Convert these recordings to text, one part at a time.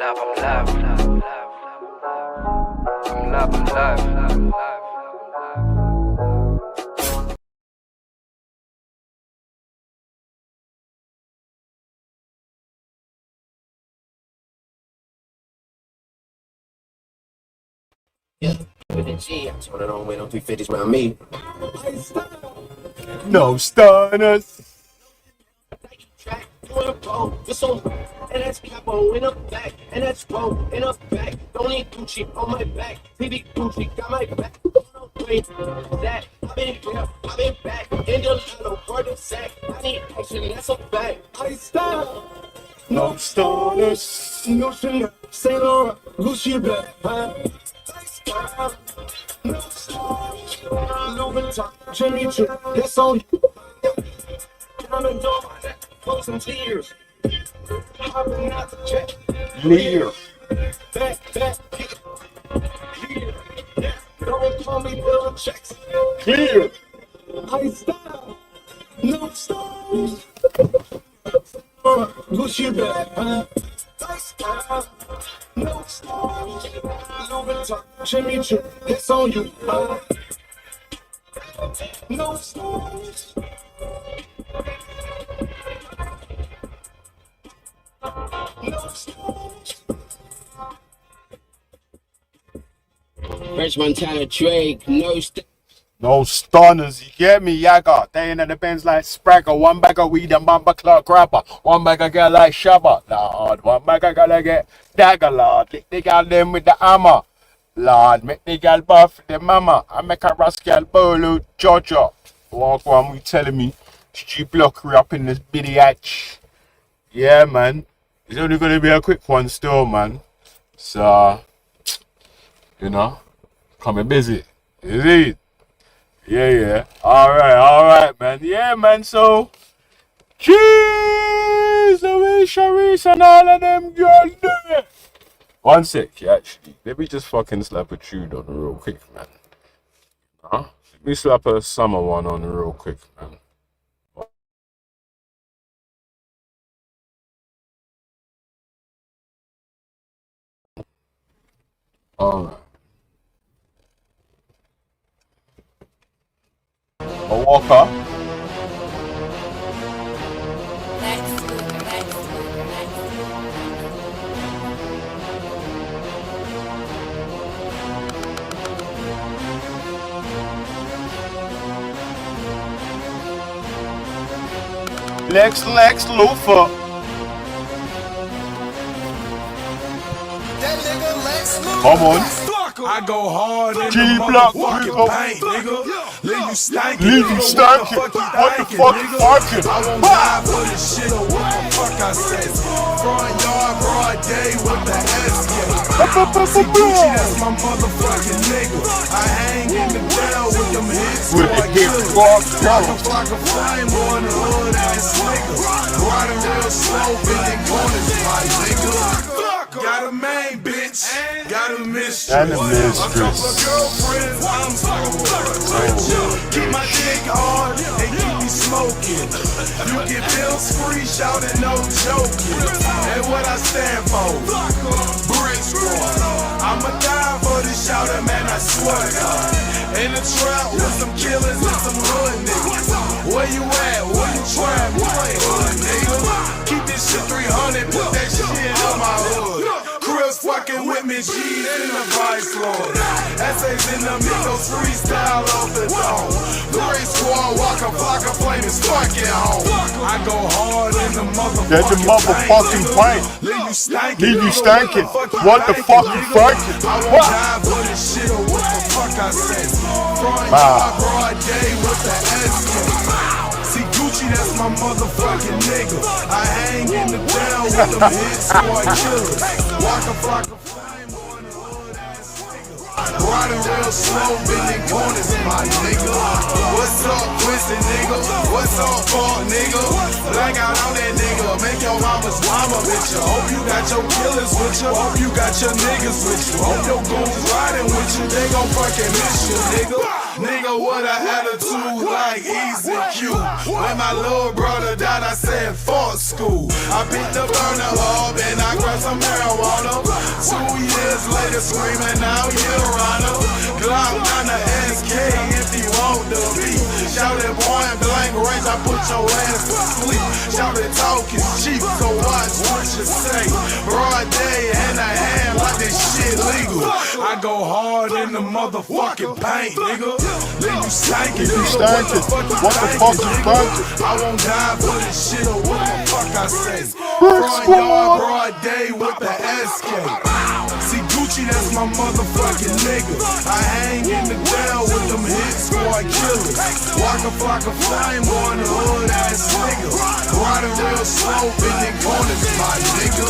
Yeah, with the G, I told her don't wait on 350s around me. No stunners. And that's capo in the back, and that's roll in the back. Don't need Gucci on my back. TV Gucci got my back. Wait, that I've been here, I've been back. In the little word of sack. I need action, that's a fact. I style. No stunners. No Chanel, Saint Laurent, Gucci bag. I style. No stars. Louis Vuitton, Jimmy Choo, that's on you. I'm in door, for some tears. Hopping out the check. Lear. Back, here. Don't call me Bill checks. Clear. I style. No stars. Gucci bag. I style. No stars. Louis Vuitton, Jimmy Choo, that's on you. No stars. French Montana Drake, No stunners, you get me, Yaga. They in the Benz like Spragger. One bag of weed and bumper clock grabber. One bag of girl like Shabba. Lord, one bag of girl get dagger, Lord. Lick the girl them with the hammer. Lord, make the girl buff the mama. I make a rascal bolo Georgia. Walk one, we telling me. G block her up in this bitty hatch. Yeah, man. It's only gonna be a quick one still, man. So, you know, coming busy. Is it? Yeah. Alright, man. Yeah, man, so cheers, Sharice and all of them girls do it. One sec, actually. Let me just fucking slap a tune on real quick, man. Let me slap a summer one on real quick, man. Alright. A Walker. Lex Luthor. Come on. I go hard in G the block, motherfucking paint, nigga. Leave you stankin'. Leave you stankin'. What the fuck you fucking? I won't die for this shit or what the fuck I said. Front yard, broad day with the SK. See Gucci, that's my motherfucking nigga. I hang in the down with them hits. With the hits, rock, Flock of flame on the hood ass nigga. Riding real slow, bending corners, my nigga. Got a main bitch, got a mistress, and a couple of mistress. girlfriends, I'm so keep my dick hard and keep me smoking. You get bills free, shouting no joking. And what I stand for, brick squad. I'ma die for this shouter, man, I swear to God. In the trap with some killers and some hood niggas. Where you at? Where you trying? You ain't hood, nigga. Keep this shit 300, put that shit in my hood. Chris fucking with me, G's in the vice lord. Essays in the Migos, freestyle off the dome. Great squad, walker, flocker, flame is fucking home. I go hard in the motherfucking paint. Leave you stankin'. What the fuck you fucking? I won't die for this shit or what the fuck I say. Front yard, broad day with the SK. See Gucci, that's my motherfucking nigga. I hang in the down with them hit squad killers. Walk a flock of flame on the hood ass nigga. Riding real slow, bending corners, my nigga. What's up, twisted nigga? What's up, fuck nigga? Black out on that nigga. Make your mama's mama bitch you. Hope you got your killers with you. Hope you got your niggas with you. Hope your goons riding with you. They gon' fucking miss you, nigga. Nigga with an attitude like Easy Q. When my little brother died, I said, fuck school. I picked the burner up and I grabbed some marijuana. 2 years later, screaming out, you're on Glock on the SK if you want to be. Shout it point blank range, I put your ass to sleep. Shout it talk is cheap, so watch what you say. Broad day and a hand like this shit legal. I go hard in the motherfucking paint, nigga. Leave you stankin', nigga. What the fuck you thinking? I won't die for this shit or what the fuck I say. Front yard, broad day with the SK. See Gucci, that's my motherfucking nigga. I hang in the jail with them hit squad killers. Walk a flock of flame on the hood ass nigga. Riding real slow, in the corners, my nigga.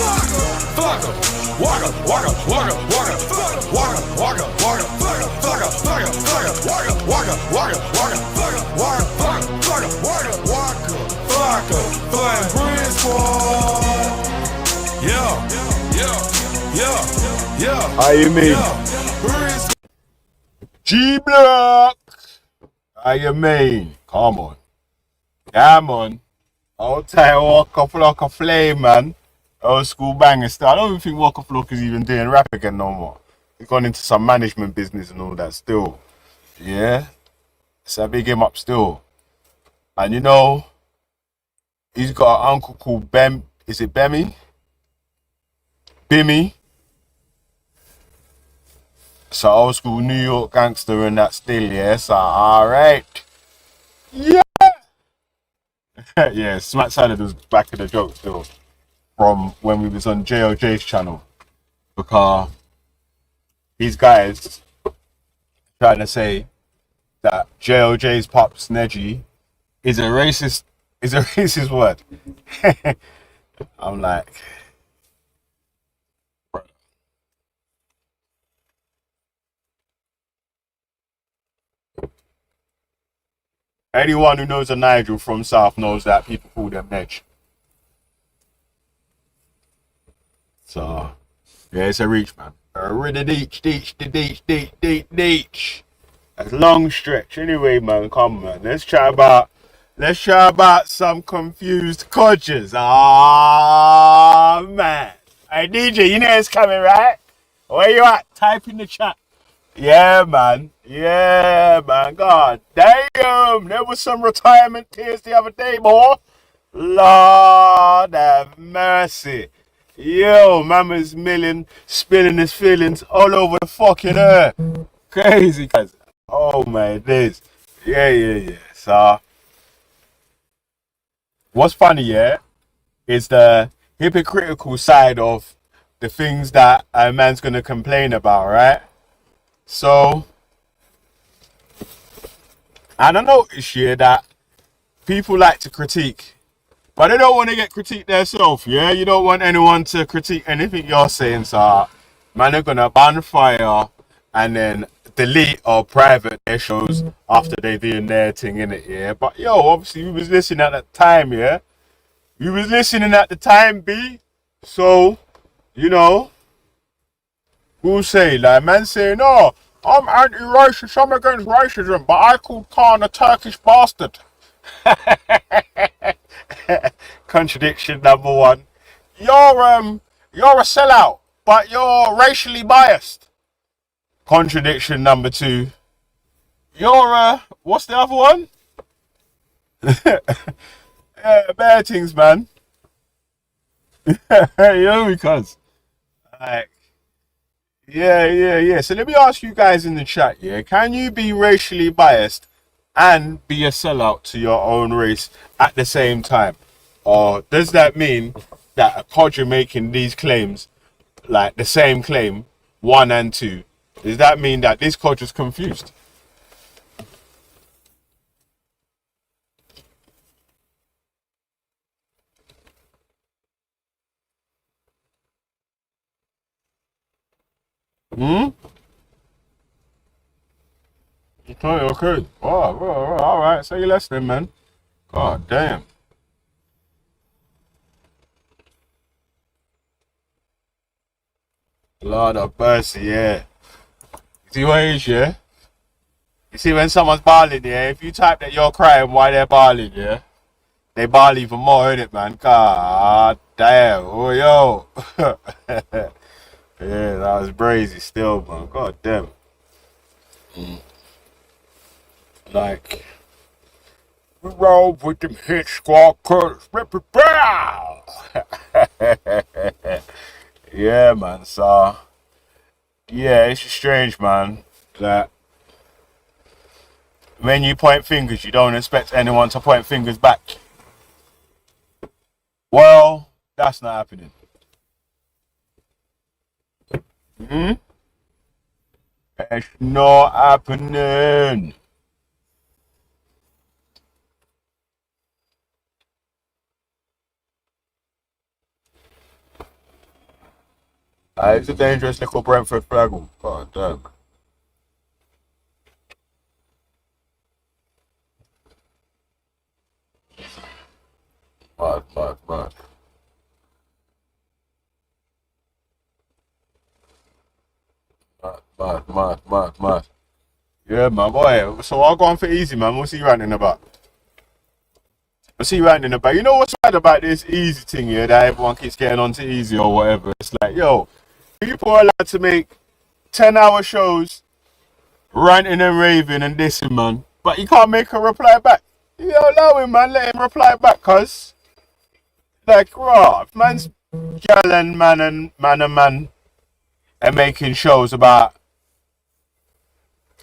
Fuck em. Walk up, walk up, walk up, walk up, walk up, walk up, walk up, fuck up, fuck up, fuck up, fuck up, walk up, walk up, walk up, walk up, fuck up, walk up, fuck up, fuck up, walk up, walk up, fuck up, flying Bridge Squad. Yeah, yeah, yeah, yeah. How you mean? Yeah. G Block. How you mean? Come on. Come on. I'll tell you, walk up like a flame, man. Old school banger still. I don't even think Walker Flock is even doing rap again no more. He's gone into some management business and all that still. Yeah. So I big him up still. And you know, he's got an uncle called Bem. Is it Bemmy? Bimmy. So old school New York gangster and that still, yeah. So alright. Yeah. Yeah, Smack Salad was back in the joke still. From when we was on JOJ's channel, because these guys trying to say that JOJ's pops Neji is a racist word. I'm like, bro. Anyone who knows a Nigel from South knows that people call themNej. So, yeah, it's a reach, man. A really deach. That's a long stretch. Anyway, man, come on, man. Let's try about some confused Codgers. Ah, man. Hey, DJ, you know it's coming, right? Where you at? Type in the chat. Yeah, man. God damn. There was some retirement tears the other day, boy. Lord have mercy. Yo, mama's spilling his feelings all over the fucking earth. Crazy, guys. Oh my days. Yeah. So, what's funny, yeah, is the hypocritical side of the things that a man's gonna complain about, right? So, and I noticed here that people like to critique. But they don't want to get critiqued themselves, yeah? You don't want anyone to critique anything you're saying, so man, are gonna bonfire and then delete or private their shows after they doing their thing in it, yeah? But yo, obviously we was listening at the time, yeah? We was listening at the time, B. So, you know, who'll say, like, man saying, no, I'm anti-racist, I'm against racism, but I called Khan a Turkish bastard. Contradiction number one. You're a sellout, but you're racially biased. Contradiction number two. You're what's the other one? Yeah, bad things, man. You know, because like yeah. So let me ask you guys in the chat, yeah, can you be racially biased and be a sellout to your own race at the same time? Or does that mean that a Codger making these claims, like the same claim, 1 and 2, does that mean that this Codger's confused? Okay. Oh, all right. Say less then, man. God damn. Lord of mercy, yeah. See what it is, yeah? You see, when someone's balling, yeah, if you type that you're crying while they're balling, yeah, they ball even more, innit, man? God damn. Oh, yo. Yeah, that was brazy still, man. God damn. Like, we roll with them hit squad cutters. Yeah, man. So, yeah, it's just strange, man, that when you point fingers, you don't expect anyone to point fingers back. Well, that's not happening. Hmm? It's not happening. It's a dangerous little Brentford flag. God damn. Mad, mad, mad. Mad, mad, mad, mad, mad. Yeah, man, boy. So I'll go on for easy, man. What's he ranting about? What's he ranting about? You know what's bad about this easy thing here that everyone keeps getting onto easy or whatever? It's like, yo, people are allowed to make 10-hour shows ranting and raving and dissing, man. But you can't make a reply back. You allow him, man. Let him reply back, cuz. Like, raw. If man's gal and man and making shows about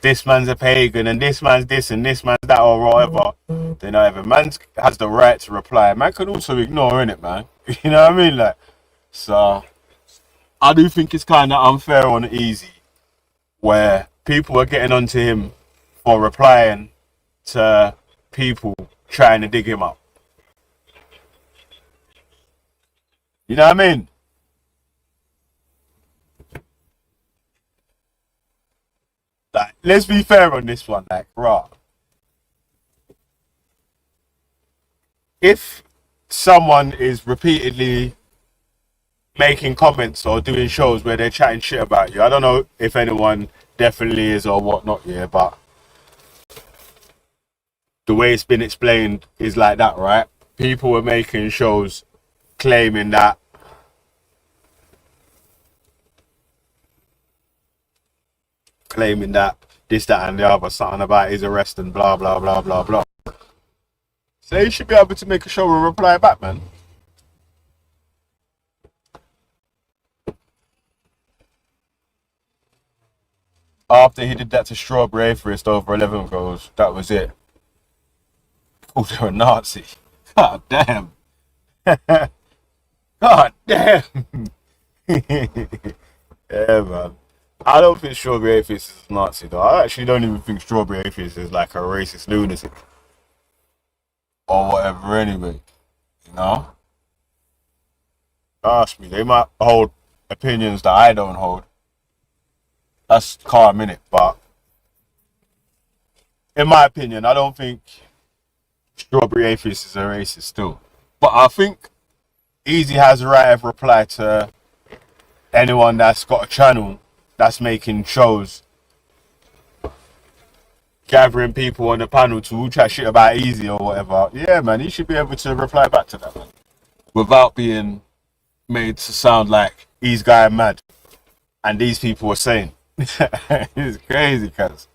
this man's a pagan and this man's this and this man's that or whatever, then either man has the right to reply. Man could also ignore it, man. You know what I mean? Like, so I do think it's kind of unfair on easy where people are getting onto him for replying to people trying to dig him up. You know what I mean? Like, let's be fair on this one. Like, right. If someone is repeatedly making comments or doing shows where they're chatting shit about you, I don't know if anyone definitely is or whatnot, yeah, but the way it's been explained is like that, right? People were making shows claiming that this, that, and the other, something about his arrest and blah, blah, blah, blah, blah. So he should be able to make a show and reply back, man. After he did that to Strawberry Atheist over 11 goals, that was it. Oh, they're a Nazi. God damn. God damn. Yeah, man. I don't think Strawberry Atheist is a Nazi, though. I actually don't even think Strawberry Atheist is like a racist lunatic. Or whatever, anyway. You know? Ask me. They might hold opinions that I don't hold. That's calm, innit? But in my opinion, I don't think Strawberry Atheist is a racist still. But I think Easy has a right of reply to anyone that's got a channel that's making shows, gathering people on the panel to chat shit about Easy or whatever. Yeah, man, he should be able to reply back to that, man. Without being made to sound like he's going mad. And these people were saying. It's crazy, cuz.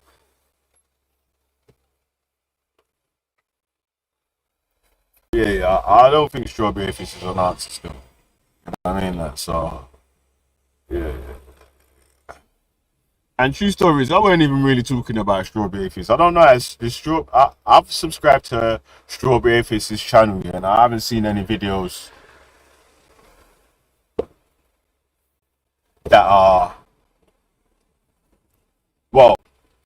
Yeah, I don't think Strawberry Fish is an answer still. You know what I mean? Like, so, yeah. And true stories, I weren't even really talking about Strawberry Fish. I don't know, I've subscribed to Strawberry Fish's channel, yeah, and I haven't seen any videos that are, well,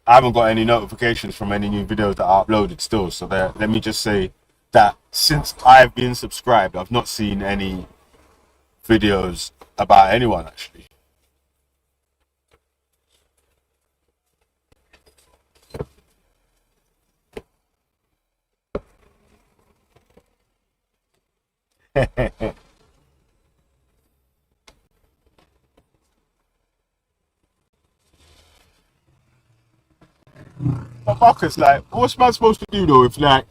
I haven't got any notifications from any new videos that are uploaded still. So there, let me just say that since I've been subscribed, I've not seen any videos about anyone actually. But Marcus, like, what's man supposed to do though if like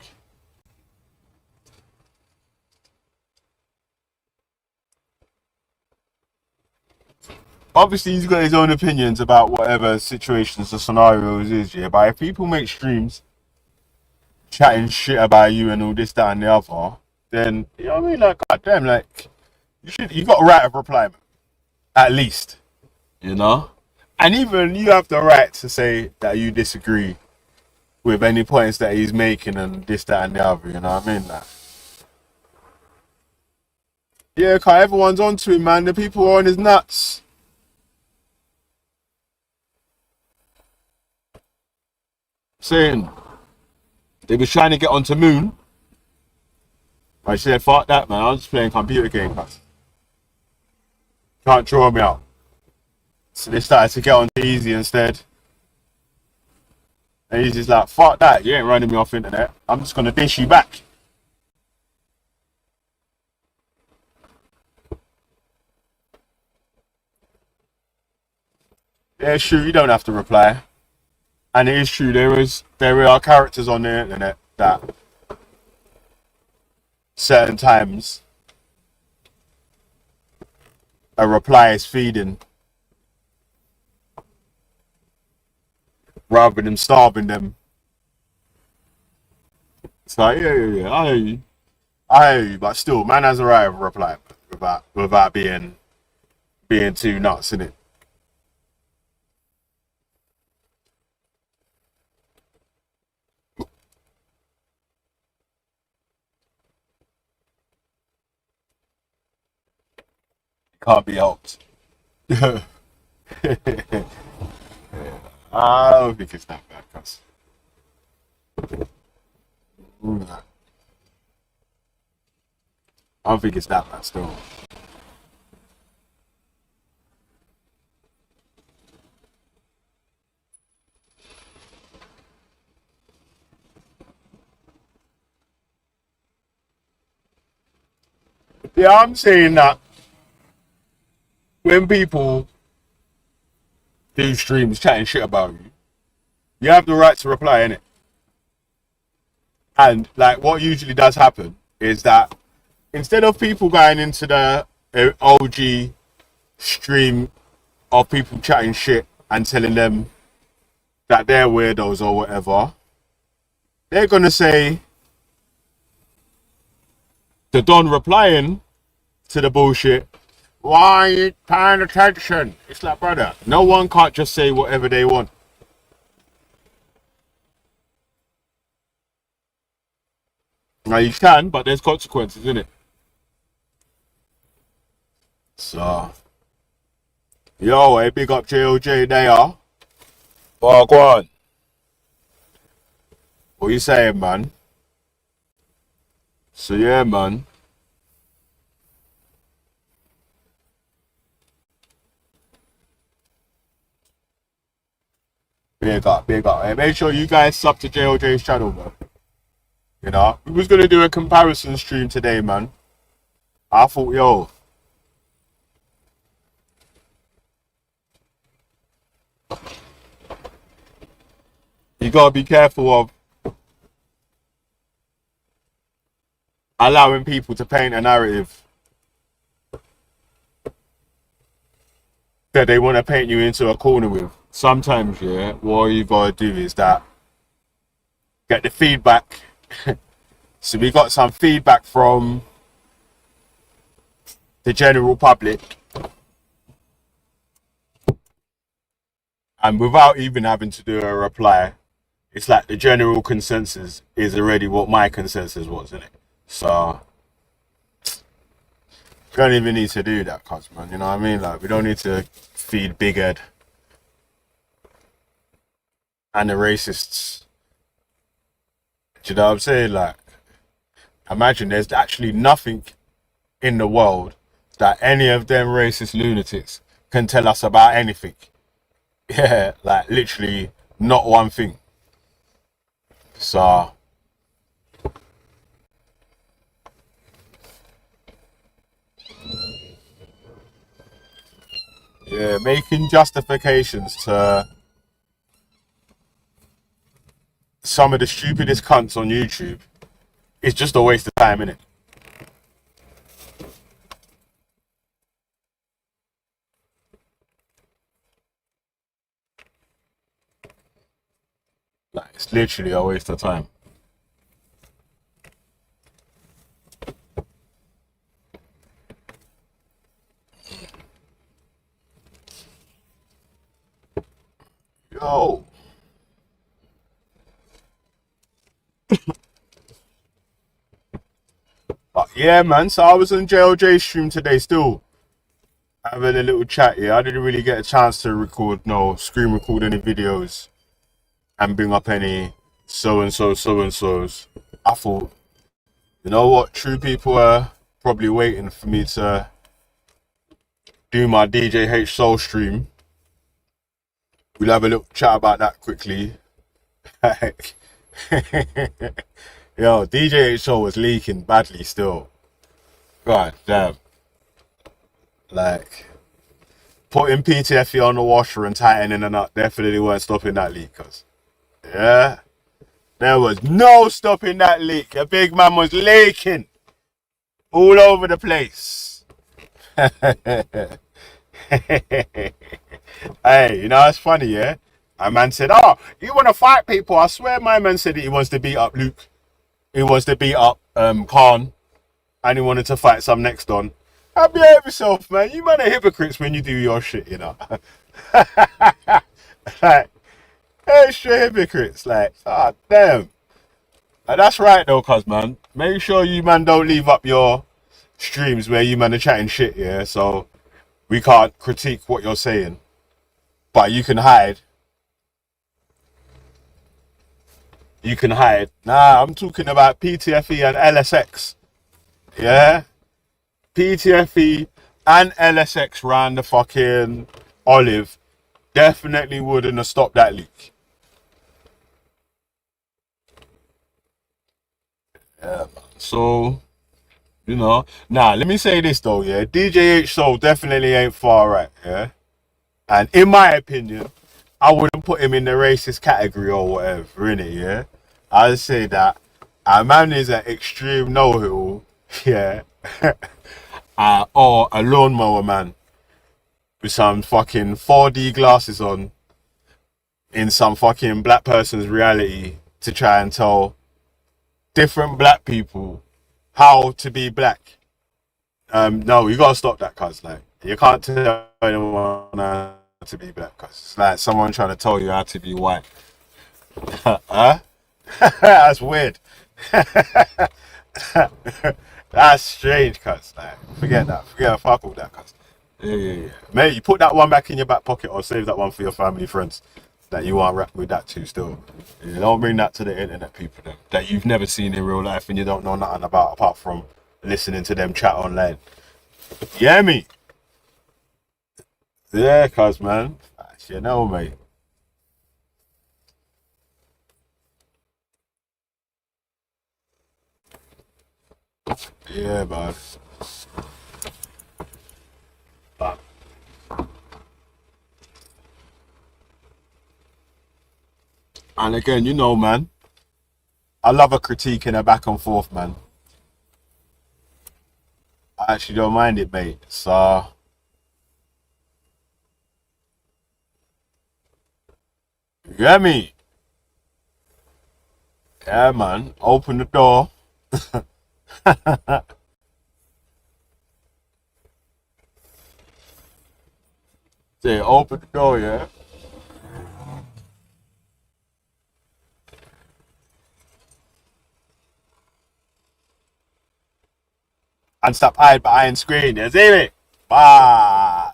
obviously he's got his own opinions about whatever situations or scenarios is, yeah. But if people make streams chatting shit about you and all this, that, and the other, then you know what I mean. Like, goddamn, like you got a right of reply, man, at least, you know. And even you have the right to say that you disagree with any points that he's making and this, that, and the other. You know what I mean? Like, yeah, cause everyone's onto him, man. The people are on his nuts. Saying they was trying to get onto Moon. I said, fuck that, man. I'm just playing computer games. Can't draw me out. So they started to get onto Easy instead. And Easy's like, fuck that. You ain't running me off internet. I'm just going to dish you back. Yeah, it's true. You don't have to reply. And it is true. There are characters on the internet that certain times a reply is feeding rather than starving them. It's like, yeah, I hear you, but still, man has a right of reply without being too nuts in it. Can't be helped. I don't think it's that bad, cuz. I don't think it's that bad still. Yeah, I'm saying that when people do streams chatting shit about you, you have the right to reply, innit? And like what usually does happen is that instead of people going into the OG stream of people chatting shit and telling them that they're weirdos or whatever, they're gonna say the Don replying to the bullshit, why are you paying attention? It's like, brother, no one can't just say whatever they want. Now you can, but there's consequences, innit? So, yo, hey, big up JOJ there. Oh, go on. What you saying, man? So yeah, man. Big up, big up. Hey, make sure you guys sub to JOJ's channel, man. You know, we was gonna do a comparison stream today, man. I thought, yo, you gotta be careful of allowing people to paint a narrative that they want to paint you into a corner with. Sometimes, yeah, what you gotta do is that get the feedback. So we got some feedback from the general public, and without even having to do a reply, it's like the general consensus is already what my consensus was, isn't it? So we don't even need to do that, cuz, man. You know what I mean? Like, we don't need to feed Big Ed and the racists. Do you know what I'm saying? Like, imagine there's actually nothing in the world that any of them racist lunatics can tell us about anything. Yeah, like literally not one thing. So yeah, making justifications to some of the stupidest cunts on YouTube, it's just a waste of time, innit? Like, it's literally a waste of time. Yo. But yeah, man, so I was on JLJ's stream today still, having a little chat here. I didn't really get a chance to screen record any videos and bring up any so-and-so's. I thought, you know what, true people are probably waiting for me to do my DJH Soul stream. We'll have a little chat about that quickly. Yo, DJH Soul was leaking badly still. God damn. Like, putting PTFE on the washer and tightening the nut definitely weren't stopping that leak, cuz. Yeah. There was no stopping that leak. The big man was leaking all over the place. Hey, you know, it's funny, yeah? My man said, oh, you want to fight people? I swear my man said that he wants to beat up Luke. He wants to beat up Khan. And he wanted to fight some next on. Behave yourself, man. You man are hypocrites when you do your shit, you know. Like, extra hypocrites. Like, ah, damn. Like, that's right, though, cuz, man. Make sure you, man, don't leave up your streams where you, man, are chatting shit, yeah? So we can't critique what you're saying. But you can hide. You can hide. Nah, I'm talking about PTFE and LSX. Yeah? PTFE and LSX ran the fucking Olive. Definitely wouldn't have stopped that leak. Yeah, so, you know. Nah, let me say this though, yeah. DJH Soul definitely ain't far right, yeah? And in my opinion, I wouldn't put him in the racist category or whatever, innit, yeah? I'd say that a man is an extreme know-it-all, yeah? Or a lawnmower man with some fucking 4D glasses on in some fucking black person's reality to try and tell different black people how to be black. No, you gotta stop that, cuz. Like, you can't tell anyone how to be black, cuz it's like someone trying to tell you how to be white. Huh? That's weird. That's strange, cuz. Like, forget that. Fuck all that, cuz. Yeah. Mate, you put that one back in your back pocket or save that one for your family, friends. That you aren't rap with that too still. You don't bring that to the internet, people, then, that you've never seen in real life and you don't know nothing about apart from listening to them chat online. Yeah, me. Yeah, cuz, man. You know, mate. Yeah, man. And again, you know, man, I love a critique and a back and forth, man. I actually don't mind it, mate. So, you get me? Yeah, man. Open the door. Say, open the door, yeah? And stop hide behind screen, you see me? Bad.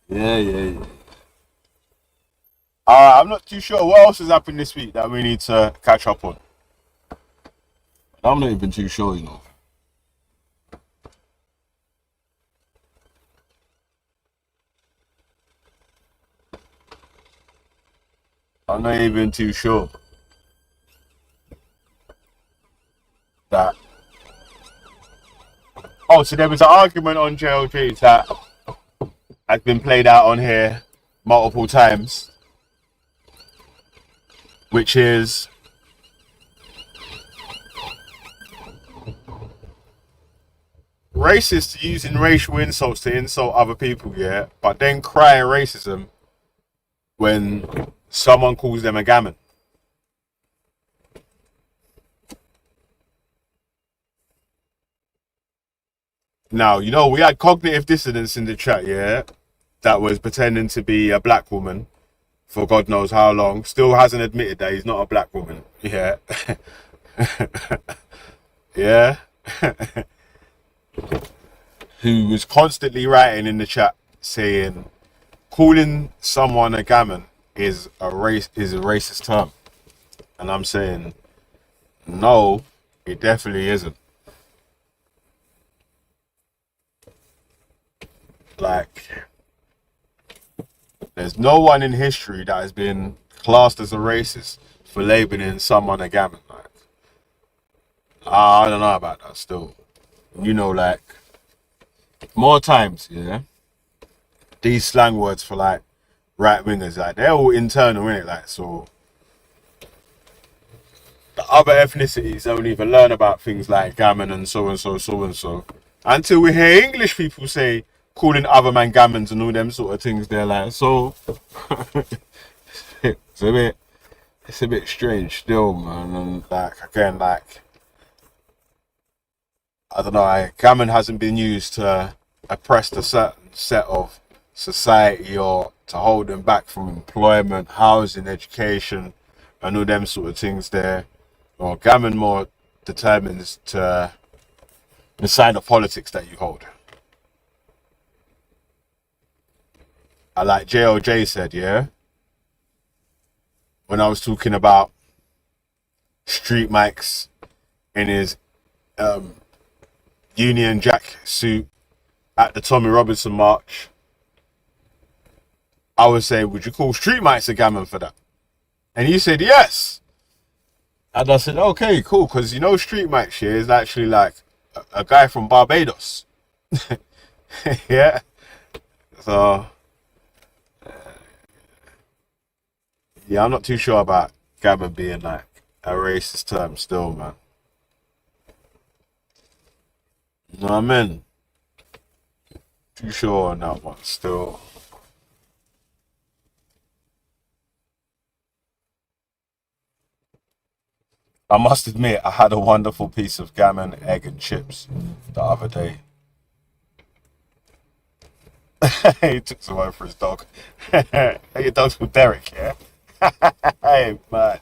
Yeah. Alright, I'm not too sure what else has happened this week that we need to catch up on. I'm not even too sure, you know. I'm not even too sure that. Oh, so there was an argument on JLG that has been played out on here multiple times. which is racist using racial insults to insult other people, yeah, but then crying racism when someone calls them a gammon. Now, you know, we had cognitive dissonance in the chat, yeah, that was pretending to be a black woman for God knows how long. Still hasn't admitted that he's not a black woman. Yeah. Yeah. Who was constantly writing in the chat saying calling someone a gammon is a racist term. And I'm saying no, it definitely isn't. Like, there's no one in history that has been classed as a racist for labeling someone a gammon. Like, I don't know about that still. You know, like, more times, yeah, these slang words for, like, right-wingers, like, they're all internal, innit? Like, so the other ethnicities don't even learn about things like gammon and so and so, so and so. Until we hear English people say, calling other man gammons and all them sort of things, they're like, so it's a bit strange still, man. And like, again, like, I don't know, gammon hasn't been used to oppress a certain set of society or to hold them back from employment, housing, education, and all them sort of things there. Or gammon more determines to the side of politics that you hold. I like JLJ said, yeah, when I was talking about street mics in his Union Jack suit at the Tommy Robinson March, I was saying, would you call street mics a gammon for that? And he said, yes. And I said, okay, cool, because you know street mics here is actually like a guy from Barbados. Yeah. So yeah, I'm not too sure about gammon being like a racist term still, man. You know what I mean? Too sure on that one still. I must admit, I had a wonderful piece of gammon, egg and chips the other day. He took some over for his dog. Hey, your dog's called Derek, yeah? Hey, mad.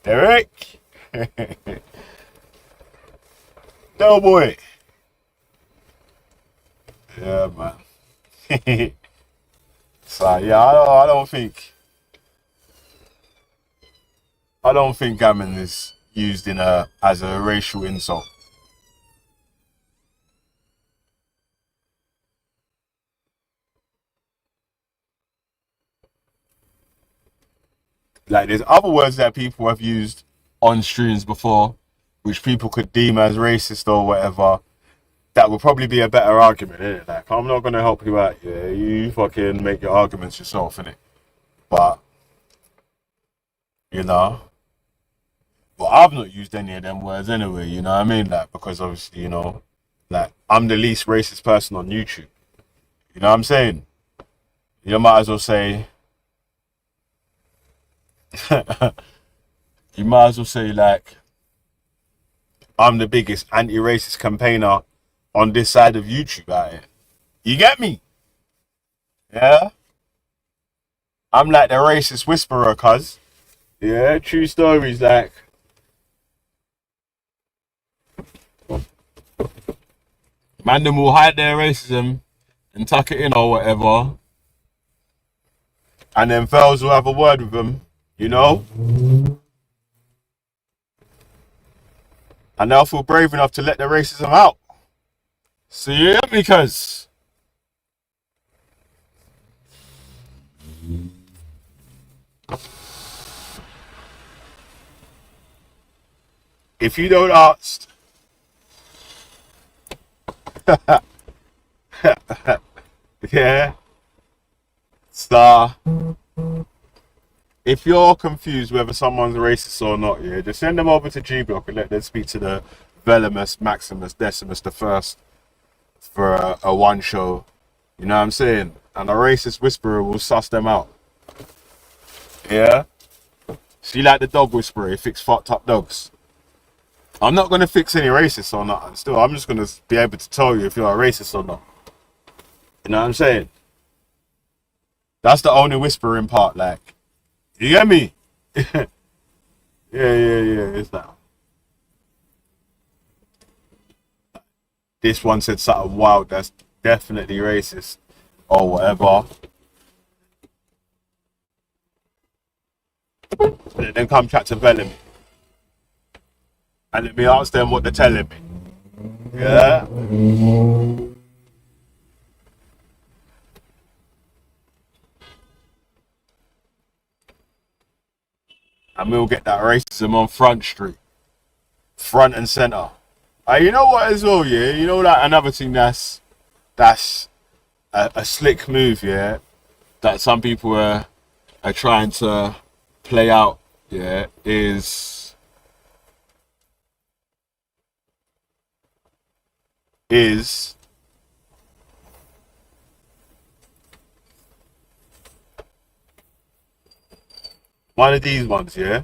Derek? No boy. Yeah, man. So yeah, I don't think gammon is used in as a racial insult. Like, there's other words that people have used on streams before, which people could deem as racist or whatever. That would probably be a better argument, innit? Like, I'm not gonna help you out, yeah. You fucking make your arguments yourself, innit? But you know, well, I've not used any of them words anyway. You know what I mean? Like, because obviously, you know, like, I'm the least racist person on YouTube. You know what I'm saying? You might as well say. You might as well say, like, I'm the biggest anti-racist campaigner on this side of YouTube out here. You get me? Yeah? I'm like the racist whisperer, cuz. Yeah, true stories, like. Man, them will hide their racism and tuck it in or whatever. And then fellas will have a word with them, you know? And they'll feel brave enough to let their racism out. So yeah, because if you don't ask, yeah, star. if you're confused whether someone's racist or not, yeah, just send them over to G Block and let them speak to the Velimus Maximus Decimus the First for a one show. You know what I'm saying? And a racist whisperer will suss them out. Yeah? See, like the dog whisperer, he fix fucked up dogs. I'm not going to fix any racists or not. Still, I'm just going to be able to tell you if you're a racist or not. You know what I'm saying? That's the only whispering part, like. You get me? Yeah. It's that. This one said something wild that's definitely racist or whatever. And then come chat to Bellamy. And let me ask them what they're telling me. Yeah? And we'll get that racism on Front Street. Front and centre. You know what as well, yeah? You know that another thing that's a slick move, yeah? That some people are trying to play out, yeah, is one of these ones, yeah?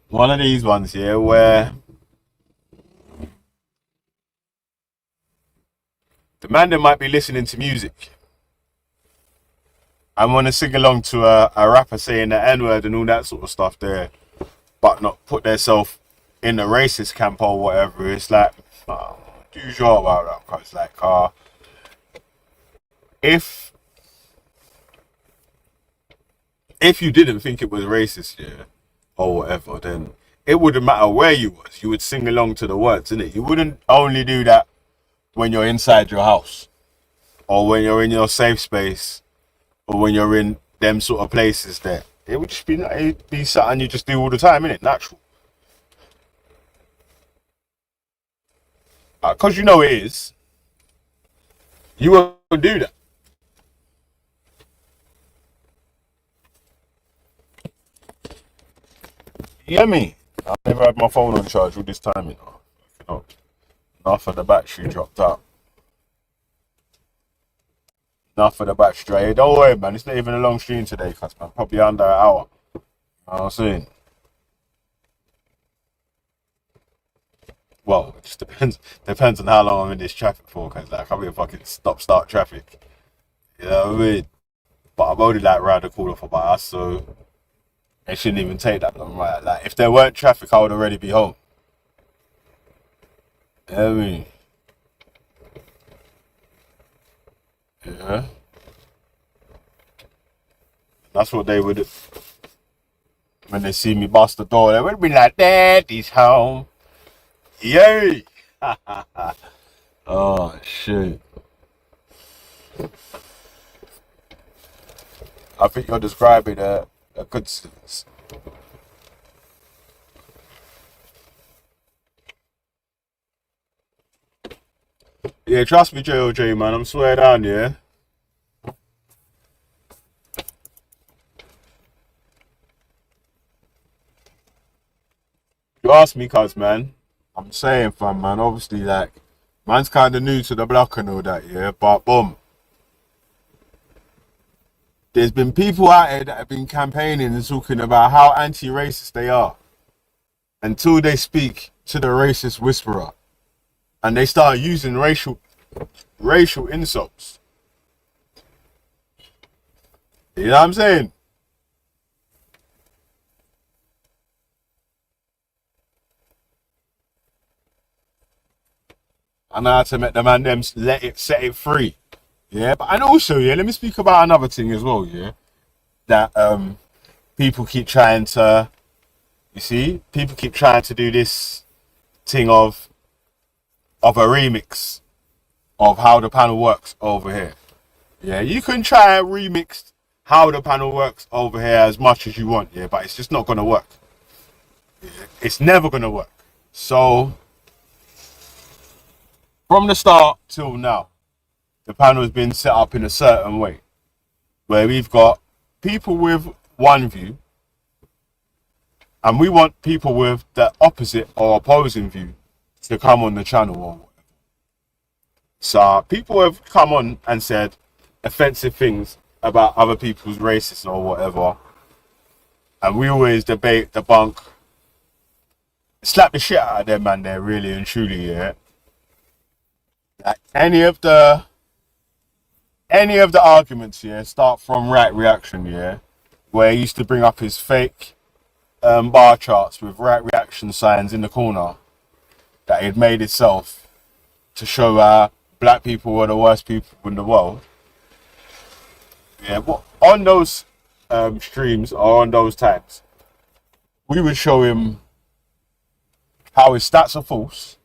One of these ones, yeah, where the man that might be listening to music and want to sing along to a rapper saying the N-word and all that sort of stuff there, but not put themselves in the racist camp or whatever. It's like, do sure about that, because like, if you didn't think it was racist, yeah, or whatever, then it wouldn't matter where you was. You would sing along to the words, innit? You wouldn't only do that when you're inside your house, or when you're in your safe space, or when you're in them sort of places there. It would just be something you just do all the time, innit? Natural. Because you know it is. You won't do that. You get me? I never had my phone on charge all this time, you know. Enough of the battery dropped out. Enough of the battery dry. Hey, don't worry, man. It's not even a long stream today, cuz, man. Probably under an hour. You know what I'm saying? Well, it just depends on how long I'm in this traffic for, because like, I'll be a fucking stop-start traffic. You know what I mean? But I'm only like round the corner for my ass, so it shouldn't even take that long, right? Like, if there weren't traffic, I would already be home. You know what I mean? Yeah. That's what they would, when they see me bust the door, they would be like, Daddy's home. Yay! Oh, shit. I think you're describing a good sense. Yeah, trust me, JOJ, man. I'm swear down, yeah. You asked me, cuz, man. I'm saying, fam, man. Obviously, like, man's kind of new to the block and all that, yeah. But, boom. There's been people out here that have been campaigning and talking about how anti-racist they are until they speak to the racist whisperer and they start using racial insults. You know what I'm saying? I know how to make the man them set it free. Yeah, but and also, yeah, let me speak about another thing as well, yeah. That people keep trying to, you see, people keep trying to do this thing of a remix of how the panel works over here. Yeah, you can try and remix how the panel works over here as much as you want, yeah, but it's just not gonna work. Yeah, it's never gonna work. So from the start till now, the panel has been set up in a certain way, where we've got people with one view, and we want people with the opposite or opposing view to come on the channel or whatever. So people have come on and said offensive things about other people's races or whatever, and we always debate, debunk, slap the shit out of them, man. They're really and truly, yeah. Like any of the arguments, yeah, start from Right Reaction, yeah, where he used to bring up his fake bar charts with Right Reaction signs in the corner that he'd made himself to show black people were the worst people in the world. Yeah, but on those streams or on those times, we would show him how his stats are false,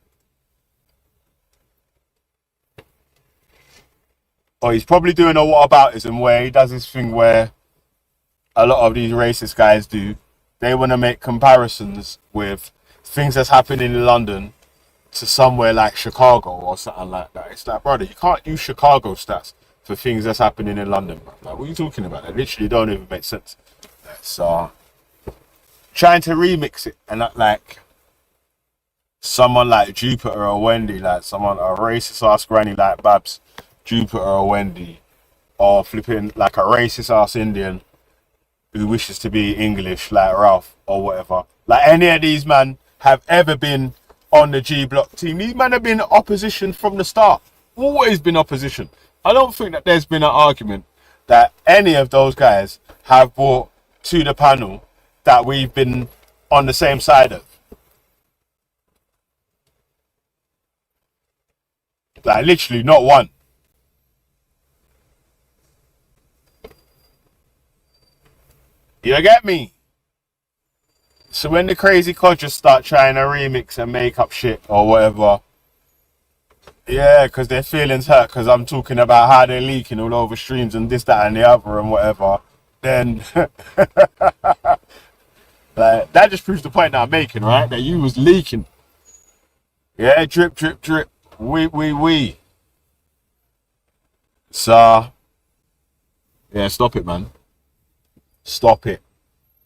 or he's probably doing a whataboutism where he does this thing where a lot of these racist guys do. They want to make comparisons with things that's happening in London to somewhere like Chicago or something like that. It's like, brother, you can't use Chicago stats for things that's happening in London, bro. Like, what are you talking about? That literally don't even make sense. So, trying to remix it and not like someone like Jupiter or Wendy, like someone, a racist ass granny like Babs, Jupiter or Wendy, or flipping like a racist ass Indian who wishes to be English like Ralph or whatever. Like any of these man have ever been on the G Block team. These men have been opposition from the start. Always been opposition. I don't think that there's been an argument that any of those guys have brought to the panel that we've been on the same side of. Like literally not one. You get me? So when the crazy Codgers start trying to remix and make up shit or whatever, yeah, because their feelings hurt because I'm talking about how they're leaking all over streams and this, that, and the other and whatever, then like, that just proves the point that I'm making, right? That you was leaking. Yeah, drip, drip, drip. We. So, yeah, stop it, man. Stop it.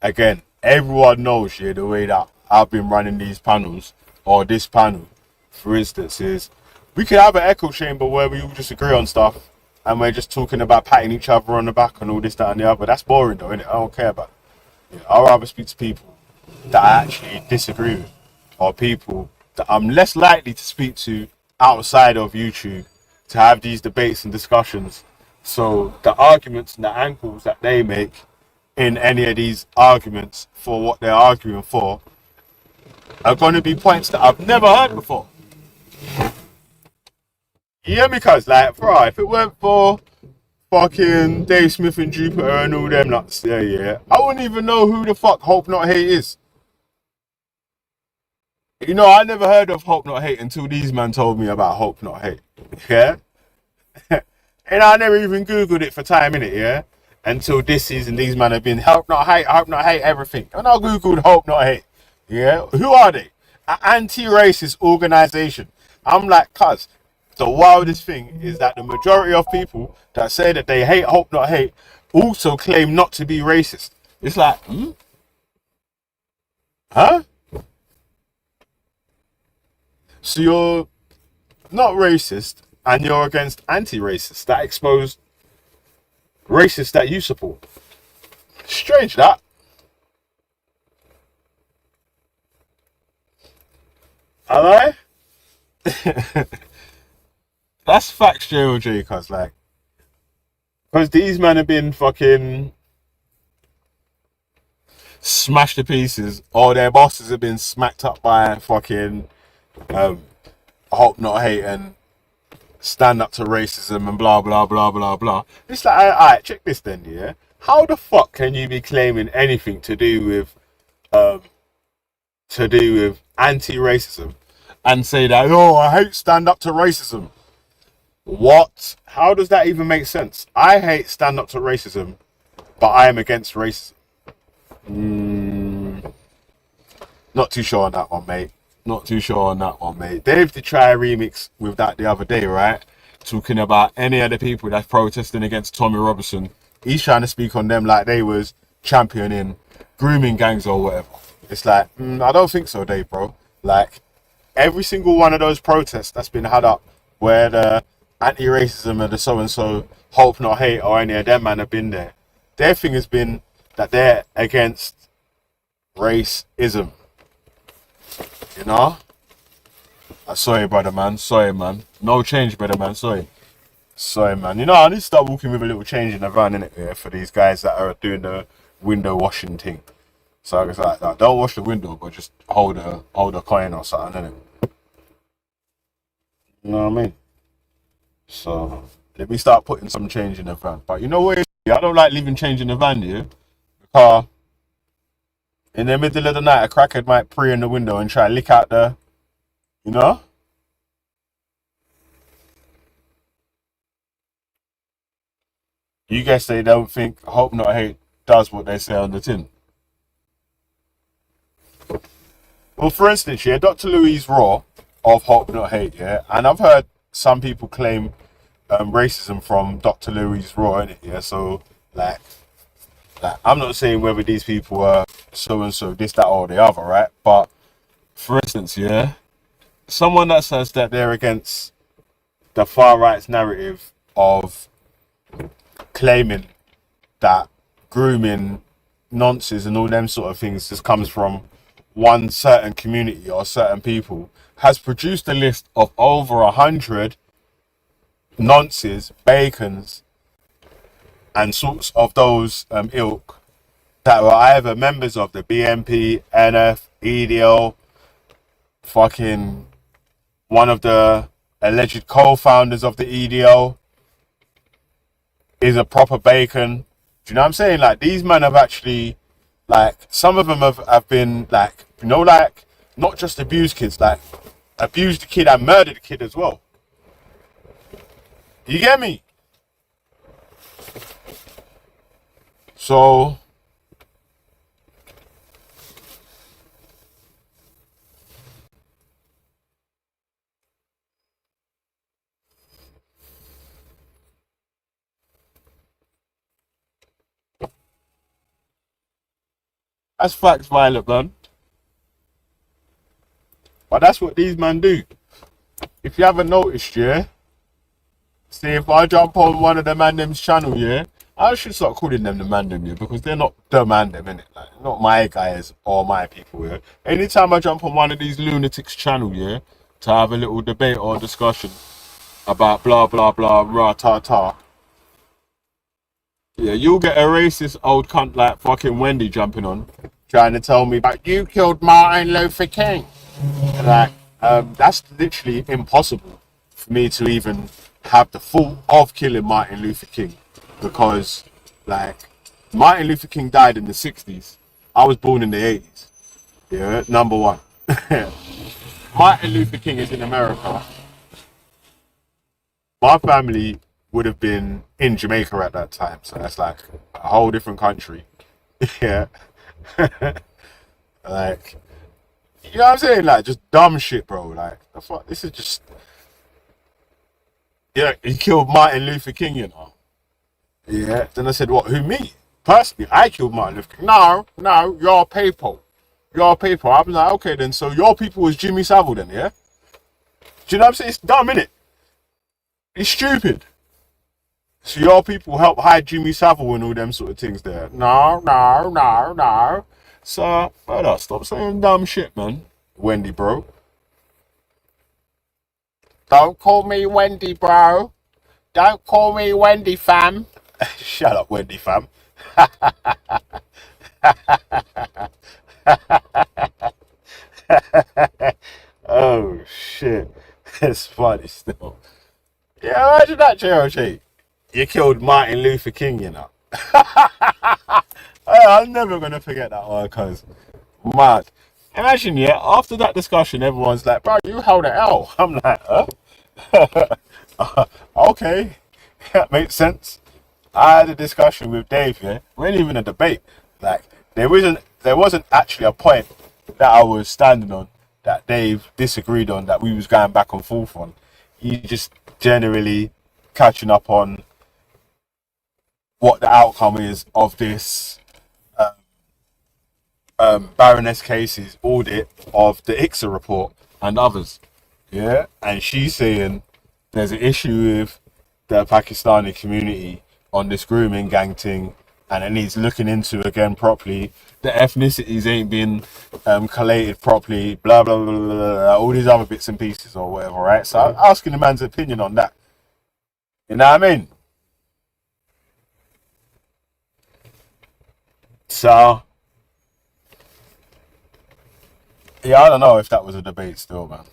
Again, everyone knows, yeah, the way that I've been running these panels, or this panel, for instance, is we could have an echo chamber where we all just agree on stuff and we're just talking about patting each other on the back and all this, that, and the other. That's boring, though, innit? I don't care about it. Yeah, I'd rather speak to people that I actually disagree with, or people that I'm less likely to speak to outside of YouTube to have these debates and discussions. So the arguments and the angles that they make in any of these arguments for what they're arguing for are going to be points that I've never heard before. You hear me, cuz? Like, bro, if it weren't for fucking Dave Smith and Jupiter and all them nuts there, yeah, I wouldn't even know who the fuck Hope Not Hate is. You know, I never heard of Hope Not Hate until these men told me about Hope Not Hate. Yeah? And I never even Googled it for time, innit, yeah? Until this season, these men have been Hope Not Hate everything. And I Googled Hope Not Hate. Yeah? Who are they? An anti-racist organization. I'm like, cuz, the wildest thing is that the majority of people that say that they hate Hope Not Hate also claim not to be racist. It's like, Huh? So you're not racist and you're against anti-racists that expose racists that you support. Strange that. Am I? That's facts, JOJ, cuz like, because these men have been fucking smashed to pieces, or their bosses have been smacked up by fucking Hope Not Hate and stand up to racism and blah blah blah blah blah. It's like, alright, check this then, yeah. How the fuck can you be claiming anything to do with anti-racism and say that, oh, I hate stand up to racism? What? How does that even make sense? I hate stand up to racism, but I am against racism. Not too sure on that one, mate. Not too sure on that one, mate. Dave did try a remix with that the other day, right? Talking about any other people that's protesting against Tommy Robinson. He's trying to speak on them like they was championing grooming gangs or whatever. It's like, I don't think so, Dave, bro. Like, every single one of those protests that's been had up where the anti-racism and the so-and-so hope not hate or any of them man have been there, their thing has been that they're against racism. You know? Sorry, brother, man. Sorry, man. No change, brother, man. Sorry. Sorry, man. You know, I need to start walking with a little change in the van, innit? Yeah, for these guys that are doing the window washing thing. So it's like, don't wash the window, but just hold a coin or something, innit? You know what I mean? So let me start putting some change in the van. But you know what? I don't like leaving change in the van, yeah? Because in the middle of the night, a crackhead might pre in the window and try to lick out the, you know? You guess they don't think Hope Not Hate does what they say on the tin. Well, for instance, yeah, Dr. Louise Raw of Hope Not Hate, yeah, and I've heard some people claim racism from Dr. Louise Raw, innit, yeah, so, like, I'm not saying whether these people are so-and-so, this, that, or the other, right, but, for instance, yeah, someone that says that they're against the far right's narrative of claiming that grooming nonsense and all them sort of things just comes from one certain community or certain people has produced a list of over 100 nonces, bacons, and sorts of those ilk that were either members of the BNP, NF, EDL, fucking one of the alleged co-founders of the EDL is a proper bacon. Do you know what I'm saying? Like, these men have actually, like, some of them have been, like, you know, like, not just abused kids, like, abused the kid and murdered the kid as well. You get me? So, that's facts, Violet, man. But that's what these men do. If you haven't noticed, yeah, see, if I jump on one of the mandem's channel, yeah, I should start calling them the mandem, yeah, because they're not the mandem, innit? Like, not my guys or my people, yeah. Anytime I jump on one of these lunatics' channel, yeah, to have a little debate or discussion about blah, blah, blah, rah, ta, ta, yeah, you'll get a racist old cunt like fucking Wendy jumping on, trying to tell me, but you killed Martin Luther King. Like, that's literally impossible for me to even have the thought of killing Martin Luther King, because, like, Martin Luther King died in the 60s. I was born in the 80s. Yeah, number one. Martin Luther King is in America. My family would have been in Jamaica at that time, so that's like a whole different country. Yeah. Like, you know what I'm saying? Like, just dumb shit, bro. Like, the fuck, this is just... Yeah, he killed Martin Luther King, you know. Yeah, then I said, what, who, me? Personally, I killed Martin Luther King. No, your people. Your people. I'm like, okay then, so your people was Jimmy Savile then, yeah? Do you know what I'm saying? It's dumb, innit? It's stupid. So your people help hide Jimmy Savile and all them sort of things there. No. So, brother, stop saying dumb shit, man. Wendy, bro. Don't call me Wendy, bro. Don't call me Wendy, fam. Shut up, Wendy, fam. Oh, shit. It's funny still. Yeah, imagine that, JOG. You killed Martin Luther King, you know. I'm never going to forget that one, cuz. Mad. Imagine, yeah, after that discussion, everyone's like, bro, you held an L. I'm like, huh? Okay. That makes sense. I had a discussion with Dave, yeah. It wasn't even a debate. Like, there wasn't actually a point that I was standing on that they've disagreed on, that we was going back and forth on. You just generally catching up on what the outcome is of this Baroness Casey's audit of the ICSA report and others. Yeah, and she's saying there's an issue with the Pakistani community on this grooming gang thing, and it needs looking into again properly. The ethnicities ain't been collated properly, blah, blah, blah, blah, blah, all these other bits and pieces or whatever, right? So I'm asking the man's opinion on that. You know what I mean? So, yeah, I don't know if that was a debate still, man.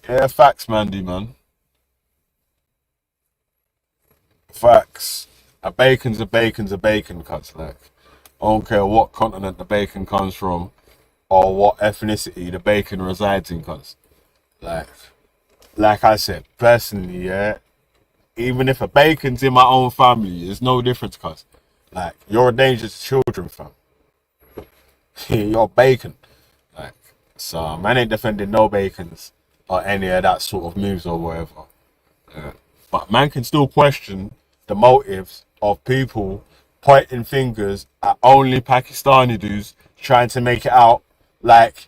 Yeah, facts, Mandy, man. Facts. A bacon's a bacon's a bacon, cuts like. I don't care what continent the bacon comes from or what ethnicity the bacon resides in, cuz. Like I said, personally, yeah, even if a bacon's in my own family, there's no difference, cuz. Like, you're a danger to children, fam. You're bacon. Like, so, man ain't defending no bacons or any of that sort of moves or whatever. Yeah. But man can still question the motives of people pointing fingers at only Pakistani dudes trying to make it out like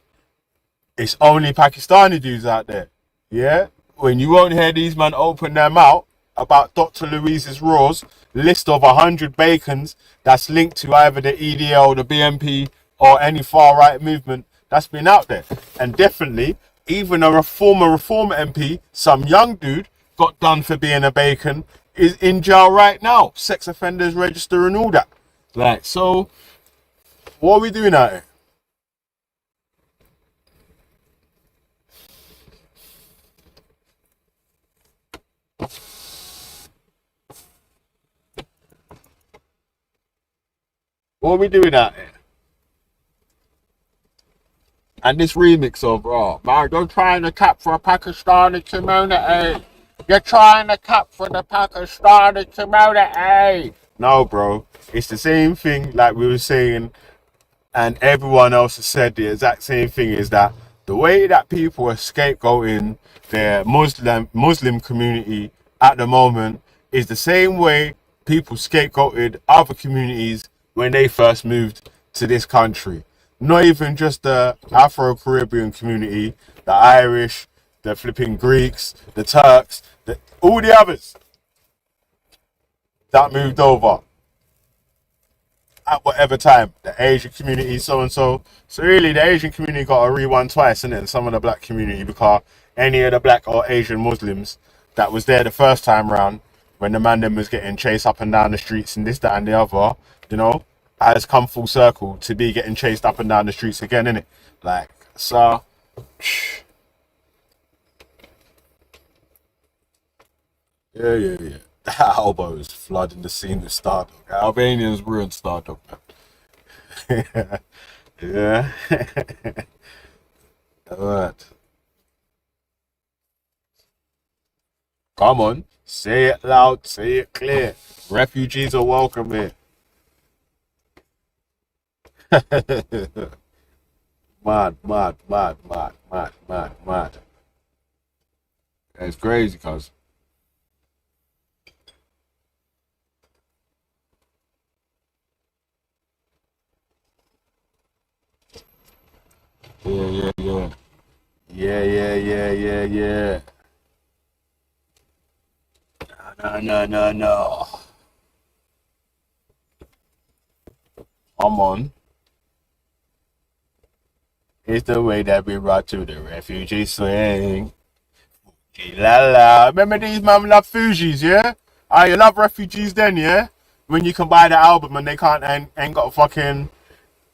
it's only Pakistani dudes out there. Yeah? When you won't hear these men open their mouth about Dr. Louise's Raw's list of 100 bacons that's linked to either the EDL, the BNP, or any far-right movement that's been out there. And definitely, even a former Reform MP, some young dude, got done for being a bacon, is in jail right now. Sex offenders register and all that. Like, so, what are we doing out here? What are we doing out here? And this remix of, oh, man, you're trying to cap for a Pakistani community. You're trying to cap for the Pakistani community. No, bro. It's the same thing like we were saying, and everyone else has said the exact same thing, is that the way that people are scapegoating their Muslim community at the moment is the same way people scapegoated other communities when they first moved to this country. Not even just the Afro-Caribbean community, the Irish, the flipping Greeks, the Turks, all the others that moved over at whatever time, the Asian community, so and so. So really, the Asian community got a rewind twice, innit? And some of the black community, because any of the black or Asian Muslims that was there the first time round, when the man them was getting chased up and down the streets and this, that, and the other, you know, has come full circle to be getting chased up and down the streets again, innit? Like, so. Yeah. Albo is flooding the scene with Stardog. Albanians ruined Stardog, man. Yeah. Alright. Come on. Say it loud, say it clear. Refugees are welcome here. Mad. It's crazy, cuz. Yeah. Yeah. No. Come on. It's the way that we rock to the refugee swing. La la. Remember these man love Fugees, yeah? Ah, you love refugees then, yeah? When you can buy the album and they can't ain't got to fucking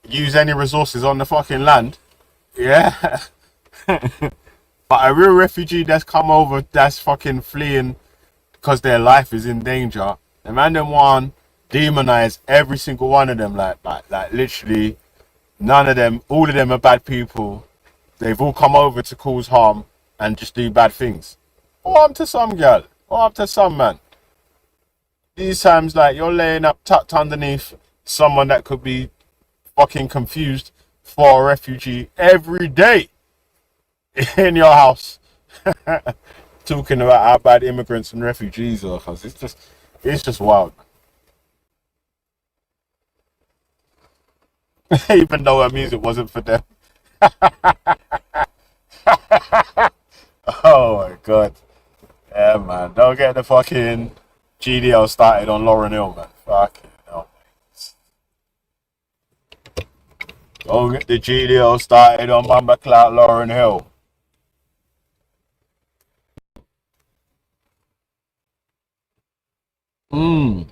use any resources on the fucking land. Yeah. But a real refugee that's come over, that's fucking fleeing because their life is in danger. The man them want demonize every single one of them, like literally none of them, all of them are bad people. They've all come over to cause harm and just do bad things. Or I'm to some girl, or I'm to some man. These times, like, you're laying up tucked underneath someone that could be fucking confused for a refugee every day in your house. Talking about how bad immigrants and refugees are, because it's just wild. Even though her music wasn't for them. Oh my god. Yeah, man. Don't get the fucking GDL started on Lauren Hill, man. Fucking hell. Don't get the GDL started on Mama Clout Lauren Hill. Mm.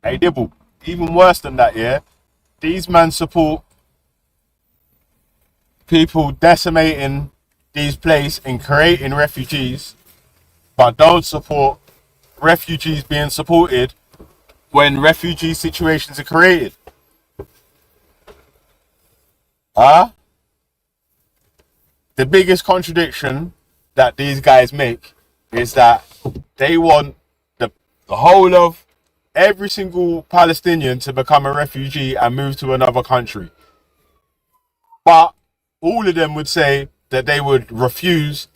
Hey, Dibble. Even worse than that, yeah? These men support people decimating these places and creating refugees, but don't support refugees being supported when refugee situations are created. Huh? The biggest contradiction that these guys make is that they want the whole of every single Palestinian to become a refugee and move to another country. But all of them would say that they would refuse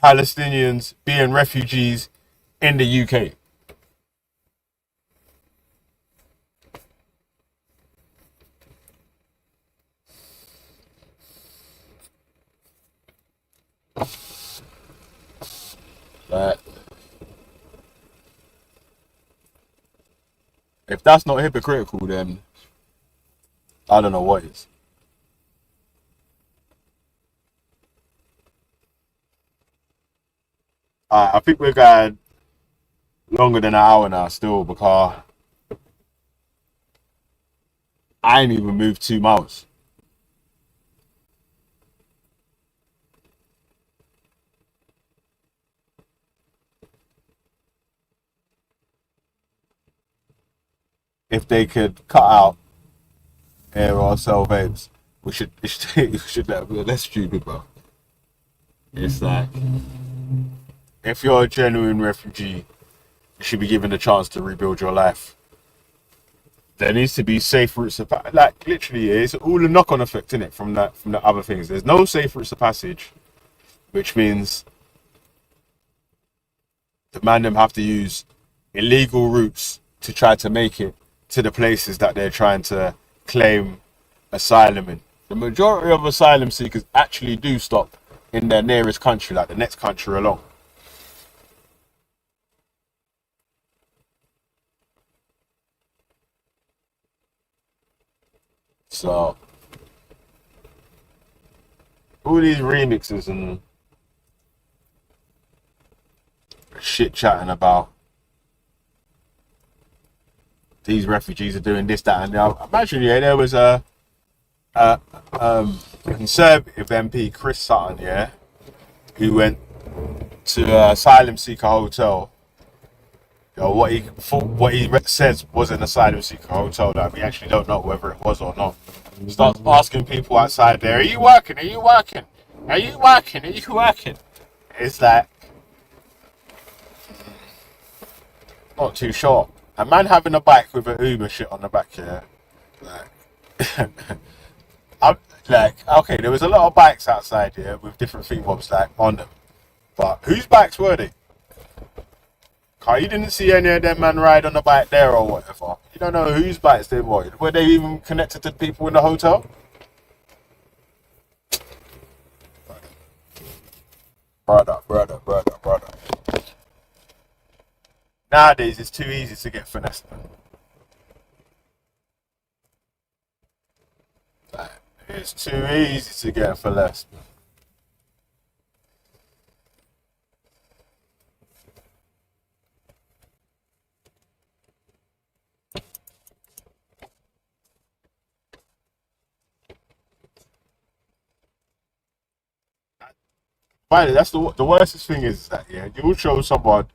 Palestinians being refugees in the UK. Like, if that's not hypocritical, then I don't know what is. I think we're going longer than an hour now still, because I ain't even moved 2 miles. If they could cut out air or sell vapes, we should that's stupid, bro. It's like, if you're a genuine refugee, you should be given the chance to rebuild your life. There needs to be safe routes of like literally it's all a knock-on effect in it from the other things. There's no safe routes of passage, which means the man them have to use illegal routes to try to make it to the places that they're trying to claim asylum in. The majority of asylum seekers actually do stop in their nearest country, like the next country along. So all these remixes and shit chatting about these refugees are doing this, that, and the other. Imagine, yeah, there was a conservative MP, Chris Sutton, yeah, who went to an asylum seeker hotel. You know, what he says was an asylum seeker hotel that we actually don't know whether it was or not. He starts asking people outside there, "Are you working? Are you working? Are you working? Are you working?" It's like, not too sure. A man having a bike with an Uber shit on the back here, like, I'm like, okay, there was a lot of bikes outside here with different thingwobs like on them, but whose bikes were they? Car, you didn't see any of them man ride on the bike there or whatever. You don't know whose bikes they were. Were they even connected to people in the hotel? Brother. Nowadays, it's too easy to get finessed. Like, it's too easy to get finessed. Finally, that's the worst thing is that, yeah, you will show someone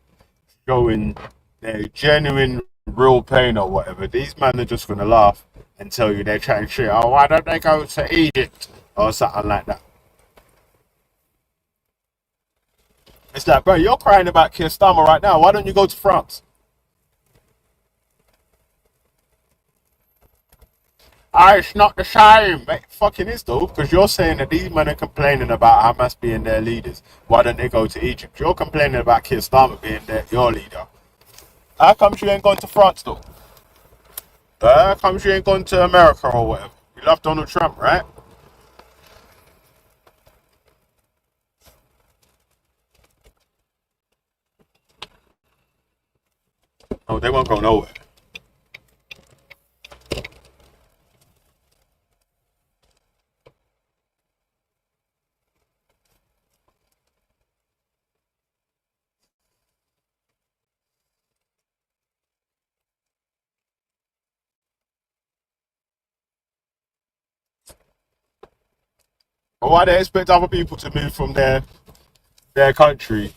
showing their genuine real pain or whatever. These men are just gonna laugh and tell you they're chatting shit. Oh, why don't they go to Egypt or something like that? It's like, bro, you're crying about Keir Starmer right now. Why don't you go to France? Ah, it's not the same. It fucking is though, because you're saying that these men are complaining about Hamas being their leaders. Why don't they go to Egypt? You're complaining about Keir Starmer being your leader. How come you ain't gone to France though? How come you ain't gone to America or whatever? You love Donald Trump, right? Oh, they won't go nowhere. But why they expect other people to move from their country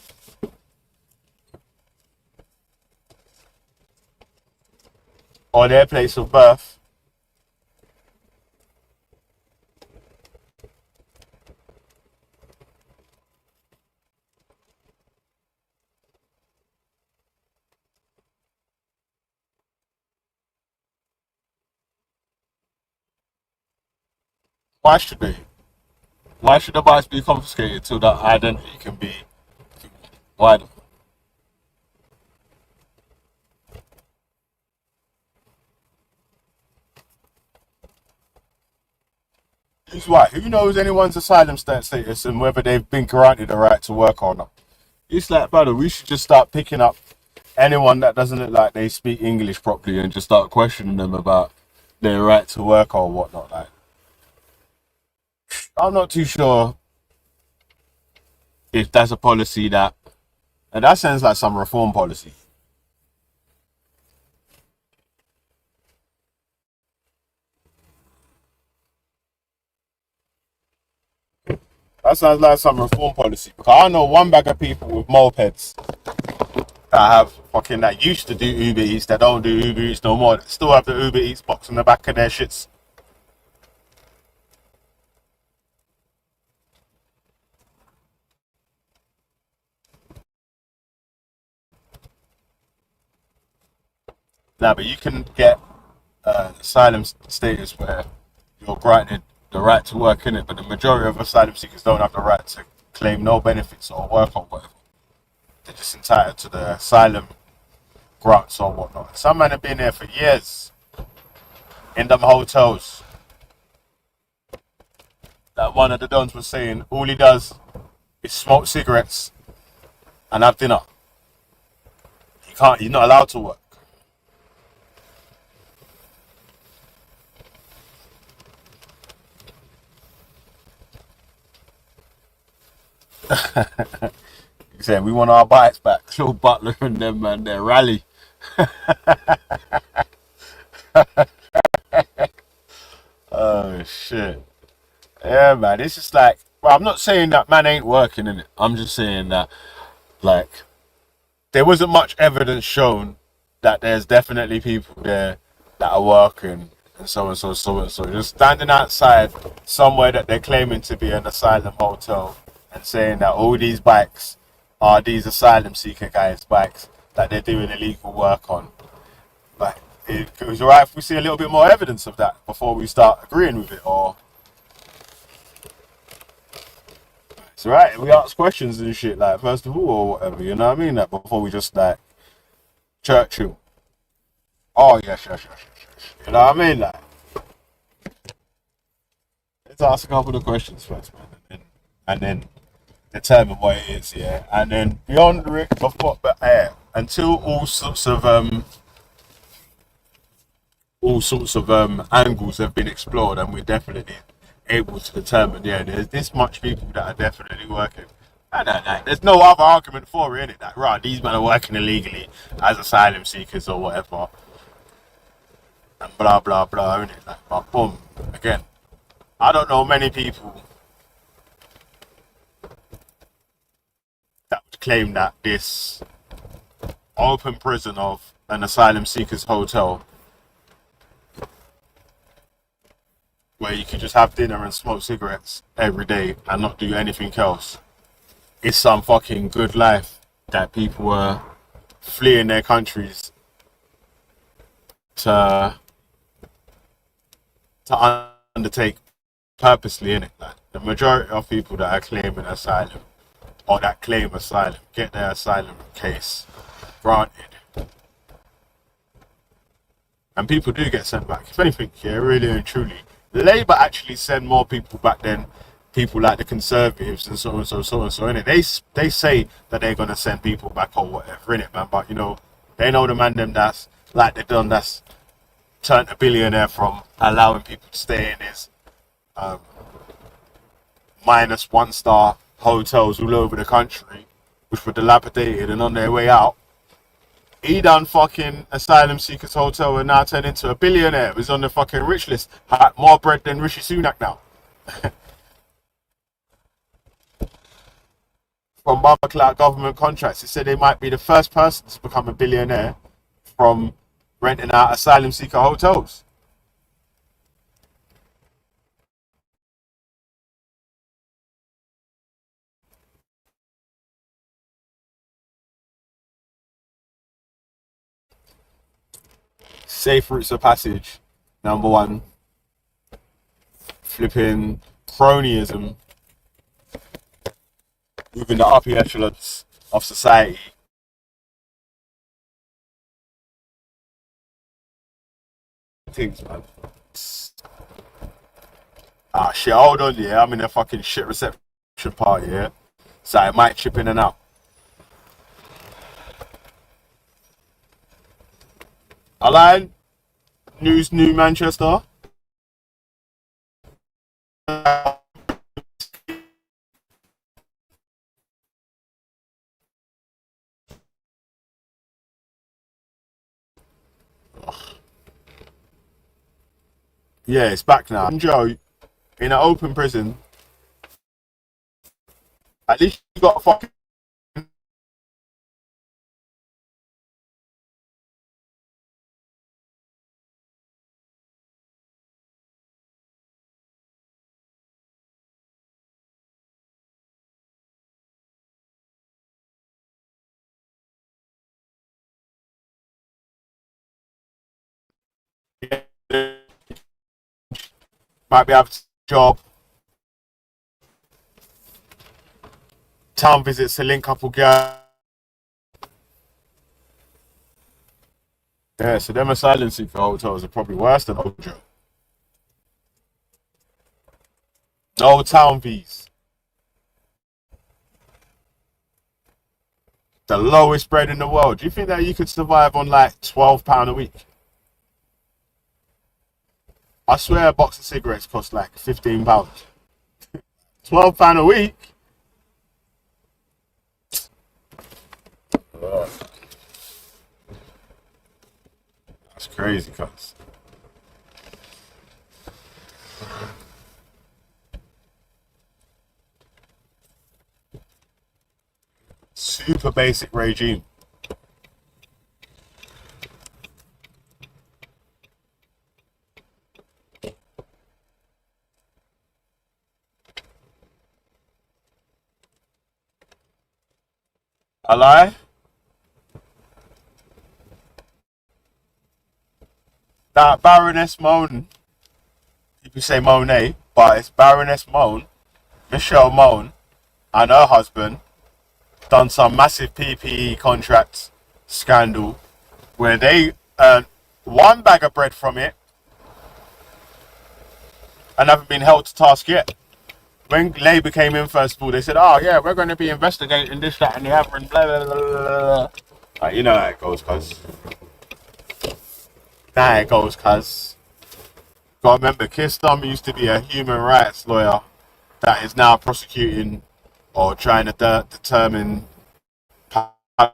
or their place of birth? Why should they? Why should the bikes be confiscated so that identity can be? Why? Who's why? Who knows anyone's asylum status and whether they've been granted a right to work or not? It's like, brother, we should just start picking up anyone that doesn't look like they speak English properly and just start questioning them about their right to work or whatnot. Like, I'm not too sure if that's a policy and that sounds like some reform policy. That sounds like some reform policy. Because I know one bag of people with mopeds that used to do Uber Eats that don't do Uber Eats no more. That still have the Uber Eats box in the back of their shits. Nah, but you can get asylum status where you're granted the right to work in it, but the majority of asylum seekers don't have the right to claim no benefits or work or whatever. They're just entitled to the asylum grants or whatnot. Some men have been there for years in them hotels. That one of the dons was saying all he does is smoke cigarettes and have dinner. He's not allowed to work. He's saying we want our bikes back. Little Butler and them man, their rally. Oh shit. Yeah, man. It's just like, well, I'm not saying that man ain't working in it. I'm just saying that, like, there wasn't much evidence shown that there's definitely people there that are working and so and so, so and so. Just standing outside somewhere that they're claiming to be an asylum hotel and saying that all these bikes are these asylum seeker guys' bikes that they're doing illegal work on. Like, it was alright if we see a little bit more evidence of that before we start agreeing with it, or it's alright if we ask questions and shit, like, first of all, or whatever, you know what I mean? Like, before we just, like, Churchill. Oh, yes. You know what I mean? Like, let's ask a couple of questions first, man, and then determine what it is, yeah. And then beyond it, until all sorts of angles have been explored, and we're definitely able to determine, yeah, there's this much people that are definitely working. There's no other argument for it, innit? That right, these men are working illegally as asylum seekers or whatever, and blah blah blah, innit? Like, but boom, again, I don't know many people that would claim that this open prison of an asylum seekers hotel, where you could just have dinner and smoke cigarettes every day and not do anything else, is some fucking good life that people were fleeing their countries to to undertake purposely, innit? Like the majority of people that are claiming asylum or that claim asylum get their asylum case granted. And people do get sent back. If anything, yeah, really and truly, Labour actually send more people back than people like the Conservatives and so and so innit? They say that they're gonna send people back or whatever, innit, man? But you know, they know the man them that's like they done that's turned a billionaire from allowing people to stay in his -1 star hotels all over the country, which were dilapidated and on their way out. He done fucking asylum seekers hotel and now turned into a billionaire. He's on the fucking rich list. Had more bread than Rishi Sunak now. From Cloud government contracts, he said they might be the first person to become a billionaire from renting out asylum seeker hotels. Safe routes of passage. Number one. Flipping cronyism within the upper echelons of society. Things, man. Ah, shit, hold on, yeah. I'm in a fucking shit reception party, yeah. So I might chip in and out. Align, News New Manchester. Yeah, it's back now. Joe, in an open prison, at least you got a fucking. Might be able to job. Town visits to link up with girls. Yeah, so them asylum seeker hotels are probably worse than Ojo. No town fees. The lowest bread in the world. Do you think that you could survive on like £12 a week? I swear a box of cigarettes costs like £15. £12 a week? Ugh. That's crazy, cuz. Super basic regime. A lie? That Baroness Moan, people say Monet, but it's Baroness Moan, Michelle Moan, and her husband done some massive PPE contract scandal where they earned one bag of bread from it and haven't been held to task yet. When Labour came in first of all, they said, "Oh yeah, we're going to be investigating this, that, and the other," and blah blah blah blah. Like, you know how it goes, cuz. Now it goes, cuz. Gotta remember, Keir Starmer used to be a human rights lawyer that is now prosecuting or trying to determine Palestinian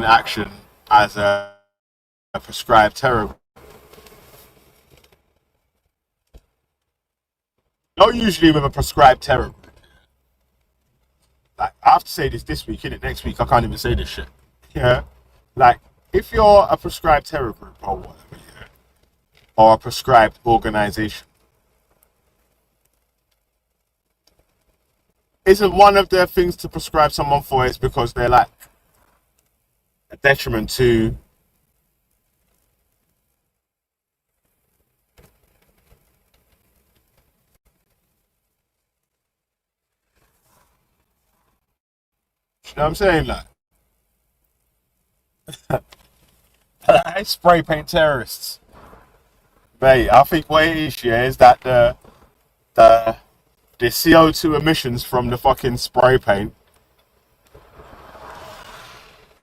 action as a prescribed terror. Not usually with a prescribed terror. Like, I have to say this week, innit? Next week I can't even say this shit. Yeah. Like, if you're a prescribed terror group or whatever, yeah, or a prescribed organization, isn't one of the things to prescribe someone for is because they're like a detriment to You know what I'm saying? Like, spray paint terrorists. Mate, I think what it is, yeah, is that the the CO2 emissions from the fucking spray paint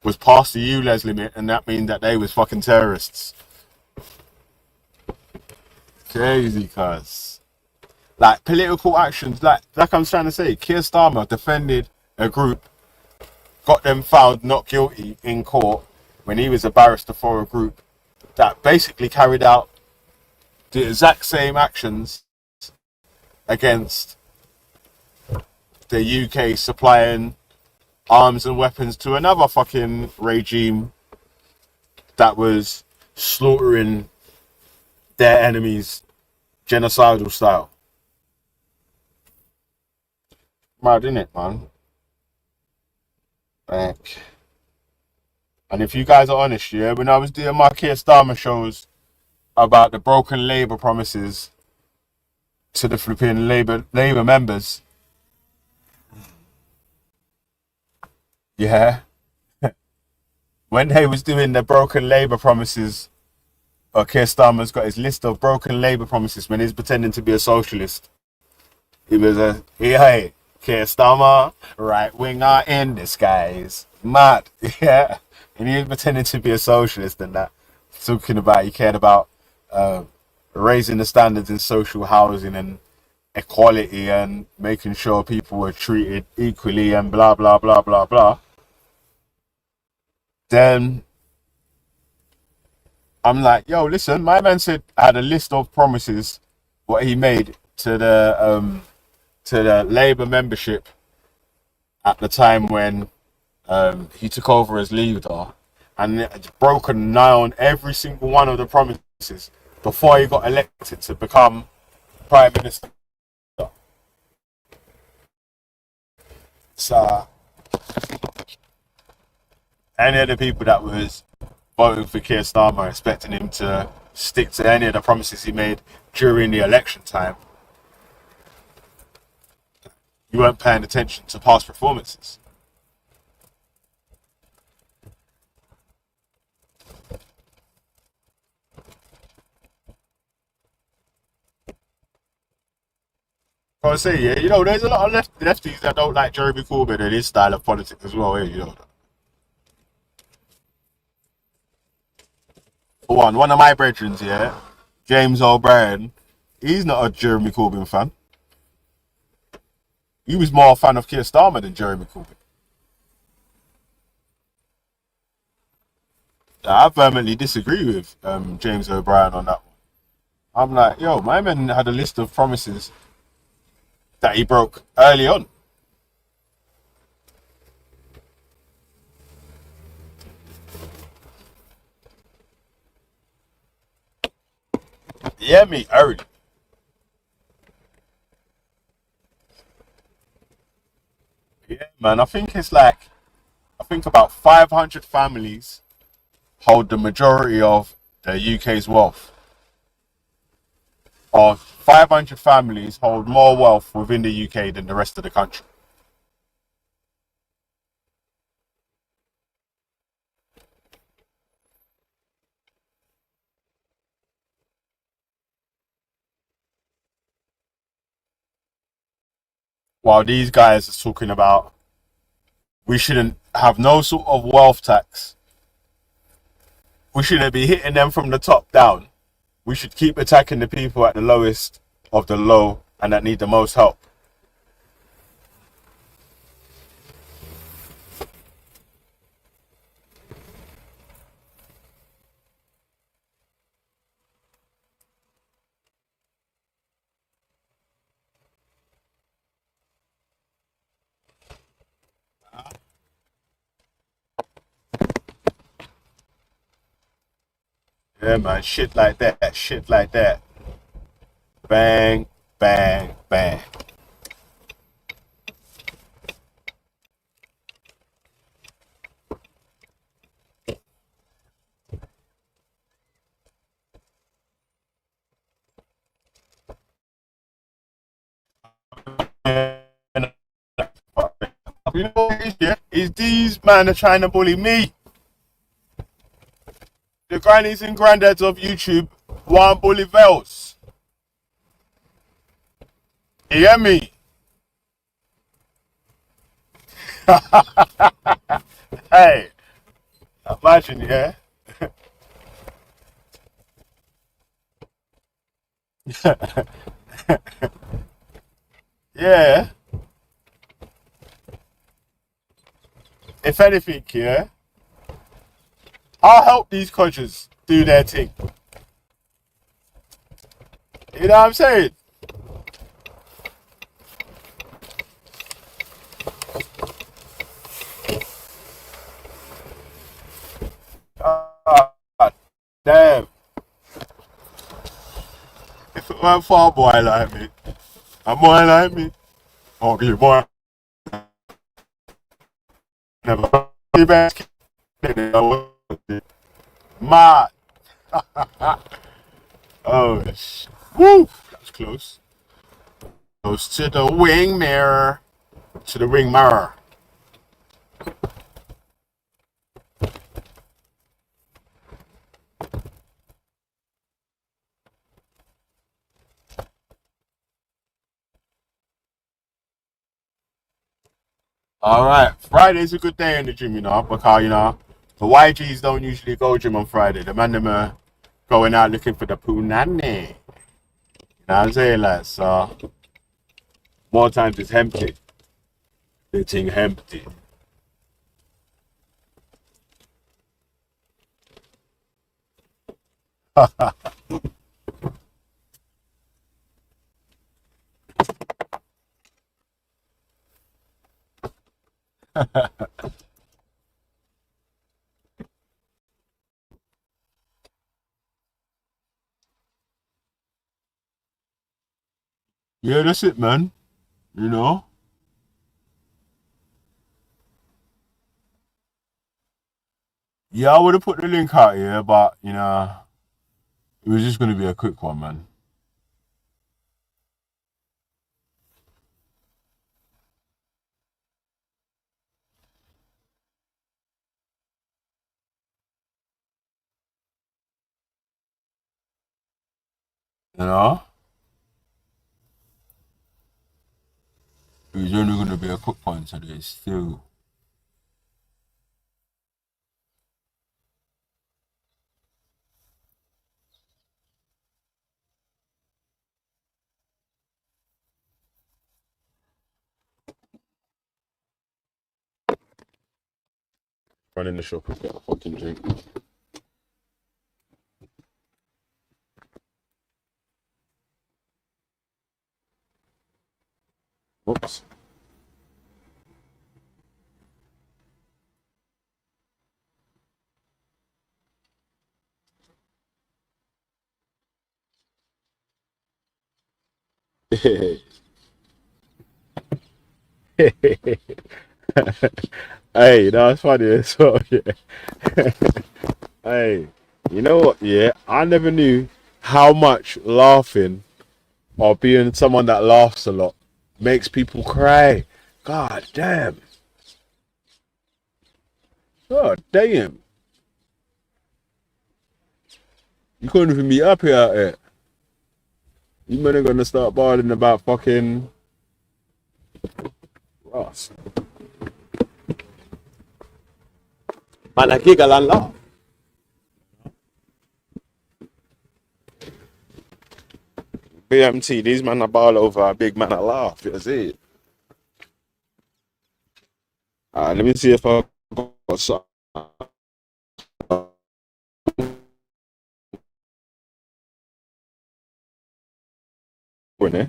was past the ULEZ limit, and that means that they was fucking terrorists. Crazy, cuz. Like, political actions, like I'm trying to say, Keir Starmer defended a group, got them found not guilty in court when he was a barrister for a group that basically carried out the exact same actions against the UK supplying arms and weapons to another fucking regime that was slaughtering their enemies genocidal style. Mad, innit, man? Like, and if you guys are honest, yeah, when I was doing my Keir Starmer shows about the broken Labour promises to the Philippine Labour members, yeah, when they was doing the broken Labour promises, or Keir Starmer's got his list of broken Labour promises when he's pretending to be a socialist. He was hey, Keir Starmer, right winger in disguise. Mad, yeah. And he was pretending to be a socialist and that. Talking about he cared about raising the standards in social housing and equality and making sure people were treated equally and blah, blah, blah, blah, blah. Then I'm like, yo, listen, my man said I had a list of promises what he made to the Labour membership at the time when he took over as leader, and it's broken nigh on every single one of the promises before he got elected to become prime minister. So any of the people that was voting for Keir Starmer, expecting him to stick to any of the promises he made during the election time, you weren't paying attention to past performances. I say, yeah, you know, there's a lot of lefties that don't like Jeremy Corbyn and his style of politics as well, you know. For one of my brethren, yeah, James O'Brien, he's not a Jeremy Corbyn fan. He was more a fan of Keir Starmer than Jeremy Corbyn. I vehemently disagree with James O'Brien on that one. I'm like, yo, my man had a list of promises that he broke early on. Yeah, me, early. Yeah, man, I think about 500 families hold the majority of the UK's wealth. Or 500 families hold more wealth within the UK than the rest of the country. While these guys are talking about we shouldn't have no sort of wealth tax. We shouldn't be hitting them from the top down. We should keep attacking the people at the lowest of the low and that need the most help. Yeah, man, shit like that, shit like that. Bang, bang, bang. You know what it is, yeah? is these men are trying to bully me. The grannies and granddads of YouTube want bully Vels. You hear me? Hey, imagine, yeah? Yeah. If anything, yeah, I'll help these Codgers do their thing. You know what I'm saying? Ah, damn. If it weren't for a boy like me, a boy like me, oh, be boy, never be back. Mad. Oh, woo, that was close. Goes to the wing mirror. To the ring mirror. All right, Friday's a good day in the gym, you know, because the YGs don't usually go gym on Friday. The man them are going out looking for the punani. You know what I'm saying, like, so more times it's empty. The thing empty. Yeah, that's it, man. You know. Yeah, I would have put the link out here, but it was just gonna be a quick one, man. You know. It was only gonna be a quick one today, still. Run in the shop and get a fucking drink. Whoops. Hey, that's funny as well, yeah. Hey, you know what, yeah? I never knew how much laughing or being someone that laughs a lot makes people cry. God damn. God damn. You couldn't even be happy out here. You men are gonna start bawling about fucking Ross. Man, I giggle and laugh. BMT, these men are ball over a big man a laugh, you see. Let me see if I got something. Eh?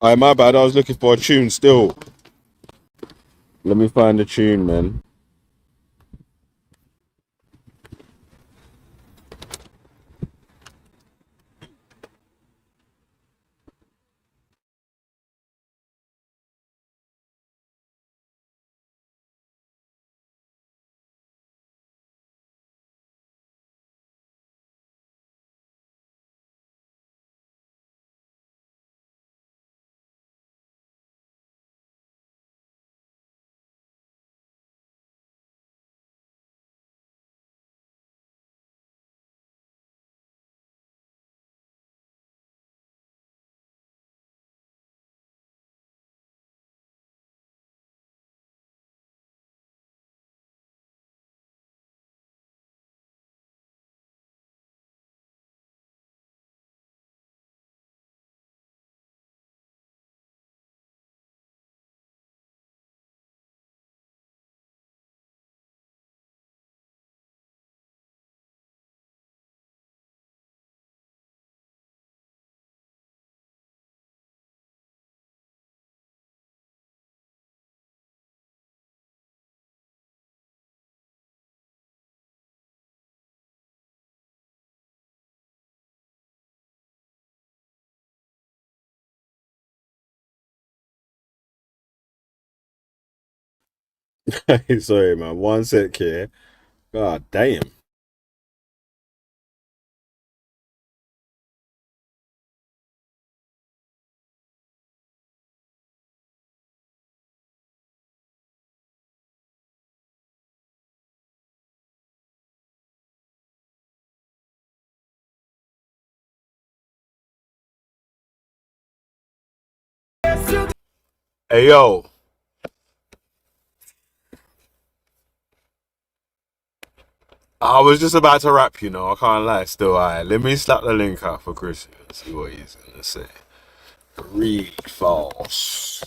Alright, my bad. I was looking for a tune still. Let me find the tune, man. Sorry, man. One sec here. God damn. Hey, yo. I was just about to rap, you know. I can't lie. Still, alright. Let me slap the link out for Chris and see what he's gonna say. Read false.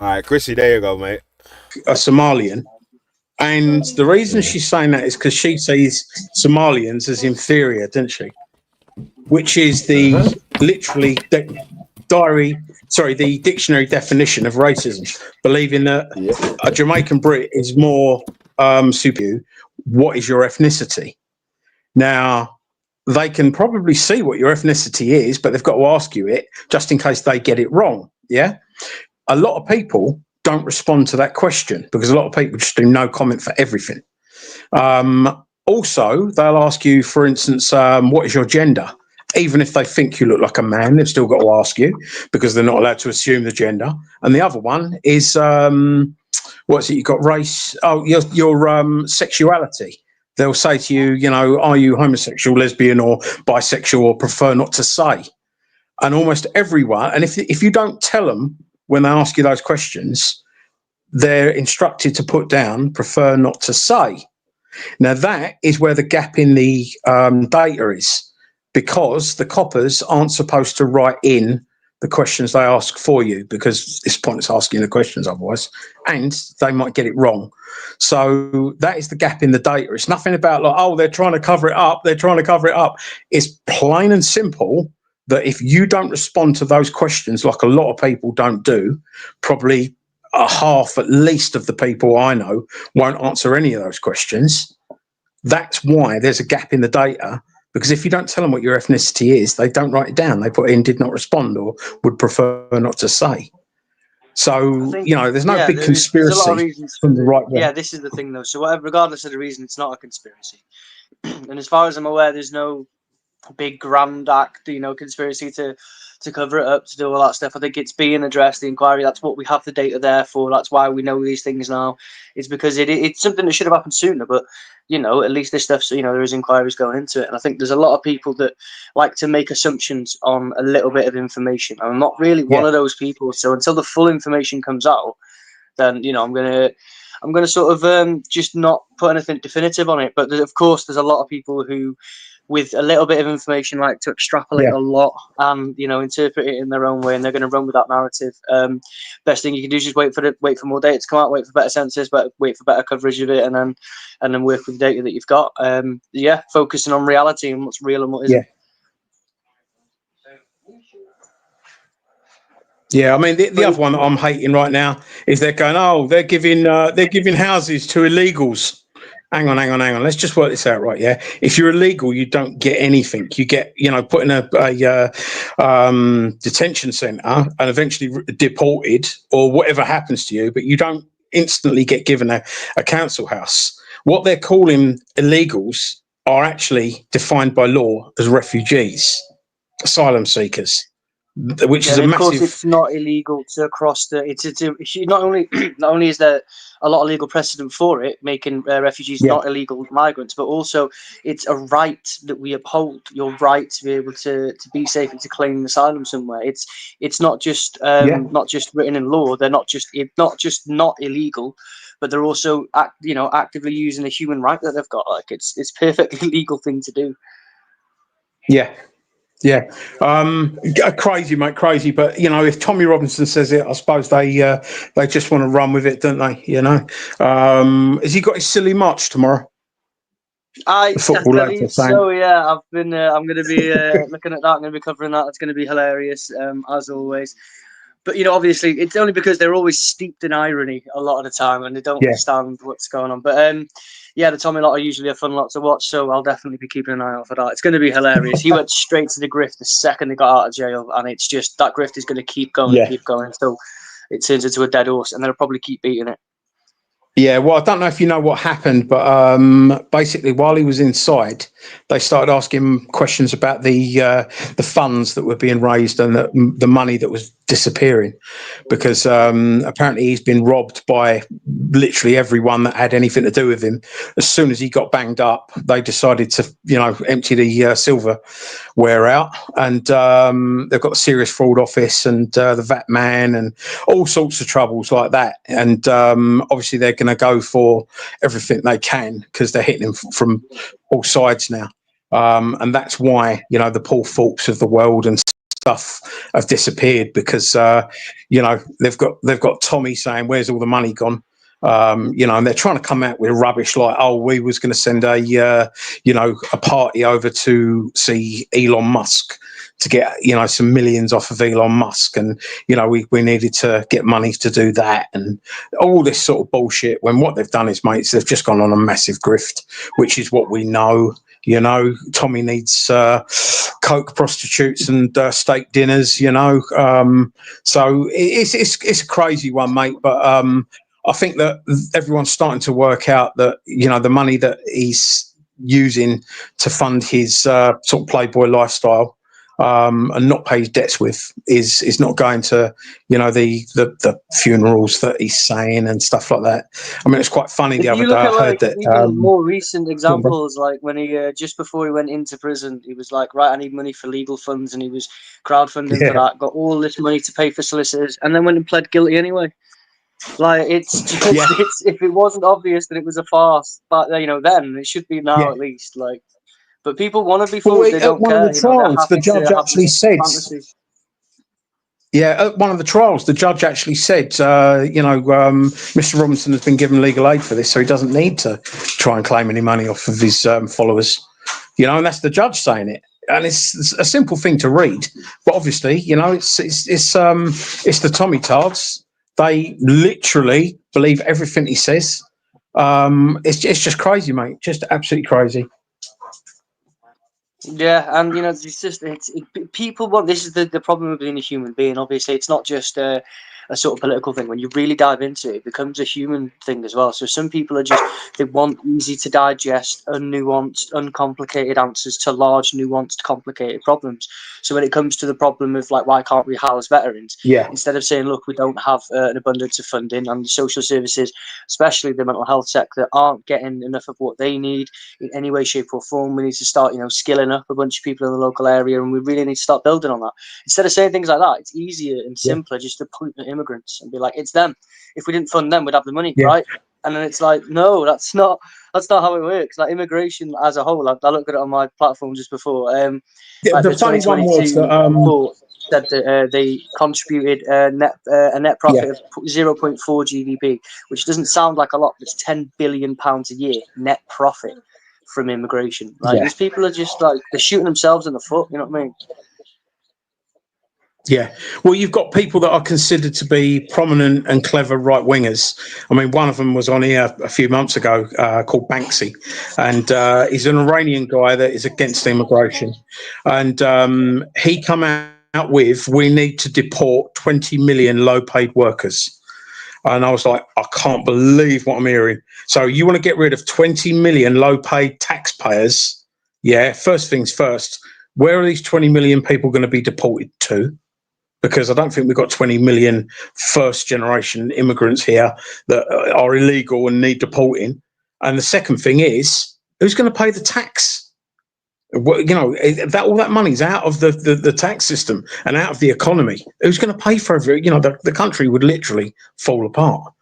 Alright, Chrissy, there you go, mate. A Somalian. And the reason she's saying that is because she sees Somalians as inferior, doesn't she? Which is the literally the dictionary definition of racism, believing that a Jamaican Brit is more superior. What is your ethnicity? Now, they can probably see what your ethnicity is, but they've got to ask you it just in case they get it wrong. Yeah. A lot of people don't respond to that question because a lot of people just do no comment for everything. Also, they'll ask you, for instance, what is your gender? Even if they think you look like a man, they've still got to ask you because they're not allowed to assume the gender. And the other one is, what's it? You've got race. Oh, your sexuality. They'll say to you, you know, are you homosexual, lesbian, or bisexual, or prefer not to say? And almost everyone, and if you don't tell them when they ask you those questions, they're instructed to put down prefer not to say. Now, that is where the gap in the data is, because the coppers aren't supposed to write in the questions they ask for you, because it's pointless asking the questions otherwise, and they might get it wrong. So that is the gap in the data. It's nothing about like, oh, they're trying to cover it up. They're trying to cover it up. It's plain and simple that if you don't respond to those questions, like a lot of people don't do, probably a half at least of the people I know won't answer any of those questions. That's why there's a gap in the data, because if you don't tell them what your ethnicity is, they don't write it down. They put in did not respond or would prefer not to say. So, you know, there's no big conspiracy there's a lot of reasons from the right way. Yeah, this is the thing, though. So, whatever, regardless of the reason, it's not a conspiracy. And as far as I'm aware, there's no big grand act, you know, conspiracy to cover it up, to do all that stuff. I think it's being addressed, the inquiry. That's what we have the data there for. That's why we know these things now. It's because it's something that should have happened sooner, but, you know, at least this stuff, you know, there is inquiries going into it. And I think there's a lot of people that like to make assumptions on a little bit of information. I'm not really one of those people. So until the full information comes out, then, you know, I'm gonna sort of just not put anything definitive on it. But of course, there's a lot of people who, with a little bit of information, like to extrapolate a lot and, you know, interpret it in their own way, and they're going to run with that narrative. Best thing you can do is just wait for more data to come out, wait for better census, but wait for better coverage of it, and then work with the data that you've got. Focusing on reality and what's real and what isn't. Yeah, I mean the other one that I'm hating right now is they're going, oh, they're giving houses to illegals. Hang on. Let's just work this out, right? Yeah, if you're illegal, you don't get anything. You get, put in a detention centre and eventually deported or whatever happens to you, but you don't instantly get given a council house. What they're calling illegals are actually defined by law as refugees, asylum seekers, which Yeah, is and a of course massive. it's not illegal to cross the. It's not only not only is there a lot of legal precedent for it, making refugees Yeah. not illegal migrants, but also it's a right that we uphold. Your right to be able to be safe and to claim asylum somewhere. It's Yeah. not just written in law. They're not just not illegal, but they're also actively using a human right that they've got. Like it's perfectly legal thing to do. Yeah. Yeah, crazy, mate, crazy. But if Tommy Robinson says it, I suppose they just want to run with it, don't they? Has he got his silly march tomorrow? I The football lads are believe saying. so. Yeah, I've been. I'm going to be looking at that. I'm going to be covering that. It's going to be hilarious, as always. But obviously, it's only because they're always steeped in irony a lot of the time, and they don't Yeah, understand what's going on. But yeah, the Tommy lot are usually a fun lot to watch, so I'll definitely be keeping an eye out for that. It's going to be hilarious. He went straight to the grift the second they got out of jail, and it's just that grift is going to keep going yeah. until it turns into a dead horse, and they'll probably keep beating it. Yeah, well, I don't know if you know what happened, but basically, while he was inside, they started asking him questions about the funds that were being raised and the money that was disappearing, because apparently he's been robbed by literally everyone that had anything to do with him. As soon as he got banged up, they decided to empty the silverware out, and they've got a serious fraud office and the VAT man and all sorts of troubles like that. And obviously they're going to go for everything they can because they're hitting them from all sides now. And that's why, the Paul Fulks of the world and stuff have disappeared, because, they've got Tommy saying, where's all the money gone? And they're trying to come out with rubbish like, oh, we was going to send a party over to see Elon Musk to get some millions off of Elon Musk, and we needed to get money to do that, and all this sort of bullshit, when what they've done is, mates, they've just gone on a massive grift, which is what we know. Tommy needs coke prostitutes and steak dinners, so it's a crazy one, mate, but I think that everyone's starting to work out that the money that he's using to fund his sort of playboy lifestyle and not pay his debts with is not going to the funerals that he's saying and stuff like that. I mean, it's quite funny. The If other you day look I at heard like that even more recent examples, like when he just before he went into prison, he was like, right, I need money for legal funds, and he was crowdfunding for yeah, that, got all this money to pay for solicitors, and then went and pled guilty anyway. Like it's just yeah, it's if it wasn't obvious that it was a farce, but then it should be now yeah. at least. Like, but people want to be Well, fooled; they at don't one of care. the They're trials, the happy to judge have actually this said. fantasy. Yeah, at one of the trials, the judge actually said, Mr. Robinson has been given legal aid for this, so he doesn't need to try and claim any money off of his followers. And that's the judge saying it. And it's a simple thing to read, but obviously, it's the Tommy Tards. They literally believe everything he says. It's just crazy, mate. Just absolutely crazy. Yeah, and it's just people want this is the problem with being a human being. Obviously, it's not just a sort of political thing. When you really dive into it, it becomes a human thing as well. So some people are just they want easy to digest, unnuanced, uncomplicated answers to large, nuanced, complicated problems. So when it comes to the problem of like why can't we house veterans, Yeah, instead of saying look we don't have an abundance of funding and the social services, especially the mental health sector, aren't getting enough of what they need in any way, shape, or form. We need to start, skilling up a bunch of people in the local area, and we really need to start building on that. Instead of saying things like that, it's easier and yeah, simpler just to point at immigrants and be like, "It's them. If we didn't fund them, we'd have the money, yeah. right?" And then it's like, no, that's not how it works. Like immigration as a whole, I looked at it on my platform just before. Like The the funny one was 2022 that report said that they contributed a net yeah, profit of 0.4 GDP, which doesn't sound like a lot, but it's £10 billion a year net profit from immigration. Like yeah. these people are just like they're shooting themselves in the foot. You know what I mean? Yeah. Well, you've got people that are considered to be prominent and clever right wingers. I mean, one of them was on here a few months ago called Banksy. And he's an Iranian guy that is against immigration. And he come out with, we need to deport 20 million low paid workers. And I was like, I can't believe what I'm hearing. So you want to get rid of 20 million low paid taxpayers? Yeah. First things first, where are these 20 million people going to be deported to? Because I don't think we've got 20 million first generation immigrants here that are illegal and need deporting. And the second thing is, who's going to pay the tax? You know, that all that money's out of the tax system and out of the economy. Who's going to pay for everything? You know, the country would literally fall apart.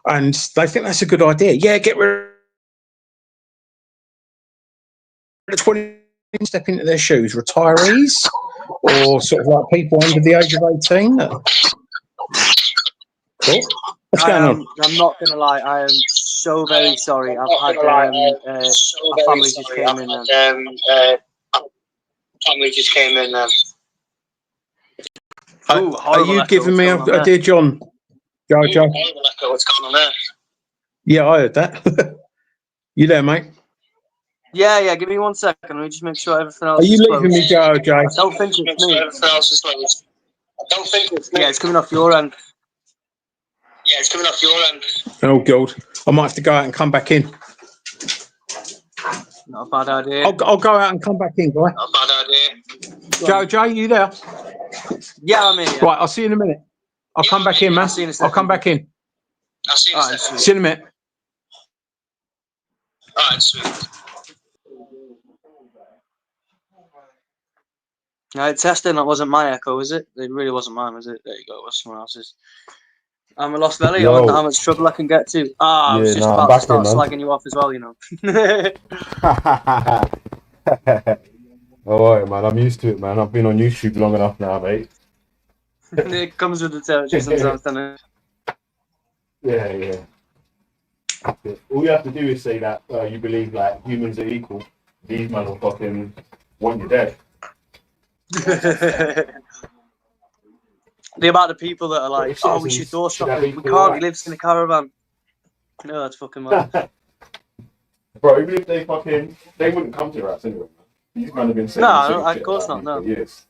And they think that's a good idea. Yeah, get rid of 20, step into their shoes, retirees or sort of like people under the age of 18. Cool. What's going on? I'm not gonna lie. I am so very sorry. I've had my family just came in. Family just came in. Are you giving me a dear John? Joe? What's going on there? Yeah, I heard that. You there, mate? Yeah. Give me 1 second. Let me just make sure everything else. Are you is leaving closed. me, Joe? I don't think it's me. I don't think it's me. Yeah, it's coming off your end. Yeah, it's coming off your end. Oh God, I might have to go out and come back in. Not a bad idea. I'll go out and come back in, guy. Not a bad idea. Joe, you there? Yeah, I'm in. Yeah. Right, I'll see you in a minute. I'll come back in, man. I'll come back in. I'll see you in a second. See you in a minute. All right, sweet. No, testing. That wasn't my echo, was it? It really wasn't mine, was it? There you go. It was someone else's. I'm a lost belly. I don't know how much trouble I can get to. I was just about to start slagging you off as well, you know. All right, man. I'm used to it, man. I've been on YouTube long enough now, mate. It comes with the territory sometimes, doesn't it? Yeah. All you have to do is say that you believe like humans are equal. These men will fucking want you dead. The amount of people that are like, oh, we should door shop him. We can't, he lives in a caravan. No, that's fucking mad. Bro, even if they wouldn't come to us anyway. These men have been saying of course not, no. For years.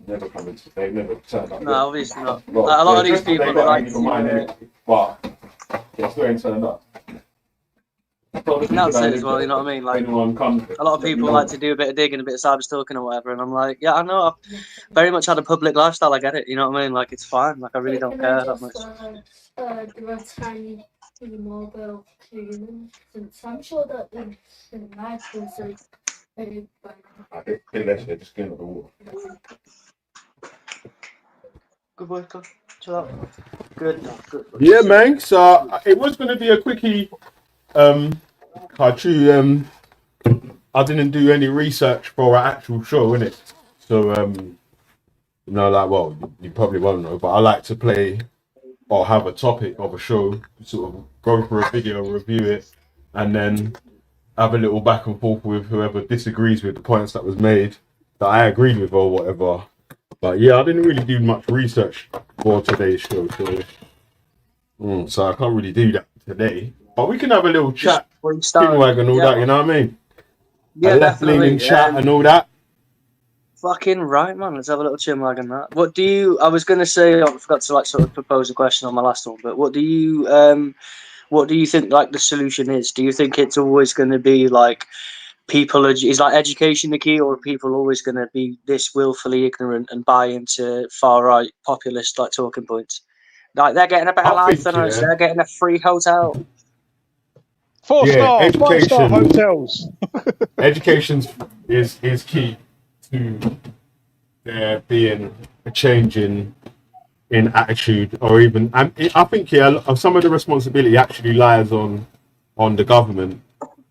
Never come into, they've never turned up. No, obviously not. Well, a lot of these people, they like to... But they still ain't turned up. That's it as well, you know what I mean? Like, a lot of people like to do a bit of digging, a bit of cyber stalking or whatever, and I'm like, yeah, I know, I've very much had a public lifestyle, I get it, you know what I mean? Like, it's fine, like, I really don't care that much. There are tiny mobile humans, since I'm sure that in life there's just get the water. Good work, God. Chill out. Good. Yeah, man, so it was going to be a quickie. I didn't do any research for our actual show, innit? So, you probably won't know, but I like to play or have a topic of a show, sort of go for a video, review it, and then have a little back and forth with whoever disagrees with the points that was made that I agreed with or whatever. But yeah, I didn't really do much research for today's show, so I can't really do that today. But we can have a little chat, skinwag and all that, you know what I mean? Yeah, definitely. Chat and all that. Fucking right, man. Let's have a little chinwag on that. I was going to say, I forgot to like sort of propose a question on my last one, but what do you think like the solution is? Do you think it's always going to be like is like education the key, or are people always going to be this willfully ignorant and buy into far right populist like talking points? Like they're getting a better life than us. They're getting a free hotel. 4-star, 5-star hotels. Education is key to there being a change in attitude, or even I think some of the responsibility actually lies on the government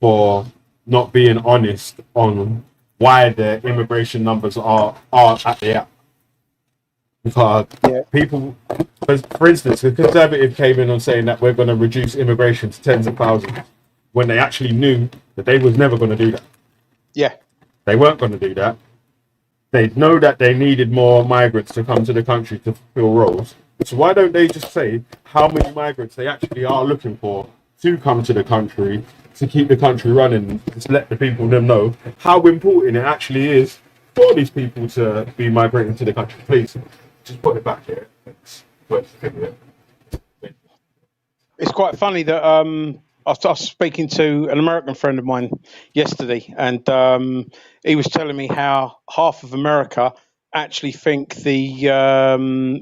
for not being honest on why the immigration numbers are at the app. Because people, for instance, the Conservative came in on saying that we're going to reduce immigration to tens of thousands, when they actually knew that they was never going to do that. Yeah. They weren't going to do that. they know that they needed more migrants to come to the country to fulfill roles. So why don't they just say how many migrants they actually are looking for to come to the country to keep the country running? Just let the people them know how important it actually is for these people to be migrating to the country. Please, just put it back here. It's quite funny that I was speaking to an American friend of mine yesterday, and he was telling me how half of America actually think the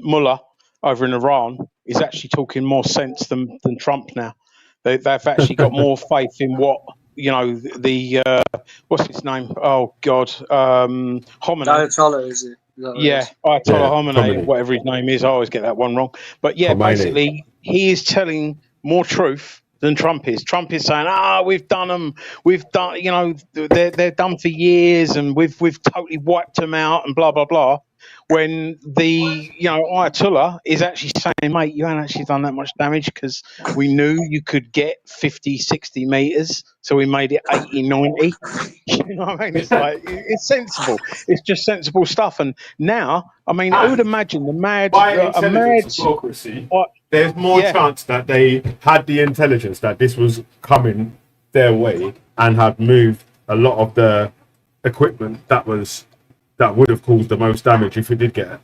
mullah over in Iran is actually talking more sense than Trump now. They've actually got more faith in what the what's his name? Oh God, Khomeini. Ayatollah, is it? Is that what it Yeah, is? Ayatollah Khomeini, Khomeini. whatever his name is. I always get that one wrong. But yeah, Khomeini. basically, he is telling more truth than Trump is. Trump is saying, we've done them. We've done, they're done for years, and we've totally wiped them out, and blah blah blah. When the Ayatollah is actually saying, mate, you haven't actually done that much damage because we knew you could get 50, 60 meters, so we made it 80, 90. You know what I mean? It's like, it's sensible. It's just sensible stuff. And now, I mean, who would imagine By intelligence as well, Chrissy, there's more chance that they had the intelligence that this was coming their way and had moved a lot of the equipment that would have caused the most damage if it did get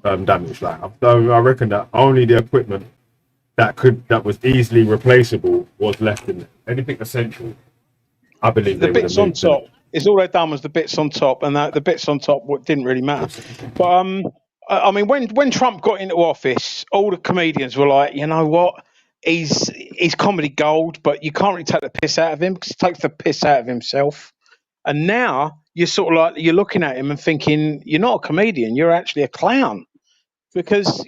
damage. Like I reckon that only the equipment that was easily replaceable was left in there. Anything essential, I believe the bits on top is all they've done was the bits on top, and the bits on top didn't really matter. But I mean, when Trump got into office, all the comedians were like, you know what, he's comedy gold, but you can't really take the piss out of him because he takes the piss out of himself. And now you're sort of like, you're looking at him and thinking, you're not a comedian, you're actually a clown. Because,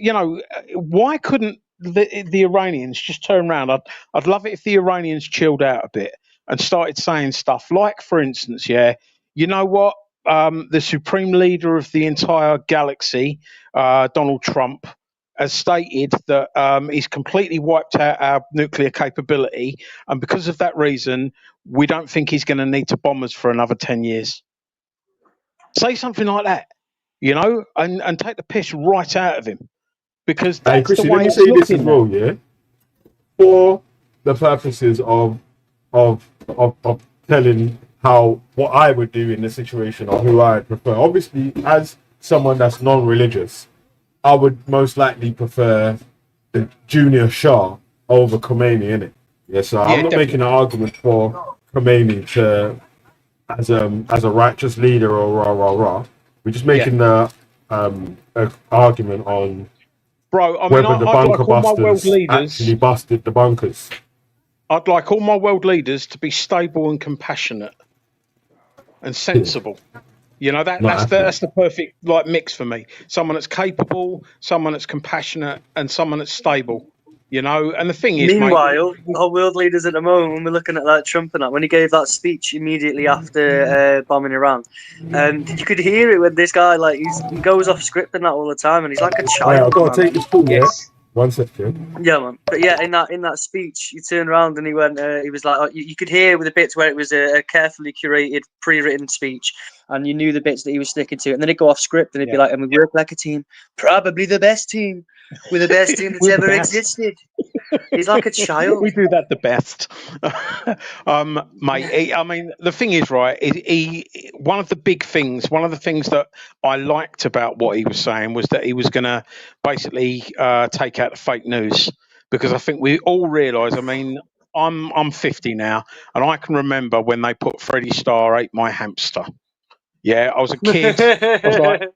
why couldn't the Iranians just turn around? I'd love it if the Iranians chilled out a bit and started saying stuff like, for instance, you know what? The supreme leader of the entire galaxy, Donald Trump, has stated that he's completely wiped out our nuclear capability. And because of that reason, we don't think he's going to need to bomb us for another 10 years. Say something like that, and take the piss right out of him. Because that's Chrissy, the way let me it's say this looking as well, yeah? For the purposes of telling what I would do in this situation or who I would prefer. Obviously, as someone that's non-religious, I would most likely prefer the Junior Shah over Khomeini, innit? Yeah, so I'm not definitely making an argument for Khomeini as a righteous leader or rah. We're just making the argument on Bro, I mean, whether the I'd bunker like all my world busters leaders. actually busted the bunkers. I'd like all my world leaders to be stable and compassionate and sensible. That's the perfect mix for me. Someone that's capable, someone that's compassionate, and someone that's stable. And the thing is, meanwhile, our world leaders at the moment, when we're looking at like Trump and that, when he gave that speech immediately after bombing Iran, you could hear it when this guy he goes off script and that all the time, and he's like a child. I've got to take this call. Yes. 1 second. Yeah, man. But yeah, in that speech, he turned around and he went. He was like, you could hear with the bits where it was a carefully curated, pre-written speech, and you knew the bits that he was sticking to. And then he'd go off script and he'd be like, "And we work like a team, probably the best team, we're the best team that's ever existed." He's like a child. We do that the best, mate. I mean, the thing is, right? One of the things that I liked about what he was saying was that he was going to basically take out the fake news, because I think we all realise. I mean, I'm 50 now, and I can remember when they put Freddie Starr ate my hamster. Yeah, I was a kid. I was like,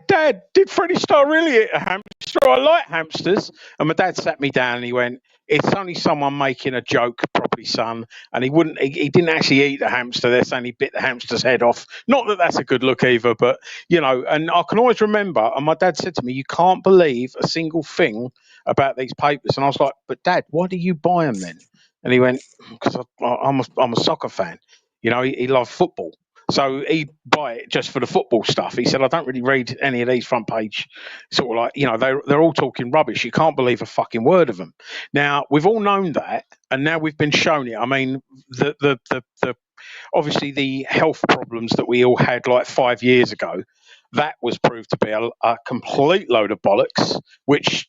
Dad, did Freddie Starr really eat a hamster? I like hamsters. And my dad sat me down and he went, "It's only someone making a joke, properly, son." And he didn't actually eat the hamster. They're saying he bit the hamster's head off. Not that that's a good look either, but, and I can always remember, and my dad said to me, "You can't believe a single thing about these papers." And I was like, "But Dad, why do you buy them then?" And he went, "Because I'm a soccer fan." He loved football. So he'd buy it just for the football stuff. He said, "I don't really read any of these front page sort of they're all talking rubbish. You can't believe a fucking word of them." Now, we've all known that, and now we've been shown it. I mean, the obviously the health problems that we all had like 5 years ago, that was proved to be a complete load of bollocks, which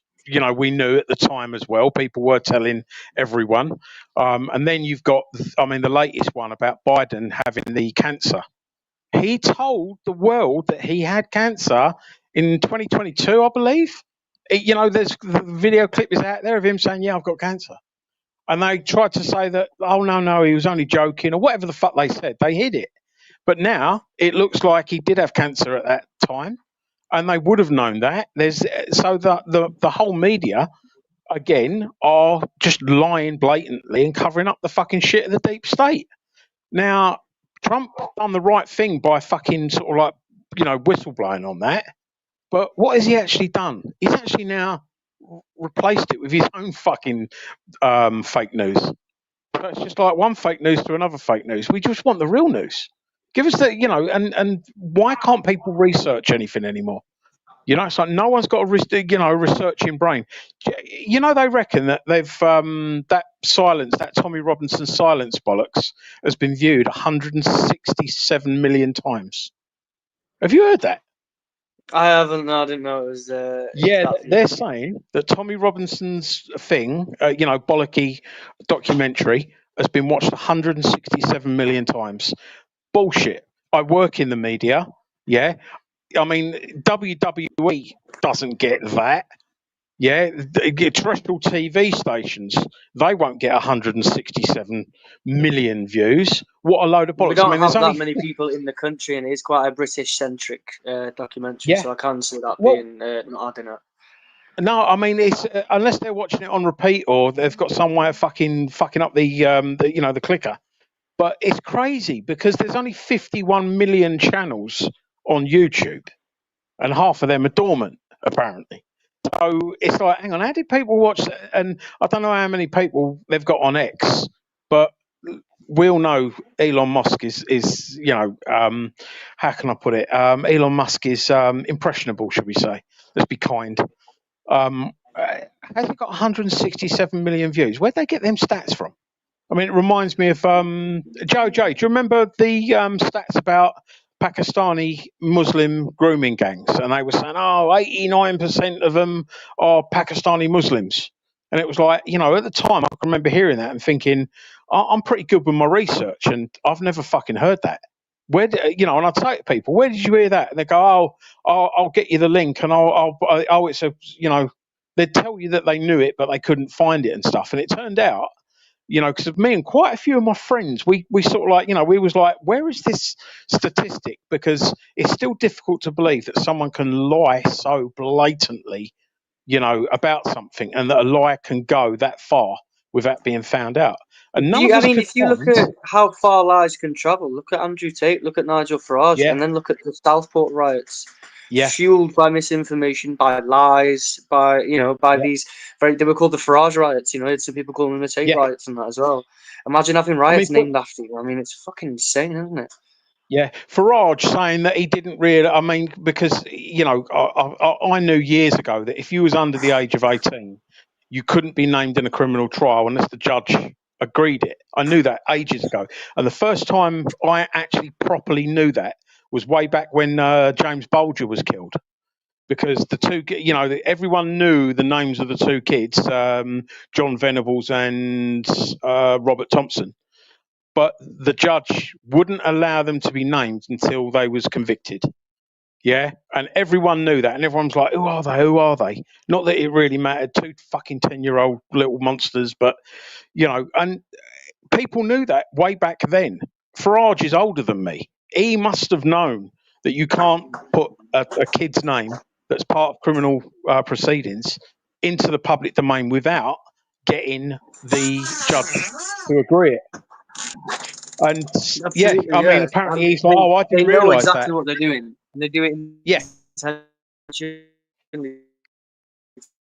we knew at the time as well. People were telling everyone. And then you've got, the latest one about Biden having the cancer. He told the world that he had cancer in 2022, I believe. There's the video clip is out there of him saying, "Yeah, I've got cancer." And they tried to say that, "Oh, no, he was only joking," or whatever the fuck they said. They hid it. But now it looks like he did have cancer at that time, and they would have known that. So the whole media again are just lying blatantly and covering up the fucking shit of the deep state. Now, Trump done the right thing by fucking sort of like whistleblowing on that. But what has he actually done? He's actually now replaced it with his own fucking fake news. So it's just like one fake news to another fake news. We just want the real news. Give us the, and why can't people research anything anymore? It's like no one's got a researching brain. They reckon that they've that Tommy Robinson silence bollocks has been viewed 167 million times. Have you heard that? I haven't. No, I didn't know it was. They're saying that Tommy Robinson's thing, bollocky documentary, has been watched 167 million times. Bullshit. I work in the media. Yeah. WWE doesn't get that. Yeah. Terrestrial TV stations, they won't get 167 million views. What a load of bollocks. We don't have that many people in the country, and it's quite a British-centric documentary, so I can't see that being not adding up. No, it's unless they're watching it on repeat or they've got some way of fucking up the clicker. But it's crazy because there's only 51 million channels on YouTube, and half of them are dormant, apparently. So it's like, hang on, how did people watch that? And I don't know how many people they've got on X, but we all know Elon Musk is how can I put it? Elon Musk is impressionable, should we say? Let's be kind. Has it got 167 million views? Where'd they get them stats from? It reminds me of Joe J. Do you remember the stats about Pakistani Muslim grooming gangs? And they were saying, 89% of them are Pakistani Muslims. And it was like, at the time, I can remember hearing that and thinking, I'm pretty good with my research, and I've never fucking heard that. And I'd say to people, where did you hear that? And they go, I'll get you the link, and it's a, they'd tell you that they knew it, but they couldn't find it and stuff. And it turned out, because of me and quite a few of my friends, we sort of like, we was like, where is this statistic? Because it's still difficult to believe that someone can lie so blatantly, about something, and that a lie can go that far without being found out. And if you look at how far lies can travel, look at Andrew Tate, look at Nigel Farage, and then look at the Southport riots. Fueled by misinformation, by lies, by these they were called the Farage riots. Some people call them the Tate riots and that as well. Imagine having riots named after you. It's fucking insane, isn't it? Yeah, Farage saying that he didn't really. Because I knew years ago that if you was under the age of 18, you couldn't be named in a criminal trial unless the judge agreed it. I knew that ages ago, and the first time I actually properly knew that was way back when James Bulger was killed, because the two, everyone knew the names of the two kids, John Venables and Robert Thompson, but the judge wouldn't allow them to be named until they was convicted. Yeah, and everyone knew that, and everyone's like, "Who are they? Who are they?" Not that it really mattered. Two fucking 10-year-old little monsters, but and people knew that way back then. Farage is older than me. He must have known that you can't put a kid's name that's part of criminal proceedings into the public domain without getting the judge to agree it. And apparently he's like, "Oh, I didn't realise that." They know exactly what they're doing. And they do it.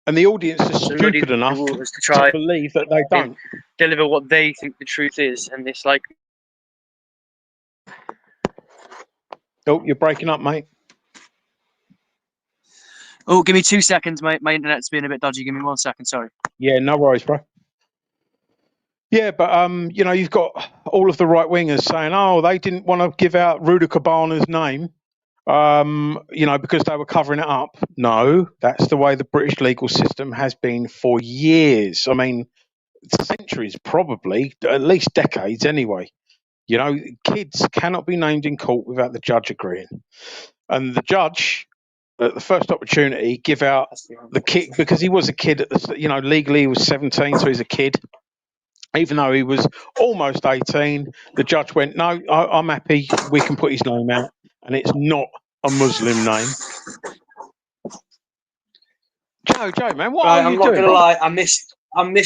And the audience is stupid enough to try to believe that they don't deliver what they think the truth is, and it's like, oh, you're breaking up, mate. Oh, give me 2 seconds, mate. My internet's been a bit dodgy. Give me 1 second. Sorry. Yeah, no worries, bro. Yeah, but you've got all of the right wingers saying, "Oh, they didn't want to give out Rudy Cabana's name, because they were covering it up." No, that's the way the British legal system has been for years. I mean, centuries, probably at least decades, anyway. Kids cannot be named in court without the judge agreeing, and the judge, at the first opportunity, give out the kid because he was a kid at the, legally he was 17, so he's a kid. Even though he was almost 18, the judge went, "No, I'm happy. We can put his name out, and it's not a Muslim name." Joe, man, what Right, are you I'm not doing? gonna lie, I missed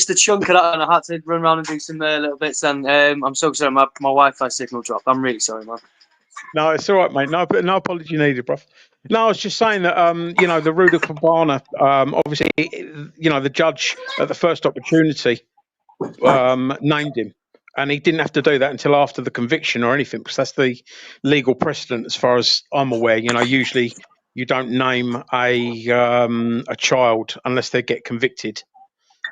the chunk of that, and I had to run around and do some little bits. And I'm so sorry, my Wi-Fi signal dropped. I'm really sorry, man. No, it's all right, mate. No apology needed, bro. No, I was just saying that, the Ruda Cabana, obviously, the judge at the first opportunity named him, and he didn't have to do that until after the conviction or anything, because that's the legal precedent, as far as I'm aware. Usually you don't name a child unless they get convicted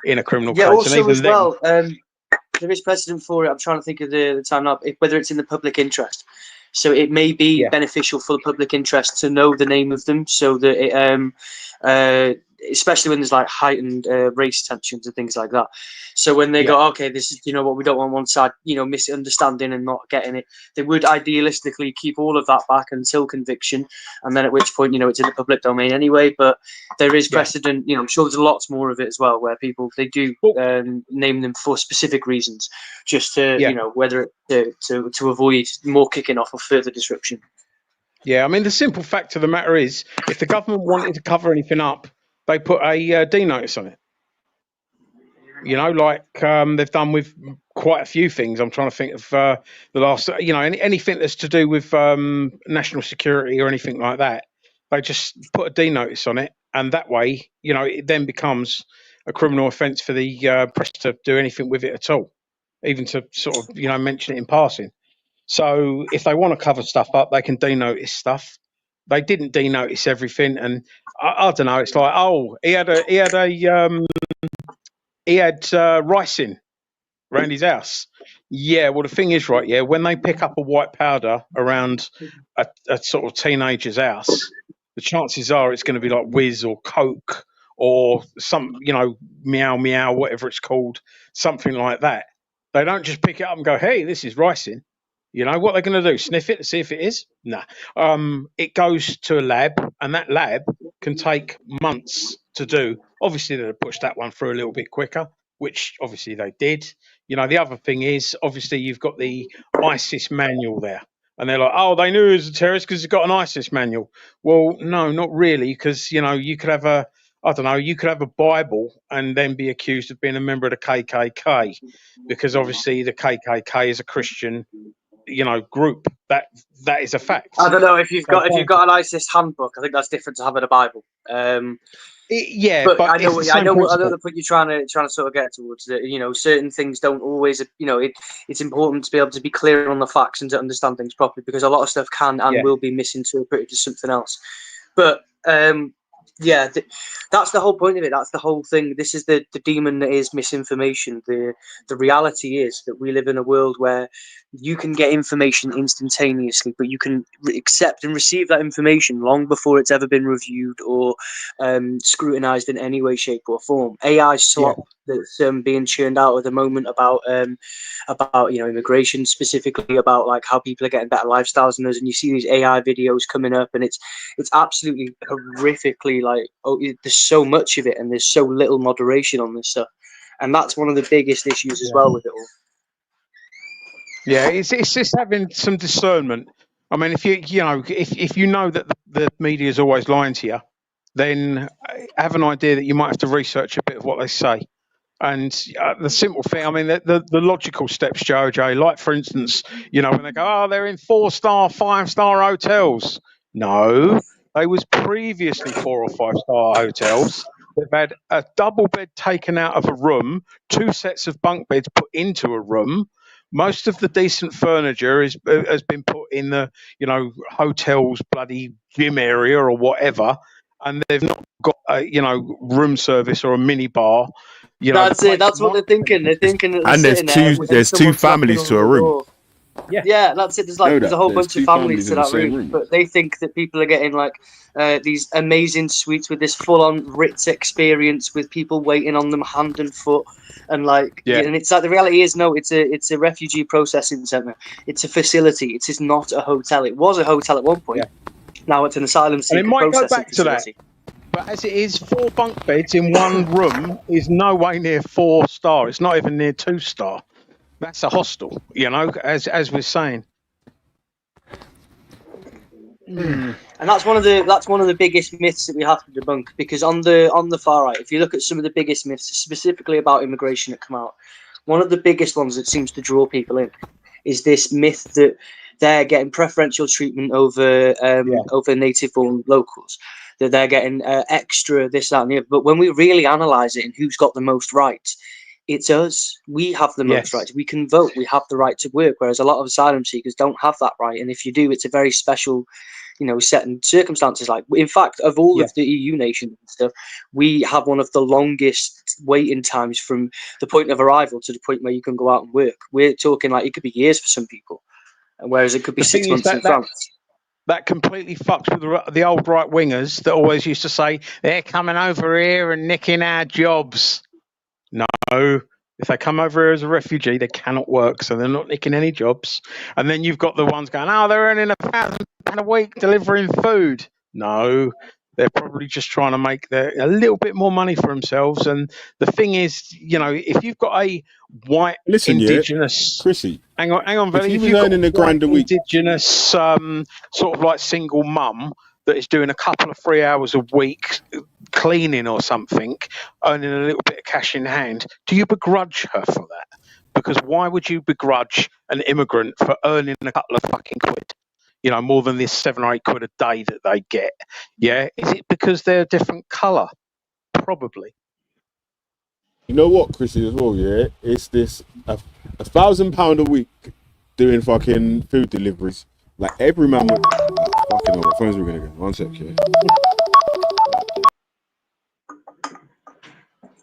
in a criminal Yeah, case, and also even as then, well, there is precedent for it. I'm trying to think of the time now, whether it's in the public interest. So it may be yeah, beneficial for the public interest to know the name of them, so that especially when there's like heightened race tensions and things like that. So when they yeah, go, okay, this is what we don't want one side, misunderstanding and not getting it. They would idealistically keep all of that back until conviction, and then at which point it's in the public domain anyway. But there is yeah. precedent. I'm sure there's lots more of it as well, where people they do Well, name them for specific reasons, just to yeah. whether to avoid more kicking off or further disruption. Yeah, I mean, the simple fact of the matter is, if the government wanted to cover anything up, they put a D notice on it. Like they've done with quite a few things. I'm trying to think of the last, anything that's to do with national security or anything like that. They just put a D notice on it, and that way, it then becomes a criminal offence for the press to do anything with it at all, even to sort of, mention it in passing. So if they want to cover stuff up, they can denotice stuff. They didn't denotice everything, and I don't know. It's like, oh, he had rice in around his house. Yeah, well, the thing is, right? Yeah, when they pick up a white powder around a sort of teenager's house, the chances are it's going to be like Whiz or Coke or some, meow meow, whatever it's called, something like that. They don't just pick it up and go, "Hey, this is ricin." What they're going to do? Sniff it to see if it is? Nah. It goes to a lab, and that lab can take months to do. Obviously, they'd have pushed that one through a little bit quicker, which obviously they did. The other thing is, obviously, you've got the ISIS manual there. And they're like, "Oh, they knew he was a terrorist because he's got an ISIS manual." Well, no, not really, because, you could have you could have a Bible and then be accused of being a member of the KKK, because obviously the KKK is a Christian, group. That is a fact. I don't know if you've So got an ISIS handbook. I think that's different to having a Bible. yeah, But but I it's know the same I know principle. the point you're trying to sort of get towards. That certain things don't always. It's important to be able to be clear on the facts and to understand things properly, because a lot of stuff can and Yeah, will be misinterpreted as something else. But yeah, that's the whole point of it. That's the whole thing. This is the demon that is misinformation. The reality is that we live in a world where you can get information instantaneously, but you can accept and receive that information long before it's ever been reviewed or scrutinized in any way, shape, or form. AI yeah, slop that's being churned out at the moment about immigration, specifically about like how people are getting better lifestyles than us, and you see these AI videos coming up, and it's absolutely horrifically like, there's so much of it and there's so little moderation on this stuff, and that's one of the biggest issues as yeah. well with it all. Yeah, it's just having some discernment. I mean, if if you know that the media is always lying to you, then have an idea that you might have to research a bit of what they say. And the simple thing, I mean, the logical steps, Jojo, like for instance, when they go, "Oh, they're in 4-star, 5-star hotels." No, they was previously 4 or 5-star hotels. They've had a double bed taken out of a room, 2 sets of bunk beds put into a room. Most of the decent furniture has been put in the, hotel's bloody gym area or whatever, and they've not got a, room service or a mini bar. You know, That's it. That's what they're thinking. They're thinking that they're And there's sitting there. two And there's two someone's knocking families on to a the room. door. Yeah, that's it. Know There's a that whole there's bunch of two families to in the that same room, room. but they think that people are getting like these amazing suites with this full-on Ritz experience with people waiting on them hand and foot, and like, Yeah. and it's like the reality is no, it's a refugee processing center. It's a facility. It is not a hotel. It was a hotel at one point. Now it's an asylum And seeker it might go processing back to that. facility. But as it is, 4 bunk beds in one room is no way near 4-star. It's not even near 2-star. That's a hostel, you know, as we're saying. And that's one of the biggest myths that we have to debunk, because on the far right, if you look at some of the biggest myths specifically about immigration that come out, one of the biggest ones that seems to draw people in is this myth that they're getting preferential treatment over over native born locals, that they're getting extra this, that, and the other. But when we really analyse it and who's got the most rights, it's us. We have the most rights. We can vote. We have the right to work, whereas a lot of asylum seekers don't have that right. And if you do, it's a very special, set in circumstances. Like, in fact, of all of the EU nations and stuff, we have one of the longest waiting times from the point of arrival to the point where you can go out and work. We're talking like it could be years for some people, whereas it could be 6 months in France. That completely fucks with the old right wingers that always used to say they're coming over here and nicking our jobs. No, if they come over here as a refugee, they cannot work, so they're not nicking any jobs. And then you've got the ones going, oh, they're earning £1,000 a week delivering food. No, they're probably just trying to make a little bit more money for themselves. And the thing is, if you've got a white indigenous, Chrissy, hang on, if Billy. you If was you've earning got a grand a week, indigenous, sort of like single mum that is doing a couple of 3 hours a week cleaning or something, earning a little bit of cash in hand, do you begrudge her for that? Because why would you begrudge an immigrant for earning a couple of fucking quid? More than this 7 or 8 quid a day that they get. Yeah, is it because they're a different colour? Probably. You know what, Chrissy, as well, yeah? It's this £1,000 a week doing fucking food deliveries. Like, every man would... fucking hell, my phone's ringing again. 1 sec, yeah.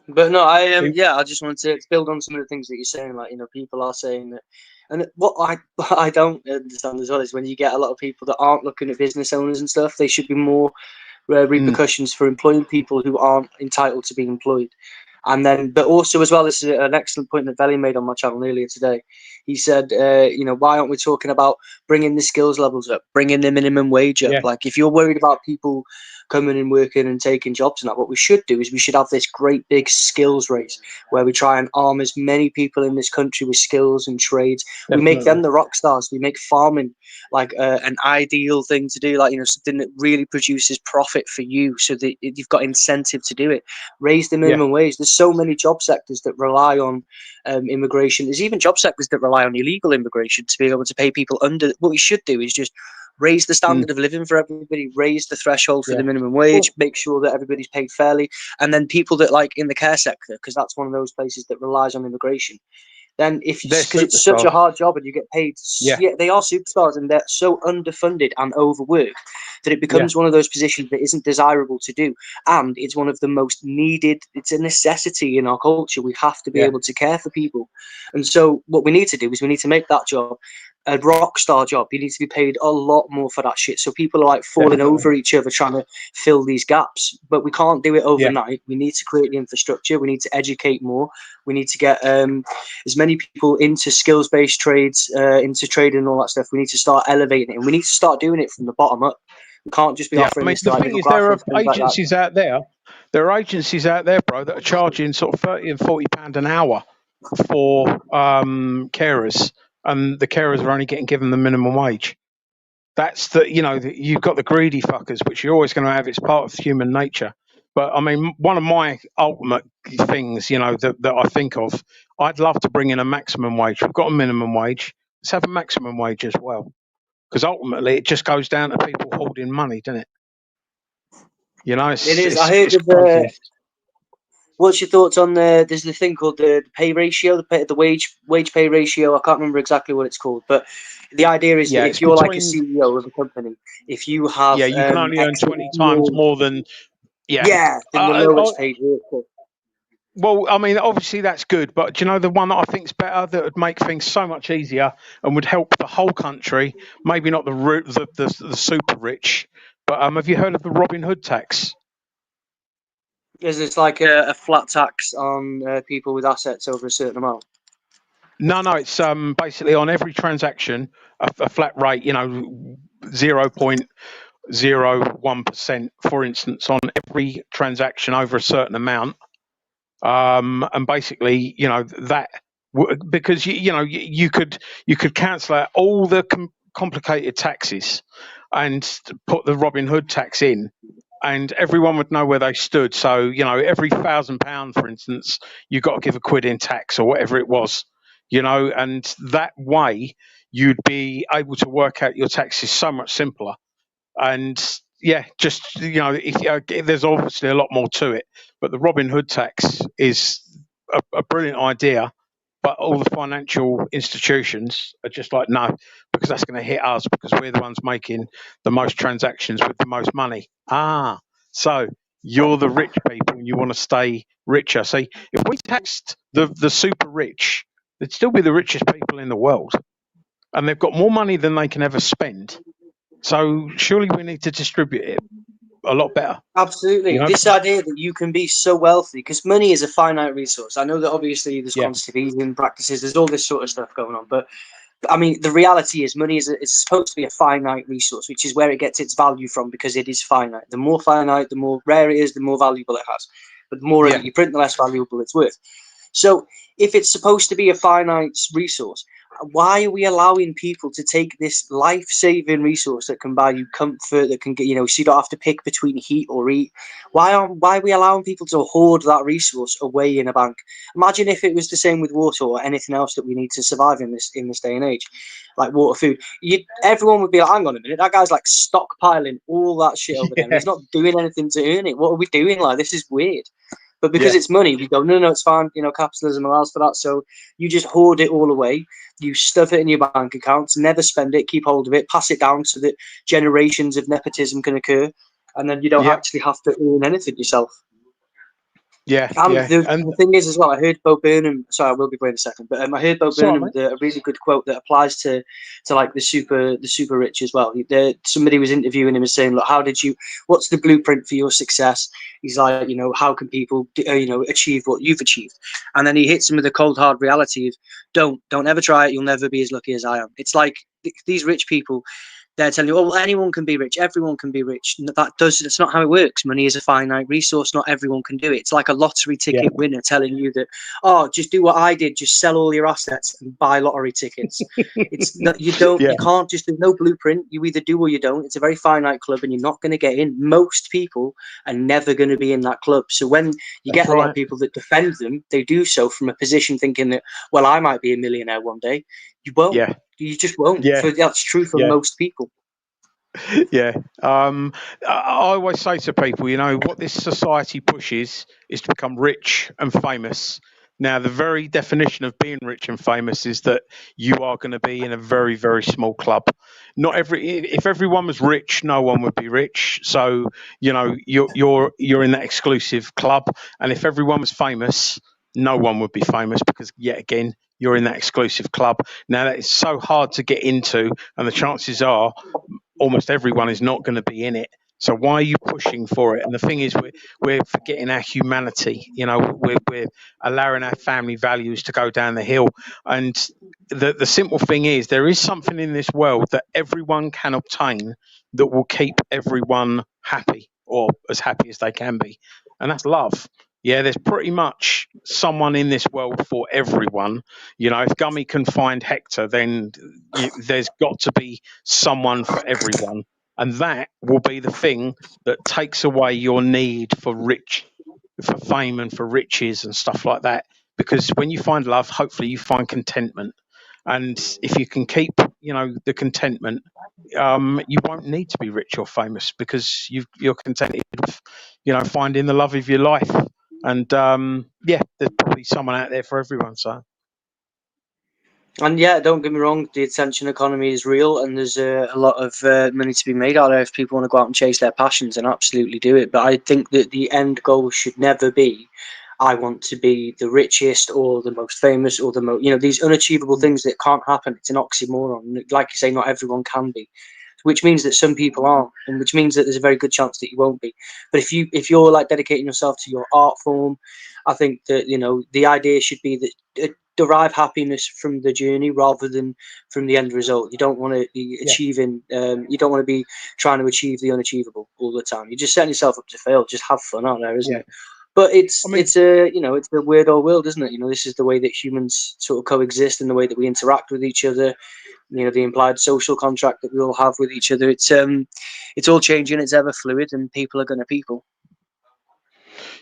But no, I just wanted to build on some of the things that you're saying. Like, people are saying that, and what I don't understand as well is when you get a lot of people that aren't looking at business owners and stuff, they should be more repercussions for employing people who aren't entitled to be employed. And then, but also as well, this is an excellent point that Veli made on my channel earlier today. He said, why aren't we talking about bringing the skills levels up, bringing the minimum wage up? Like, if you're worried about people coming and working and taking jobs and that, what we should do is we should have this great big skills race where we try and arm as many people in this country with skills and trades. Definitely. We make them the rock stars. We make farming like an ideal thing to do, like, something that really produces profit for you, so that you've got incentive to do it. Raise the minimum wage. There's so many job sectors that rely on immigration. There's even job sectors that rely on illegal immigration to be able to pay people under. What we should do is just raise the standard of living for everybody, raise the threshold for the minimum wage, make sure that everybody's paid fairly, and then people that, like, in the care sector, because that's one of those places that relies on immigration. Then, because it's such a hard job and you get paid, they are superstars, and they're so underfunded and overworked that it becomes one of those positions that isn't desirable to do, and it's one of the most needed. It's a necessity in our culture. We have to be able to care for people, and so what we need to do is we need to make that job a rock star job. You need to be paid a lot more for that shit. So people are like falling over each other trying to fill these gaps, but we can't do it overnight. We need to create the infrastructure. We need to educate more. We need to get as many people into skills-based trades, into trading and all that stuff. We need to start elevating it, and we need to start doing it from the bottom up. We can't just be offering this to, like, the thing is, there are agencies out there. There are agencies out there, bro, that are charging sort of £30 and £40 an hour for carers, and the carers are only getting given the minimum wage. That's you've got the greedy fuckers, which you're always going to have. It's part of human nature. But I mean, one of my ultimate things, that I think of, I'd love to bring in a maximum wage. We've got a minimum wage. Let's have a maximum wage as well, because ultimately it just goes down to people holding money, doesn't it? It is. I heard what's your thoughts on there's the thing called the pay ratio, the wage pay ratio. I can't remember exactly what it's called, but the idea is that if you're like a CEO of a company, if you have you can only earn 20 times more than than the lowest paid worker. Well, I mean, obviously that's good, but do you know the one that I think's better, that would make things so much easier and would help the whole country? Maybe not the super rich, but have you heard of the Robin Hood tax? Is this like a flat tax on people with assets over a certain amount? No, it's basically on every transaction a flat rate, 0.01%, for instance, on every transaction over a certain amount. And basically, that because you could cancel out all the complicated taxes and put the Robin Hood tax in, and everyone would know where they stood. So every £1,000, for instance, you got to give a quid in tax or whatever it was, and that way you'd be able to work out your taxes so much simpler. And yeah, just there's obviously a lot more to it, but the Robin Hood tax is a brilliant idea. But all the financial institutions are just like, no, because that's going to hit us because we're the ones making the most transactions with the most money. So you're the rich people and you want to stay richer. See, if we taxed the super rich, they'd still be the richest people in the world, and they've got more money than they can ever spend. So surely we need to distribute it a lot better. Absolutely. This idea that you can be so wealthy, because money is a finite resource. I know that obviously there's quantitative easing practices, there's all this sort of stuff going on, but I mean, the reality is money is supposed to be a finite resource, which is where it gets its value from, because it is finite. The more finite, the more rare it is, the more valuable it has. But the more of it you print, the less valuable it's worth. So if it's supposed to be a finite resource, why are we allowing people to take this life-saving resource that can buy you comfort, that can get, so you don't have to pick between heat or eat? Why are we allowing people to hoard that resource away in a bank? Imagine if it was the same with water or anything else that we need to survive in this day and age, like water, food. Everyone would be like, hang on a minute, that guy's like stockpiling all that shit over there. He's not doing anything to earn it. What are we doing? Like, this is weird. But because it's money, we go, no, it's fine. Capitalism allows for that. So you just hoard it all away. You stuff it in your bank accounts, never spend it, keep hold of it, pass it down so that generations of nepotism can occur. And then you don't actually have to earn anything yourself. The thing is as well, I heard Bo Burnham. Sorry, I will be going in a second, but I heard Bo Burnham a really good quote that applies to like the super rich as well. Somebody was interviewing him and saying, "Look, what's the blueprint for your success?" He's like, how can people, achieve what you've achieved? And then he hits him with the cold hard reality of, don't ever try it. You'll never be as lucky as I am. It's like these rich people. They're telling you, oh, well, anyone can be rich. Everyone can be rich. That's not how it works. Money is a finite resource. Not everyone can do it. It's like a lottery ticket winner telling you that, oh, just do what I did. Just sell all your assets and buy lottery tickets. It's not, you can't just, there's no blueprint. You either do or you don't. It's a very finite club and you're not going to get in. Most people are never going to be in that club. So when you get a lot of people that defend them, they do so from a position thinking that, well, I might be a millionaire one day. You won't. Yeah. You just won't. So that's true for most people. I always say to people, what this society pushes is to become rich and famous. Now, the very definition of being rich and famous is that you are going to be in a very, very small club. If everyone was rich, no one would be rich. So, you're in that exclusive club. And if everyone was famous, no one would be famous because, yet again, you're in that exclusive club. Now, that is so hard to get into, and the chances are almost everyone is not going to be in it. So why are you pushing for it? And the thing is, we're forgetting our humanity. We're allowing our family values to go down the hill. And the simple thing is, there is something in this world that everyone can obtain that will keep everyone happy, or as happy as they can be, and that's love. Yeah, there's pretty much someone in this world for everyone. If Gummy can find Hector, then there's got to be someone for everyone. And that will be the thing that takes away your need for fame and for riches and stuff like that. Because when you find love, hopefully you find contentment. And if you can keep, the contentment, you won't need to be rich or famous because you're contented with, finding the love of your life. And there's probably someone out there for everyone. So, and don't get me wrong, the attention economy is real, and there's a lot of money to be made out there if people want to go out and chase their passions and absolutely do it. But I think that the end goal should never be I want to be the richest or the most famous or the most, these unachievable things that can't happen. It's an oxymoron. Like you say, not everyone can be, which means that some people aren't, and which means that there's a very good chance that you won't be. But if you're like dedicating yourself to your art form, I think that the idea should be that derive happiness from the journey rather than from the end result. You don't want to be achieving. You don't want to be trying to achieve the unachievable all the time. You're just setting yourself up to fail. Just have fun out there, isn't it? But it's a weird old world, isn't it? This is the way that humans sort of coexist and the way that we interact with each other. The implied social contract that we all have with each other. It's all changing. It's ever fluid, and people are going to people.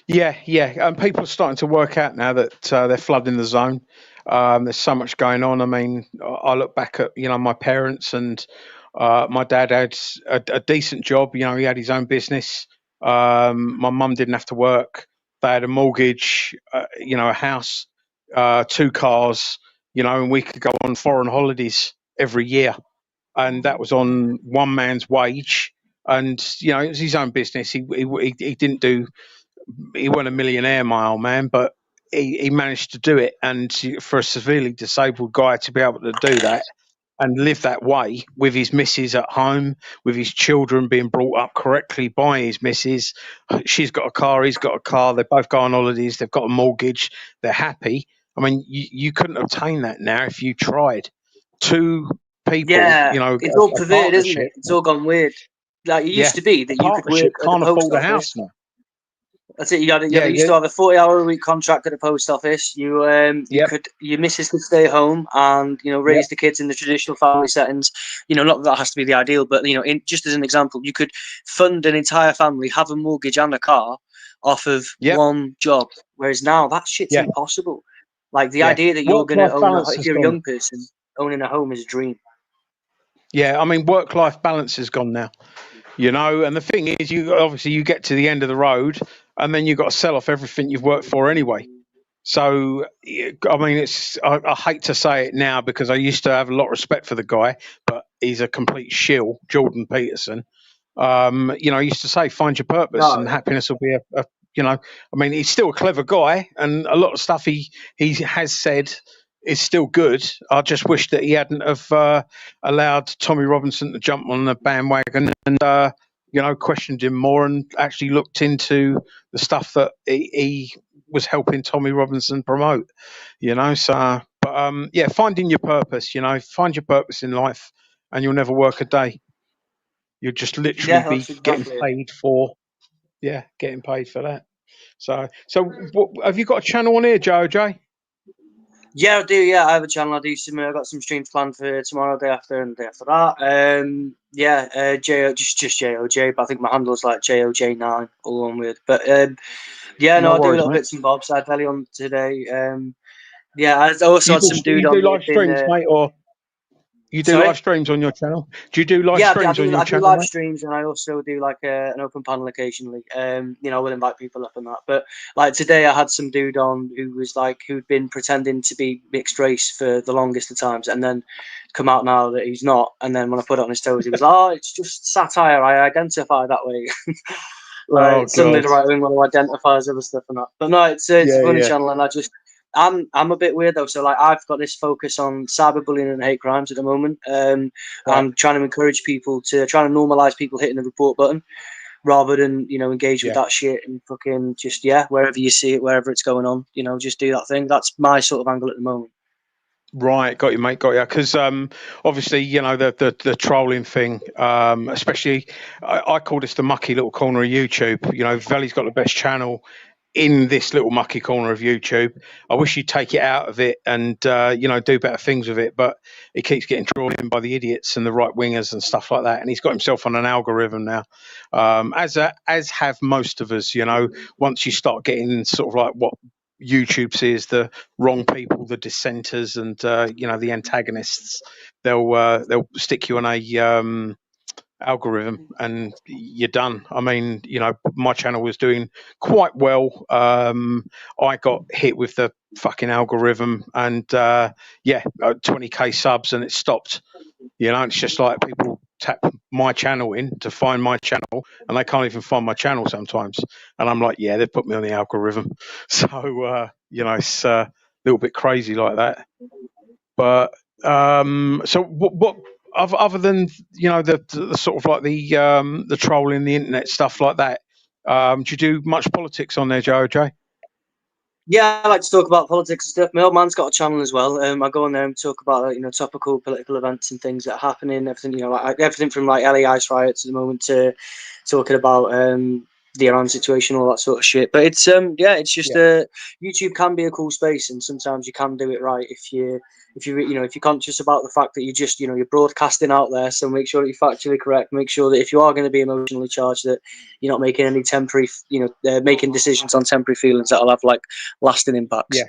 Yeah, and people are starting to work out now that they're flooding the zone. There's so much going on. I mean, I look back at my parents, and my dad had a decent job. He had his own business. My mum didn't have to work. They had a mortgage, a house, 2 cars, and we could go on foreign holidays every year, and that was on one man's wage. And it was his own business. He didn't do. He wasn't a millionaire, my old man, but he managed to do it. And for a severely disabled guy to be able to do that and live that way with his missus at home, with his children being brought up correctly by his missus, she's got a car, he's got a car, they both go on holidays, they've got a mortgage, they're happy. I mean, you couldn't obtain that now if you tried. 2 people, it's all perverted, isn't it? partnership. It's all gone weird. Like it used to be that you could work Partnership at the can't post afford a office. house now. That's it. You used to have a 40-hour-a-week contract at the post office. Your missus could stay home and raise the kids in the traditional family settings. Not that has to be the ideal, but just as an example, you could fund an entire family, have a mortgage and a car off of one job. Whereas now that shit's impossible. Like the idea that you're going to own, if you're a young person, owning a home is a dream. Yeah, I mean, work-life balance has gone now. And the thing is, you get to the end of the road, and then you've got to sell off everything you've worked for anyway. So, I mean, I hate to say it now because I used to have a lot of respect for the guy, but he's a complete shill, Jordan Peterson. I used to say, find your purpose and happiness will be I mean, he's still a clever guy, and a lot of stuff he has said is still good. I just wish that he hadn't have allowed Tommy Robinson to jump on the bandwagon and questioned him more and actually looked into the stuff that he was helping Tommy Robinson promote. Finding your purpose. Find your purpose in life, and you'll never work a day. You'll just literally be getting paid for. Yeah, getting paid for that. So have you got a channel on here, JOJ? Yeah, I do. Yeah, I have a channel. I do some. I got some streams planned for tomorrow, day after, and the day after that. Just JOJ. But I think my handle is like JOJ9, all one word. But I do little bits and bobs. I tell you on today. I also had some dude on. You do live streams, mate, or you do live streams on your channel? Do you do live streams on your channel? I do live streams, and I also do like an open panel occasionally. I will invite people up and that. But like today, I had some dude on who'd been pretending to be mixed race for the longest of times, and then come out now that he's not. And then when I put it on his toes, he was like, "Oh, it's just satire. I identify that way." Suddenly the right wing want to identify as other stuff and that. But no, it's a funny channel, and I'm a bit weird though, so like I've got this focus on cyberbullying and hate crimes at the moment. I'm trying to encourage people to normalize people hitting the report button rather than engage with that shit and fucking just wherever you see it, wherever it's going on, just do that thing. That's my sort of angle at the moment. Right, got you, mate, got you. Because obviously, the trolling thing, especially, I call this the mucky little corner of YouTube. Valley's got the best channel in this little mucky corner of YouTube. I wish you'd take it out of it and do better things with it, but it keeps getting drawn in by the idiots and the right wingers and stuff like that. And he's got himself on an algorithm now, as have most of us. Once you start getting sort of like what YouTube sees the wrong people, the dissenters, and the antagonists, they'll stick you on a algorithm and you're done. I mean, my channel was doing quite well. I got hit with the fucking algorithm and 20k subs and it stopped. It's just like people tap my channel in to find my channel, and they can't even find my channel sometimes. And I'm like, yeah, they've put me on the algorithm. So it's a little bit crazy like that. But so what other than the sort of like the trolling, the internet stuff like that, do you do much politics on there, Joe? Yeah, I like to talk about politics and stuff. My old man's got a channel as well. I go on there and talk about topical political events and things that are happening. Everything like everything from like LA ice riots at the moment to talking about the Iran situation, all that sort of shit. But it's it's just YouTube can be a cool space, and sometimes you can do it right if you're conscious about the fact that you're broadcasting out there. So make sure that you're factually correct. Make sure that if you are going to be emotionally charged, that you're not making any temporary, making decisions on temporary feelings that'll have like lasting impacts. Yeah.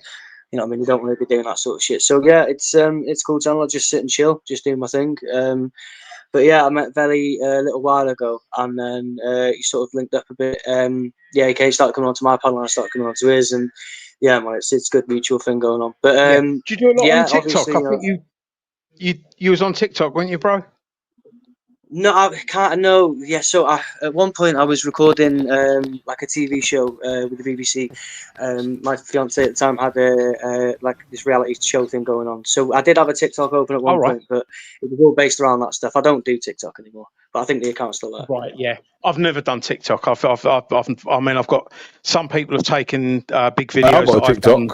You know what I mean? You don't really be doing that sort of shit. So yeah, it's a cool channel. I just sit and chill, just doing my thing. But yeah, I met Veli a little while ago, and then he sort of linked up a bit. He started coming onto my panel, and I started coming onto his, and yeah, man, it's a good mutual thing going on. But do you do a lot on TikTok? I obviously, think you was on TikTok, weren't you, bro? No, I can't. No, yeah. So at one point I was recording like a TV show with the BBC. My fiance at the time had like this reality show thing going on. So I did have a TikTok open at one point, but it was all based around that stuff. I don't do TikTok anymore, but I think the account's still there. Right. Yeah. I've never done TikTok. I've got some people have taken big videos that I've done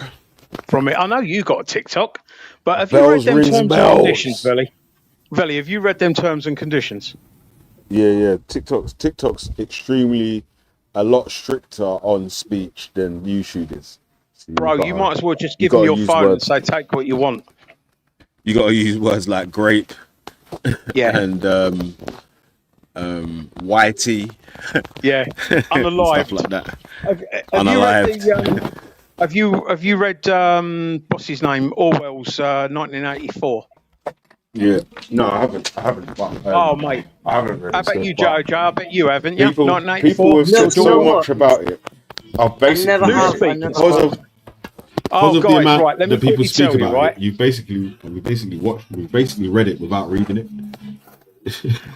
from it. I know you got a TikTok, but have you read them terms and conditions, Veli? Veli, have you read them terms and conditions? Yeah. TikTok's extremely a lot stricter on speech than YouTube is. So bro, you might as well just give them your phone and say, take what you want. You got to use words like grape, and whitey, unalived, stuff like that. Have you read what's his name, Orwell's 1984? Yeah, no, I haven't. But, mate, I haven't read it. How about you, Joe? I bet you haven't. People have said so much about it. Because of the amount that people speak about it, we basically read it without reading it.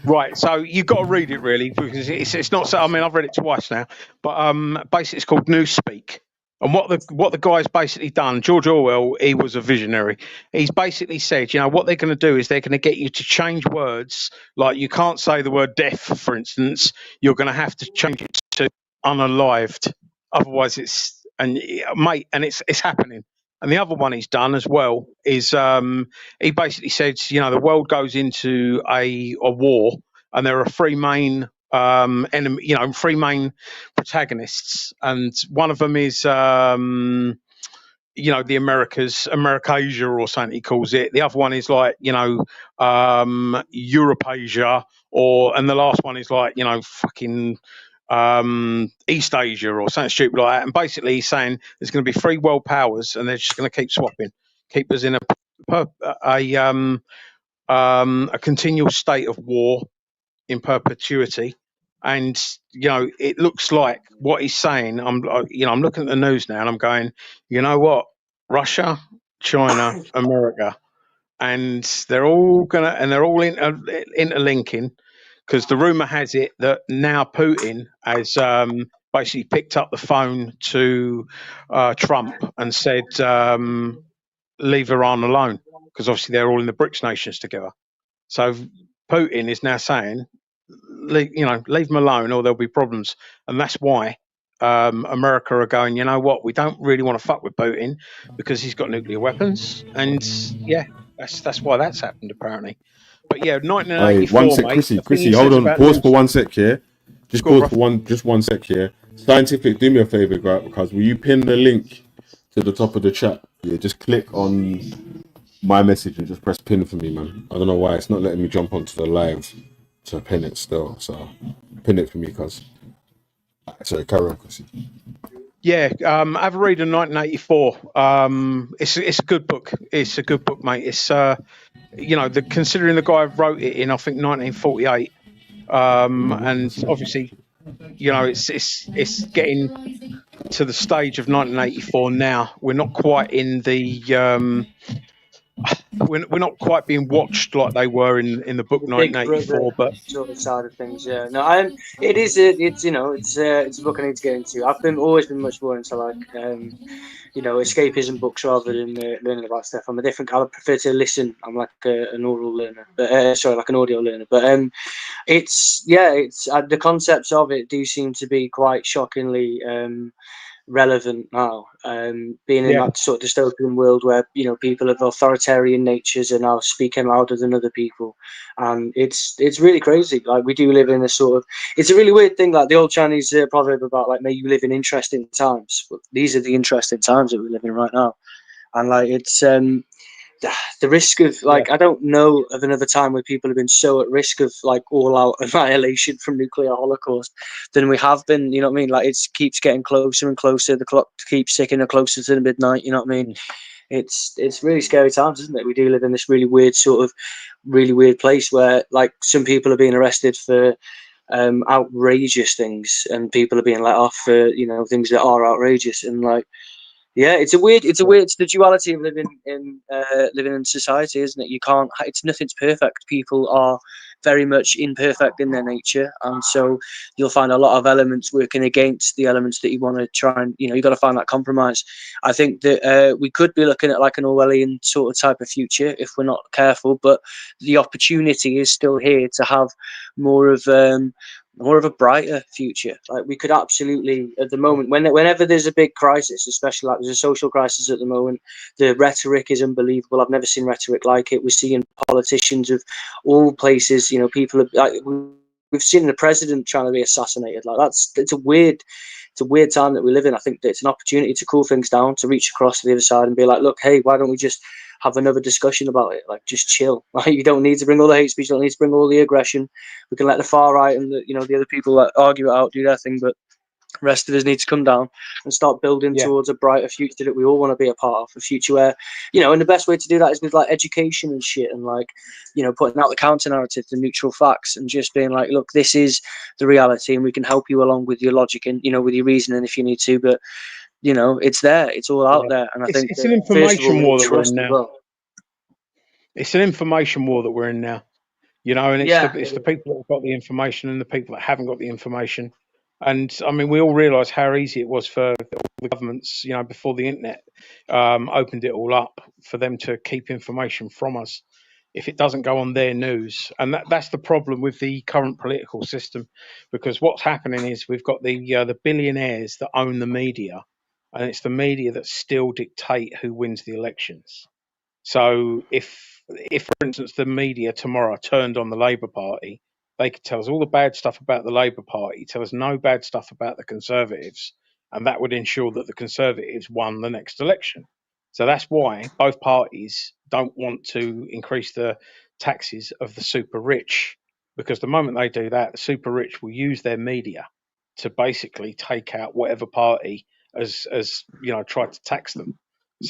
Right, so you've got to read it really, because it's not so. I mean, I've read it twice now, but basically it's called Newspeak. And what the guy's basically done, George Orwell, he was a visionary. He's basically said, what they're going to do is they're going to get you to change words. Like you can't say the word deaf, for instance. You're going to have to change it to unalived. Otherwise, it's happening. And the other one he's done as well is he basically said, the world goes into a war, and there are three main three main protagonists, and one of them is the Americasia or something he calls it. The other one is like Europasia, and the last one is like fucking East Asia or something stupid like that. And basically he's saying there's going to be three world powers, and they're just going to keep swapping, keep us in a continual state of war in perpetuity. And it looks like what he's saying. I'm looking at the news now, and I'm going, you know what, Russia, China, America, and they're all interlinking, because the rumor has it that now Putin has basically picked up the phone to Trump and said, leave Iran alone, because obviously they're all in the BRICS nations together. So Putin is now saying, leave them alone, or there'll be problems. And that's why America are going, you know what, we don't really want to fuck with Putin because he's got nuclear weapons. And that's why that's happened apparently. But 1984. One sec, Chrissy, hold on. Pause for 1 sec here. Just pause for 1 sec here. Scientific, do me a favor, right? Because will you pin the link to the top of the chat? Yeah, just click on my message and just press pin for me, man. I don't know why it's not letting me jump onto the live to pin it still. So pin it for me, cuz. Sorry, carry on, Chrissy. Yeah, have a read of 1984. It's a good book. It's a good book, mate. It's considering the guy wrote it in, I think, 1948, and obviously, it's getting to the stage of 1984 now. We're not quite in the we're not quite being watched like they were in the book The Big Brother 1984, but sort of side of things. Yeah, no, it's it's a book I need to get into. Always been much more into like escapism books rather than learning about stuff. I prefer to listen. I'm like an oral learner, but like an audio learner. But it's the concepts of it do seem to be quite shockingly relevant now. Being in yeah, that sort of dystopian world where people of authoritarian natures are now speaking louder than other people, and it's really crazy. Like we do live in a sort of it's a really weird thing. Like the old Chinese proverb about like may you live in interesting times. But these are the interesting times that we live in right now, and like it's the risk of yeah, like I don't know of another time where people have been so at risk of like all out annihilation from nuclear holocaust than we have been. You know what I mean? Like it keeps getting closer and closer. The clock keeps ticking closer to the midnight. You know what I mean? It's really scary times, isn't it? We do live in this really weird place where like some people are being arrested for outrageous things, and people are being let off for things that are outrageous, and like yeah, it's the duality of living in society, isn't it? You can't, it's nothing's perfect. People are very much imperfect in their nature, and so you'll find a lot of elements working against the elements that you want to try and you got to find that compromise. I think that we could be looking at like an Orwellian sort of type of future if we're not careful, but the opportunity is still here to have more of a brighter future. Like we could absolutely, at the moment, whenever there's a big crisis, especially like there's a social crisis at the moment, the rhetoric is unbelievable. I've never seen rhetoric like it. We're seeing politicians of all places. People are like we've seen the president trying to be assassinated. Like it's a weird time that we live in. I think that it's an opportunity to cool things down, to reach across to the other side and be like, look, hey, why don't we just have another discussion about it? Like, just chill. Like, you don't need to bring all the hate speech. You don't need to bring all the aggression. We can let the far right and the other people that argue it out do their thing, but the rest of us need to come down and start building yeah, towards a brighter future that we all want to be a part of. A future where, and the best way to do that is with like education and shit, and like, putting out the counter narrative, the neutral facts, and just being like, look, this is the reality, and we can help you along with your logic and with your reasoning if you need to. But it's there, it's all out yeah. there, and I think It's an that first of all, information we need war that we're in trust as now. well. It's an information war that we're in now. And it's Yeah, the people that have got the information and the people that haven't got the information. And I mean, we all realise how easy it was for the governments, before the internet opened it all up, for them to keep information from us if it doesn't go on their news. And that's the problem with the current political system, because what's happening is we've got the billionaires that own the media, and it's the media that still dictate who wins the elections. So if for instance the media tomorrow turned on the Labour Party, they could tell us all the bad stuff about the Labour Party, tell us no bad stuff about the Conservatives, and that would ensure that the Conservatives won the next election. So that's why both parties don't want to increase the taxes of the super rich, because the moment they do that, the super rich will use their media to basically take out whatever party has tried to tax them.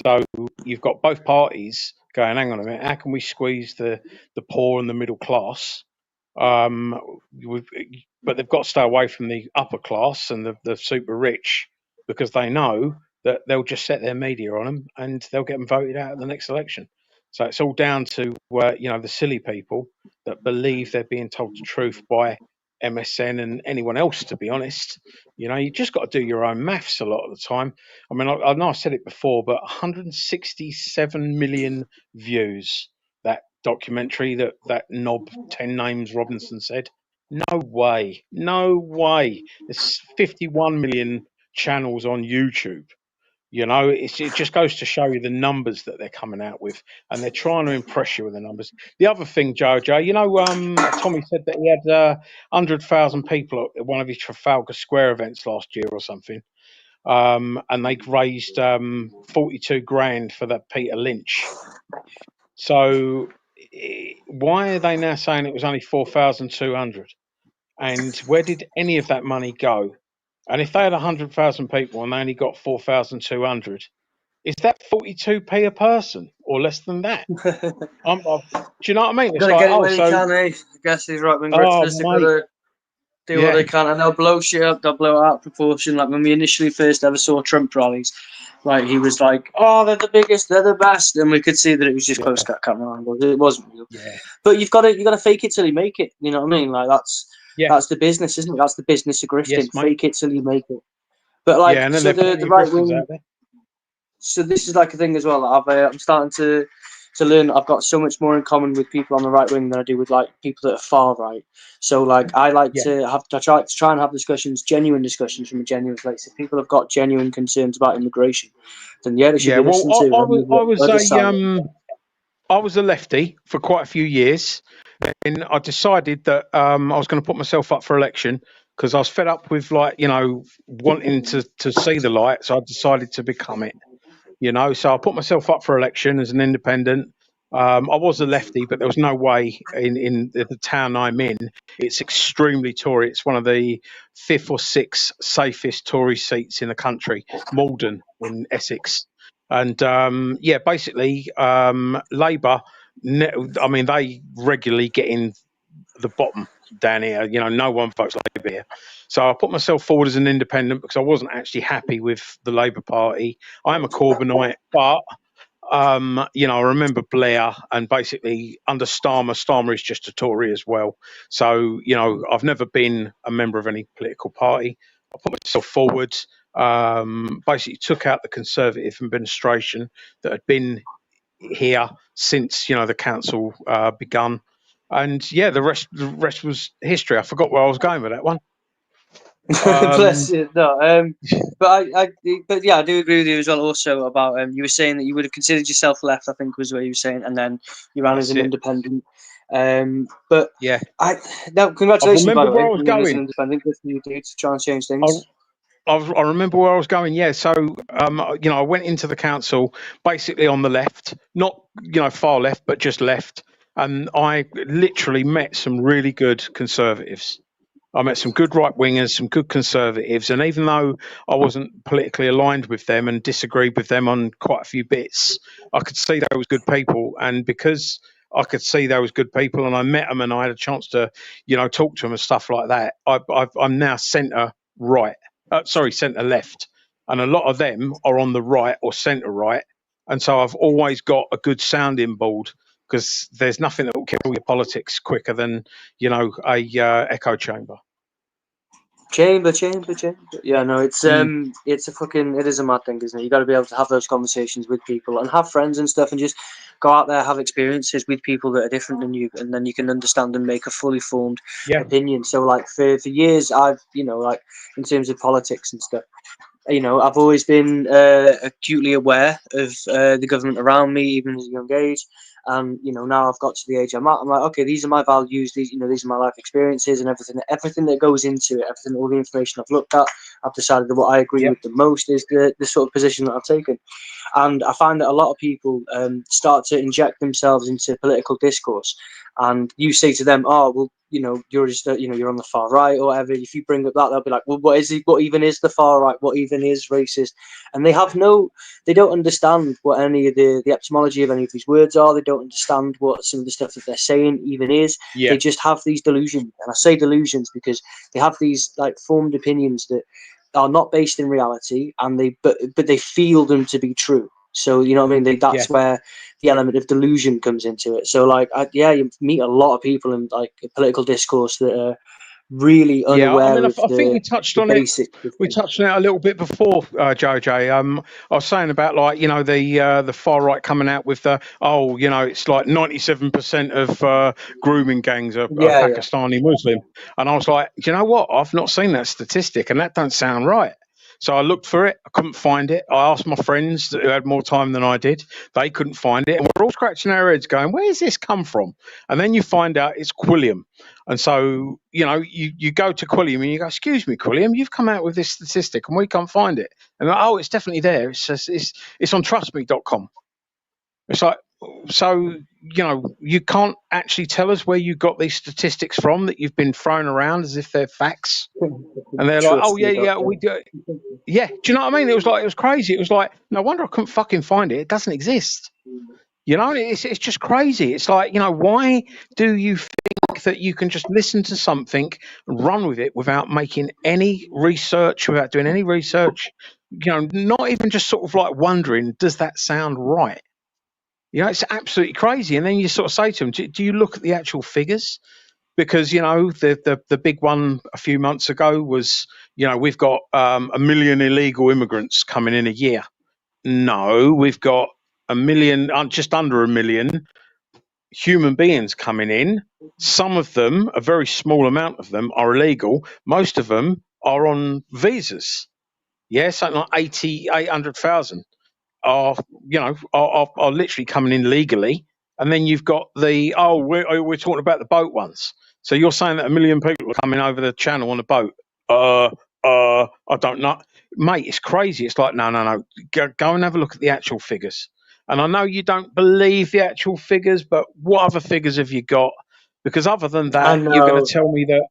So you've got both parties going, hang on a minute, how can we squeeze the poor and the middle class? But they've got to stay away from the upper class and the super rich, because they know that they'll just set their media on them and they'll get them voted out at the next election. So it's all down to the silly people that believe they're being told the truth by MSN and anyone else. To be honest, you just got to do your own maths a lot of the time. I mean, I know I said it before, but 167 million views, that documentary that knob 10 Names Robinson said. No way. No way. There's 51 million channels on YouTube. It just goes to show you the numbers that they're coming out with, and they're trying to impress you with the numbers. The other thing, Jojo, Tommy said that he had 100,000 people at one of his Trafalgar Square events last year or something, and they raised 42 grand for that Peter Lynch. So why are they now saying it was only 4,200? And where did any of that money go? And if they had 100,000 people and they only got 4,200, is that 42p a person or less than that? Do you know what I mean? It's gotta like, get it when you can, eh? I guess these right wing oh, grifters mate, do what they can, and they'll blow shit up. They'll blow it out of proportion. Like when we initially first ever saw Trump rallies, like he was like, "Oh, they're the biggest, they're the best," and we could see that it was just postcard camera angles. It wasn't real. Yeah. But you got to fake it till you make it. You know what I mean? Like Yeah. that's the business, isn't it? That's the business of grifting. Yes, mate. Fake it till you make it. But like, Yeah, and then so there are the plenty of right grifters wing. out there. So this is like a thing as well. I'm starting to learn. I've got so much more in common with people on the right wing than I do with like people that are far right. So like I like to have I try and have discussions, genuine discussions from a genuine place. If people have got genuine concerns about immigration, then yeah, they should be listened to. I was a lefty for quite a few years. Then I decided that I was going to put myself up for election because I was fed up with wanting to see the light. So I decided to become it. So I put myself up for election as an independent. I was a lefty, but there was no way in the town I'm in. It's extremely Tory. It's one of the 5th or 6th safest Tory seats in the country, Malden in Essex. And basically, Labour. They regularly get in the bottom down here. No one votes Labour here. So I put myself forward as an independent because I wasn't actually happy with the Labour Party. I am a Corbynite, but I remember Blair, and basically under Starmer is just a Tory as well. So I've never been a member of any political party. I put myself forward. Basically took out the Conservative administration that had been here since the council begun. And the rest was history. I forgot where I was going with that one. Bless you. No, but I do agree with you as well. Also about you were saying that you would have considered yourself left. I think was what you were saying, and then you ran as an independent. But yeah, congratulations. I remember by the way, where I was going. As an independent, good for you, dude, to try and change things. I remember where I was going. Yeah, so I went into the council basically on the left, not far left, but just left, and I literally met some really good Conservatives. I met some good right wingers, some good Conservatives, and even though I wasn't politically aligned with them and disagreed with them on quite a few bits, I could see they was good people, and because I could see they was good people, and I met them, and I had a chance to, talk to them and stuff like that. I'm now centre right. Centre left, and a lot of them are on the right or centre right, and so I've always got a good sounding board because there's nothing that will kill your politics quicker than a echo chamber. Chamber. Yeah, no, it's it is a mad thing, isn't it? You got to be able to have those conversations with people and have friends and stuff, and just go out there, have experiences with people that are different than you, and then you can understand and make a fully formed opinion. So, like for years, I've like in terms of politics and stuff, I've always been acutely aware of the government around me, even at a young age. And now I've got to the age I'm at. I'm like, okay, these are my values. These are my life experiences and everything that goes into it. All the information I've looked at, I've decided that what I agree with the most is the sort of position that I've taken. And I find that a lot of people start to inject themselves into political discourse. And you say to them, "Oh, well, you're just you're on the far right or whatever." If you bring up that, they'll be like, "Well, what even is the far right? What even is racist?" And they don't understand what any of the etymology of any of these words are. They don't understand what some of the stuff that they're saying even is. Yeah. They just have these delusions, and I say delusions because they have these like formed opinions that are not based in reality, and but they feel them to be true. So you know what I mean? That's where the element of delusion comes into it. So like, you meet a lot of people in like political discourse that are really unaware of I think we touched on basics. We touched on it a little bit before, JJ. I was saying about the far right coming out with it's like 97% of grooming gangs are Pakistani Muslim, and I was like, you know what? I've not seen that statistic, and that don't sound right. So I looked for it. I couldn't find it. I asked my friends who had more time than I did. They couldn't find it. And we're all scratching our heads going, where's this come from? And then you find out it's Quilliam. And so, you go to Quilliam and you go, excuse me, Quilliam, you've come out with this statistic and we can't find it. And it's definitely there. It's on trustme.com. It's like, so, you can't actually tell us where you got these statistics from that you've been thrown around as if they're facts. And they're like, we do. Yeah, do you know what I mean? It was crazy. It was like, no wonder I couldn't fucking find it. It doesn't exist. It's just crazy. It's like, why do you think think that you can just listen to something and run with it without making any research, without doing any research, not even just sort of like wondering, does that sound right? It's absolutely crazy. And then you sort of say to them, do you look at the actual figures? Because the big one a few months ago was, we've got 1 million illegal immigrants coming in a year. No, we've got just under 1 million human beings coming in. Some of them, a very small amount of them, are illegal. Most of them are on visas. Yeah, something like 800,000 are are literally coming in legally. And then you've got we're talking about the boat ones. So you're saying that 1 million people are coming over the channel on a boat? I don't know, mate. It's crazy. It's like no. Go and have a look at the actual figures. And I know you don't believe the actual figures, but what other figures have you got? Because other than I that, you're going know. to tell me that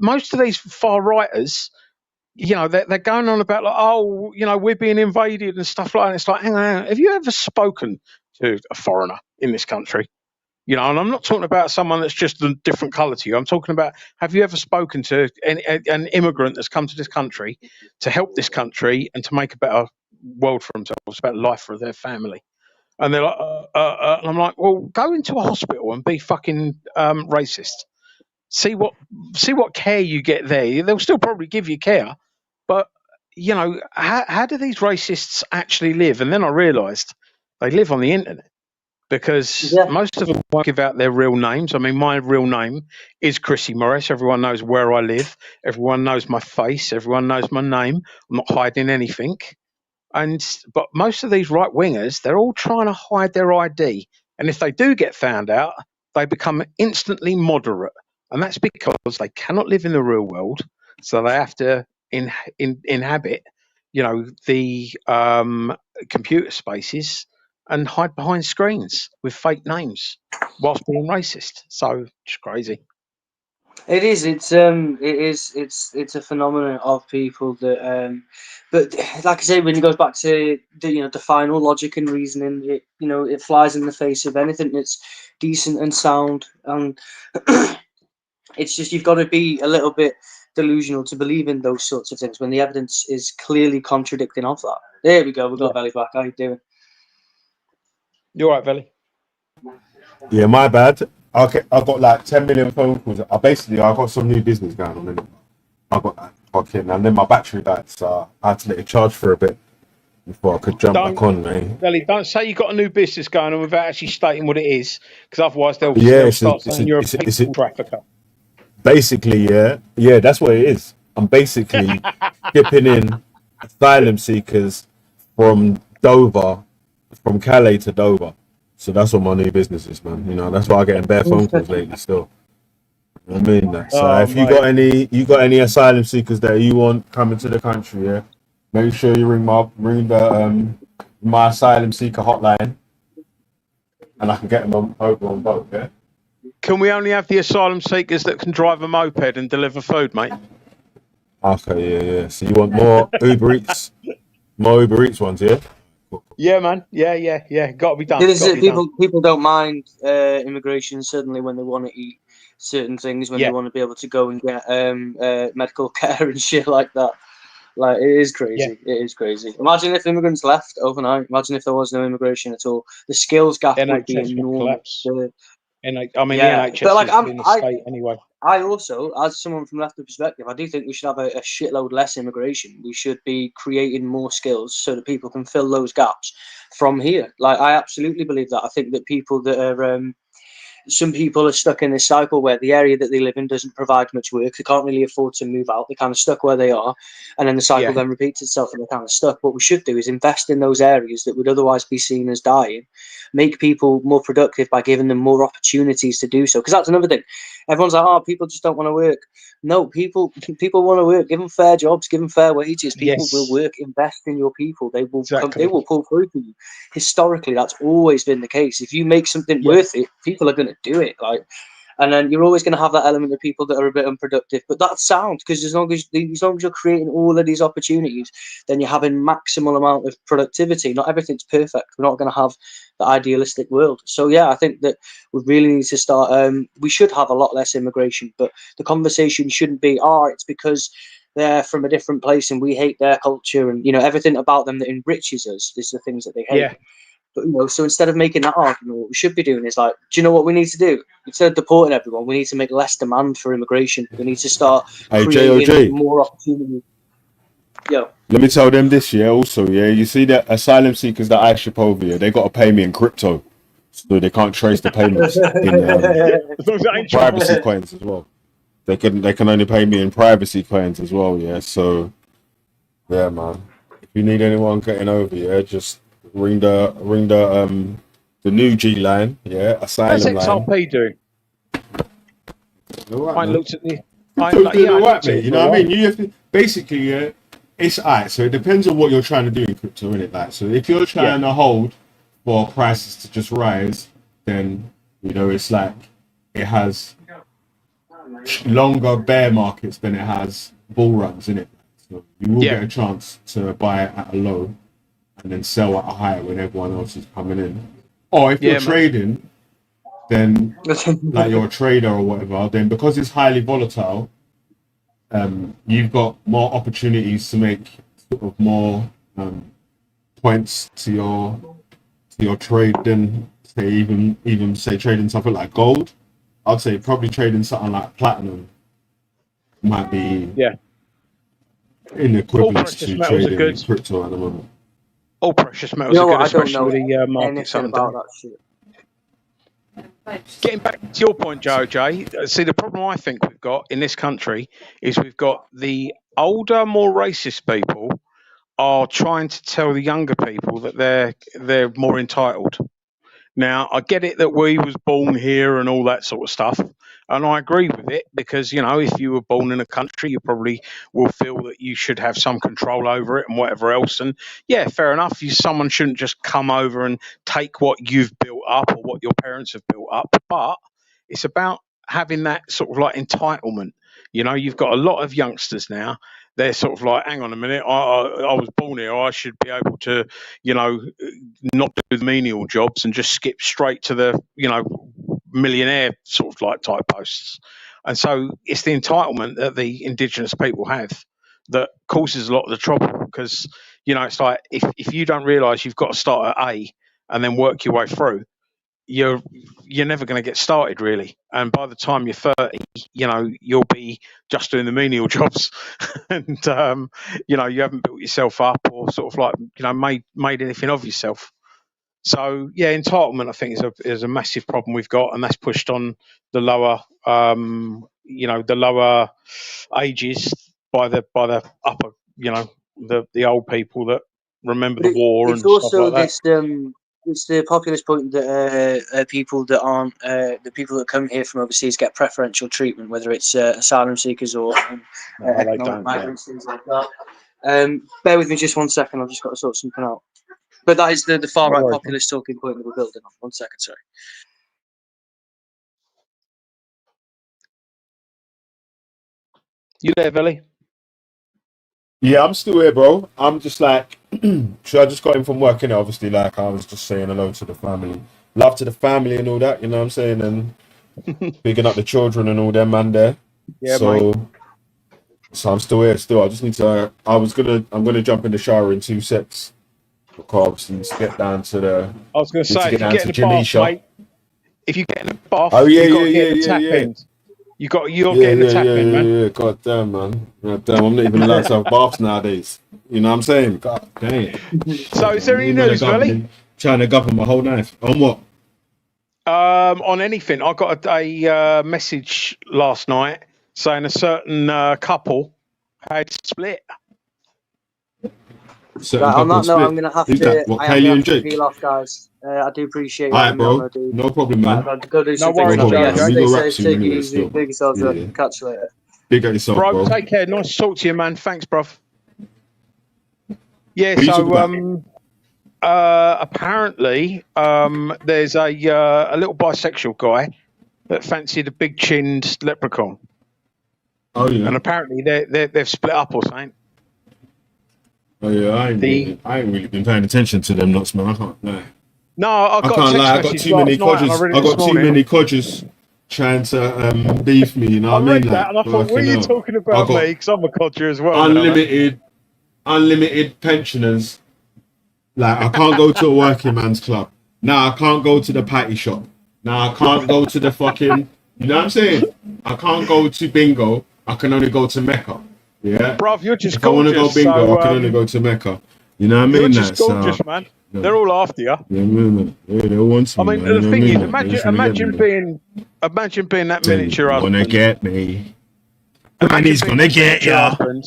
most of these far righters, they're going on about like, we're being invaded and stuff like that. It's like, hang on, have you ever spoken to a foreigner in this country? And I'm not talking about someone that's just a different colour to you. I'm talking about, have you ever spoken to an immigrant that's come to this country to help this country and to make a better world for themselves, a better life for their family? And they're like, and I'm like, well, go into a hospital and be fucking racist. See what care you get there. They'll still probably give you care, but how do these racists actually live? And then I realised they live on the internet, because Yeah. most of them won't give out their real names. I mean, my real name is Chrissy Morris. Everyone knows where I live. Everyone knows my face. Everyone knows my name. I'm not hiding anything. But most of these right wingers, they're all trying to hide their ID. And if they do get found out, they become instantly moderate. And that's because they cannot live in the real world. So they have to inhabit, the computer spaces and hide behind screens with fake names whilst being racist. So it's crazy. It is. It's a phenomenon of people that. But like I say, when it goes back to the final logic and reasoning, it flies in the face of anything that's decent and sound, and it's just you've got to be a little bit delusional to believe in those sorts of things when the evidence is clearly contradicting of that. There we go. We've got Belly back. How you doing? You all right, Velly? Yeah, my bad. I got like 10 million phone calls. I got some new business going on, and I got that fucking, and then my battery died, so I had to let it charge for a bit before I could jump back on, man. Velly, don't say you got a new business going on without actually stating what it is, because otherwise they'll start saying you're a people trafficker. Basically, yeah, that's what it is. I'm basically shipping in asylum seekers from Dover, from Calais to Dover. So that's what my new business is, man. That's why I get in bare phone calls lately still. I mean that. So if you got any asylum seekers that you want coming to the country, yeah, make sure you ring my asylum seeker hotline, and I can get them over on both, yeah. Can we only have the asylum seekers that can drive a moped and deliver food, mate? Okay, yeah. So you want more Uber Eats ones, yeah? Yeah, man. Yeah. Got to be done. People don't mind immigration certainly when they want to eat certain things, when they want to be able to go and get medical care and shit like that. Like, it is crazy. Yeah. It is crazy. Imagine if immigrants left overnight. Imagine if there was no immigration at all. The skills gap would be enormous. The NHS is in a state anyway. I also, as someone from left perspective, I do think we should have a shitload less immigration. We should be creating more skills so that people can fill those gaps from here. Like, I absolutely believe that. I think that people that are... some people are stuck in this cycle where the area that they live in doesn't provide much work. They can't really afford to move out. They're kind of stuck where they are. And then the cycle then repeats itself and they're kind of stuck. What we should do is invest in those areas that would otherwise be seen as dying, make people more productive by giving them more opportunities to do so. Because that's another thing. Everyone's like, people just don't want to work. No, people want to work. Give them fair jobs, give them fair wages. People will work. Invest in your people. They will they will pull through for you. Historically, that's always been the case. If you make something worth it, people are going to do it. Like, And then you're always going to have that element of people that are a bit unproductive. But that's sound, because as long as you're creating all of these opportunities, then you're having maximal amount of productivity. Not everything's perfect. We're not going to have the idealistic world. So yeah, I think that we really need to start. We should have a lot less immigration, but the conversation shouldn't be, it's because they're from a different place and we hate their culture, and everything about them that enriches us is the things that they hate. Yeah. But so instead of making that argument, what we should be doing is like, do you know what we need to do? Instead of deporting everyone, we need to make less demand for immigration. We need to start creating JOJ. more opportunity. Yeah. Let me tell them this, also, you see the asylum seekers that I ship over here, they got to pay me in crypto. So they can't trace the payments in privacy coins as well. They can only pay me in privacy coins as well, So, yeah, man. If you need anyone getting over, just ring the new G line, asylum How's line. XRP doing? Right, I looked at the. doing right, mate. You know what I mean? You have to basically, it's alright. So it depends on what you're trying to do in crypto, innit? Like, so if you're trying to hold for prices to just rise, then it's like it has longer bear markets than it has bull runs, innit? So you will get a chance to buy it at a low and then sell at a high when everyone else is coming in. Or if you're trading, then like you're a trader or whatever, then because it's highly volatile, you've got more opportunities to make sort of more points to your trade than say even say trading something like gold. I'd say probably trading something like platinum might be in equivalence to trading in crypto at the moment. All precious metals are good, especially with the markets up and down. That shit. Getting back to your point, JOJ, see, the problem I think we've got in this country is we've got the older, more racist people are trying to tell the younger people that they're more entitled. Now, I get it that we was born here and all that sort of stuff, and I agree with it because, if you were born in a country, you probably will feel that you should have some control over it and whatever else. And yeah, fair enough. Someone shouldn't just come over and take what you've built up or what your parents have built up, but it's about having that sort of like entitlement. You've got a lot of youngsters now. They're sort of like, hang on a minute, I was born here. I should be able to, not do the menial jobs and just skip straight to the, millionaire sort of like type posts. And so it's the entitlement that the indigenous people have that causes a lot of the trouble because, it's like if you don't realise you've got to start at A and then work your way through, you're never going to get started really, and by the time you're 30 you'll be just doing the menial jobs and you haven't built yourself up or sort of like made anything of yourself. So yeah, entitlement I think is a massive problem we've got, and that's pushed on the lower the lower ages by the upper the old people that remember the war and stuff like that. It's the populist point that people that aren't the people that come here from overseas get preferential treatment, whether it's asylum seekers or economic migrants, things like that. Bear with me just 1 second. I've just got to sort something out. But that is the far right populist talking point that we're building on. 1 second, sorry. You there, Billy? Yeah, I'm still here, bro. I'm just like, so I just got in from work, obviously, like I was just saying hello to the family. Love to the family and all that, you know what I'm saying? And bigging up the children and all them, man, there. Yeah, so, mate. So I'm still here, I just need to, I'm gonna jump in the shower in 2 secs. Because obviously, to get down to the... I was going to say, if you get in the bath, mate, if you get in the bath, you've got to get the tap in. You're getting the tap in, man. Yeah, god damn, man. God damn, I'm not even allowed to have baths nowadays. You know what I'm saying? God dang it. So is there any news, Billy? Trying to govern my whole life. On what? On anything. I got a message last night saying a certain couple had split. On that note, I'm going to have to peel off, guys. I do appreciate it. All right, bro. No problem, man. Go do some worries, Stay safe, take it easy. Big yourselves up. Catch you later. Big up yourself, bro. Take care. Nice to talk to you, man. Thanks, bruv. Yeah, so apparently there's a little bisexual guy that fancy the big chinned leprechaun, Oh yeah. and apparently they've split up or something. Oh yeah. I ain't really been paying attention to them nuts, man. I can't lie. No, I got a can't text lie. I got message too many last night and I codgers. read it I got this too morning. many codgers trying to beef me. You know I what I read mean? that and I thought, what are you talking about, mate? Because I'm a codger as well. Unlimited pensioners. Like I can't go to a working man's club. Now I can't go to the patty shop. Now I can't go to the fucking. You know what I'm saying? I can't go to bingo. I can only go to Mecca. Yeah. Bruv, you're just If I want to gorgeous. go bingo, So, I can only go to Mecca. You know what I mean? you're just So, gorgeous, man. yeah. They're all after you. Yeah, man. Yeah, they all want I me. mean, Man. the You know thing what I is, mean? They're trying to get me. imagine being that They miniature wanna husband. get me. Imagine And he's being gonna that get miniature ya. husband.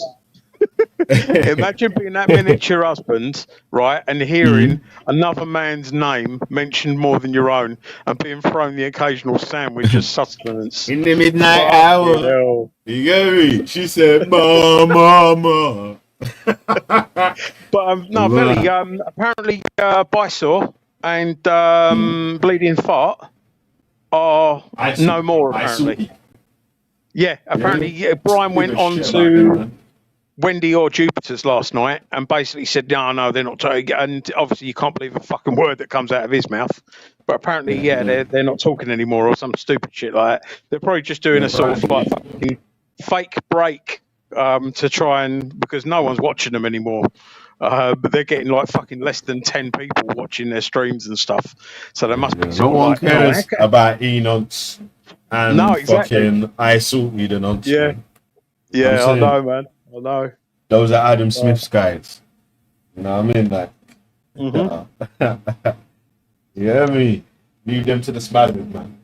Imagine being that miniature husband, right, and hearing another man's name mentioned more than your own, and being thrown the occasional sandwich as sustenance. In the midnight Fucking hour. hell. You get me? She said, "Mama." But no, Wow. Velly, apparently Bysore and Bleeding Fart are no more, apparently. Yeah, apparently Brian went on to Wendy or Jupiter's last night and basically said, no, they're not talking. And obviously you can't believe a fucking word that comes out of his mouth. But apparently, they're not talking anymore or some stupid shit like that. They're probably just doing a sort of like fucking fake break to try and, because no one's watching them anymore. But they're getting like fucking less than 10 people watching their streams and stuff. So they must be No sort of one like, cares about Enox and No, exactly. fucking I salted the nonce. Yeah. Man. Yeah, I'm I know, man. I know. Those are Adam Smith's guys. You know what I mean? Like, you hear me? Leave them to the spazzers, man.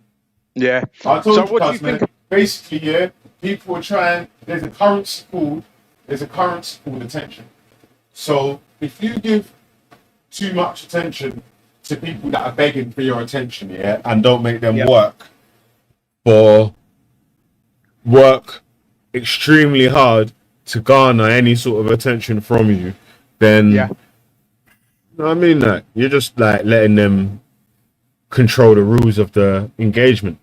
Yeah. I told So you, what do you cuz, man, think? basically, yeah, people are trying, there's a current school attention. So if you give too much attention to people that are begging for your attention, yeah, and don't make them work extremely hard to garner any sort of attention from you, then you know what I mean? Like, you're just like letting them control the rules of the engagement.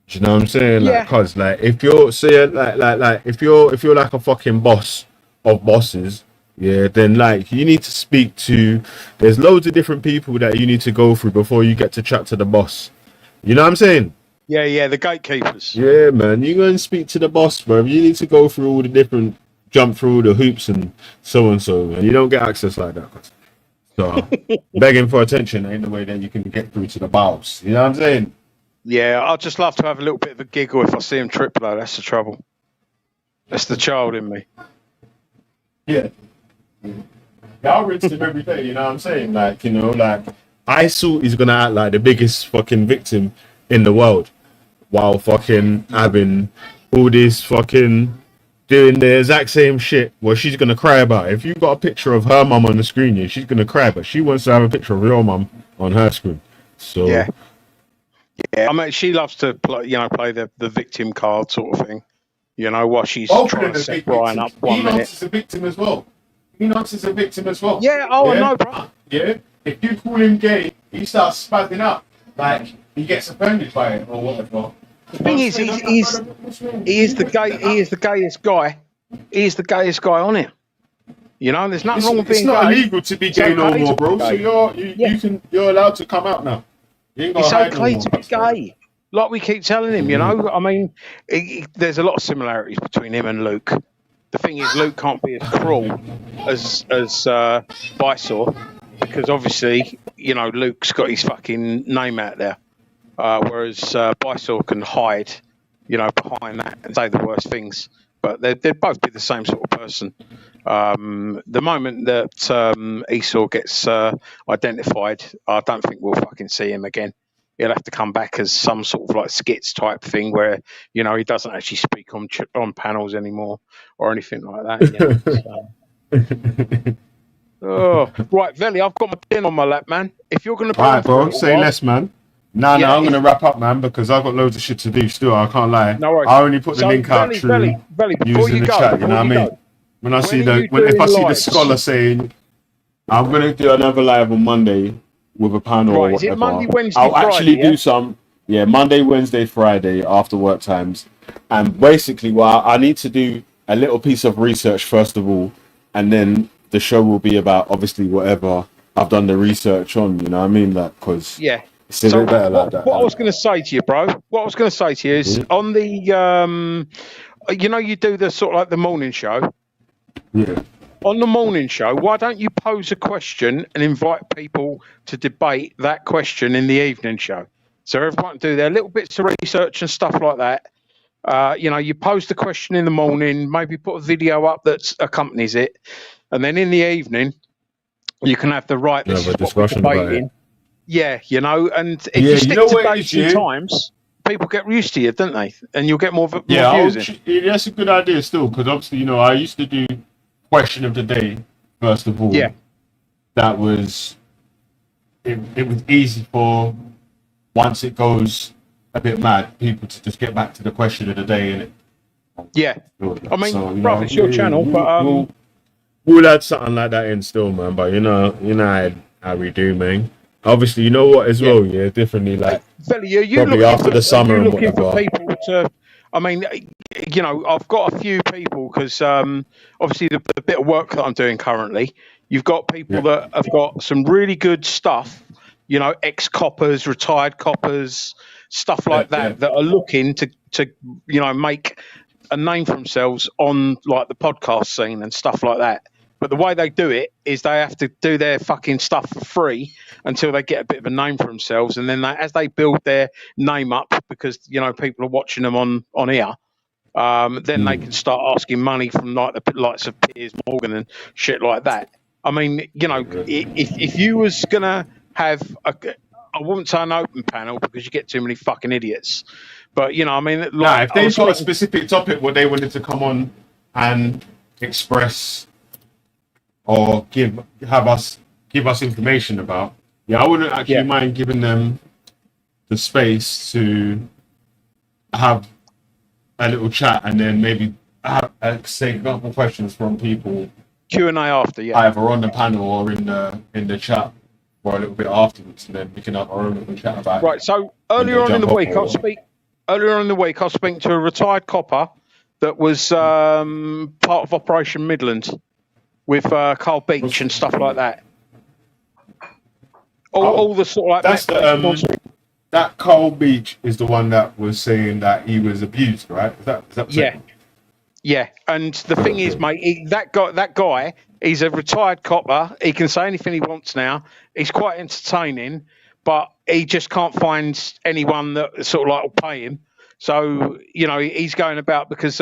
Do you know what I'm saying? Like, cause like if you're if you're like a fucking boss of bosses, yeah, then like you need to speak to. There's loads of different people that you need to go through before you get to chat to the boss. You know what I'm saying? Yeah, the gatekeepers. Yeah, man, you go and speak to the boss, bro. You need to go through all the different, jump through all the hoops and so, and you don't get access like that. So begging for attention ain't the way that you can get through to the boss. You know what I'm saying? Yeah, I'd just love to have a little bit of a giggle if I see him trip though. That's the trouble. That's the child in me. Yeah. Y'all rinse him every day, you know what I'm saying? Like, you know, like ISIL is gonna act like the biggest fucking victim in the world while fucking having all this fucking doing the exact same shit where she's gonna cry about it. If you got a picture of her mum on the screen, yeah, she's gonna cry, but she wants to have a picture of your mum on her screen. So yeah, I mean, she loves to play the victim card sort of thing. You know, while she's trying to set Brian up 1 minute. Enox is a victim as well. Enox is a victim as well. Yeah, I know, bro. Yeah, if you call him gay, he starts spazzing up. Like, he gets offended by it or whatever. The thing is, he is the gayest guy. He is the gayest guy on it. You know, there's nothing wrong with being gay. It's not illegal to be gay no more, bro. So you're allowed to come out now. It's okay to be gay. Like we keep telling him, you know. I mean, there's a lot of similarities between him and Luke. The thing is, Luke can't be as cruel as Bysore, because obviously, you know, Luke's got his fucking name out there, whereas Bysore can hide, you know, behind that and say the worst things. But they'd both be the same sort of person. The moment that Esau gets identified, I don't think we'll fucking see him again. He'll have to come back as some sort of like skits type thing where, you know, he doesn't actually speak on panels anymore or anything like that. You know? Right, Velly, I've got my tin on my lap, man. If you're going to... Alright, bro, say less, man. No, I'm going to wrap up, man, because I've got loads of shit to do still. I can't lie. No worries. I only put the link out through using the chat, you know what I mean? When I see if I see the scholar saying, I'm going to do another live on Monday with a panel or whatever, is it Monday, Wednesday, I'll actually Friday, do some. Yeah, Monday, Wednesday, Friday after work times. And basically, well, I need to do a little piece of research first of all, and then the show will be about obviously whatever I've done the research on. You know what I mean? Like, because Yeah. it's a So bit better like that. what I was going to say to you, bro, what I was going to say to you is on the, you know, you do the sort of like the morning show. Yeah. On the morning show, why don't you pose a question and invite people to debate that question in the evening show? So everyone can do their little bits of research and stuff like that. You know, you pose the question in the morning, maybe put a video up that accompanies it, and then in the evening, you can have the right. This Have a is what we're discussion about it. debating. Yeah, you know, and if Yeah, you you stick know to what it dates is, and yeah? times, people get used to you, don't they? And you'll get more Yeah, views in. that's a good idea still, because obviously, you know, I used to do question of the day, first of all. Yeah. That was, it was easy for, once it goes a bit mad, people to just get back to the question of the day, innit? Yeah. I mean, So, you bro, know, it's your channel, but we'll add something like that in still, man. But you know how we do, man. Obviously, you know what as well, yeah, definitely like Billy, are you probably looking after for, the summer are you and looking for whatever. people to? I mean, you know, I've got a few people because obviously the bit of work that I'm doing currently, you've got people that have got some really good stuff. You know, ex-coppers, retired coppers, stuff like that are looking to you know make a name for themselves on like the podcast scene and stuff like that. But the way they do it is they have to do their fucking stuff for free until they get a bit of a name for themselves, and then as they build their name up, because you know people are watching them on here, then they can start asking money from like the likes of Piers Morgan and shit like that. I mean, you know, if you was gonna have I wouldn't say an open panel because you get too many fucking idiots. But you know, I mean, like, Nah, if they've got a specific topic where they wanted to come on and express or give us information about, yeah, I wouldn't actually mind giving them the space to have a little chat and then maybe have, say a couple questions from people Q&A after, either on the panel or in the chat for a little bit afterwards, and then we can have our own little chat about it. Right. So earlier on in the week, I was speaking to a retired copper that was part of Operation Midland with Carl Beach and stuff like that. All the sort of like that's that Carl Beach is the one that was saying that he was abused, right? Is that yeah. And the thing is, mate, that guy, he's a retired copper. He can say anything he wants now. He's quite entertaining, but he just can't find anyone that sort of like will pay him. So you know, he's going about because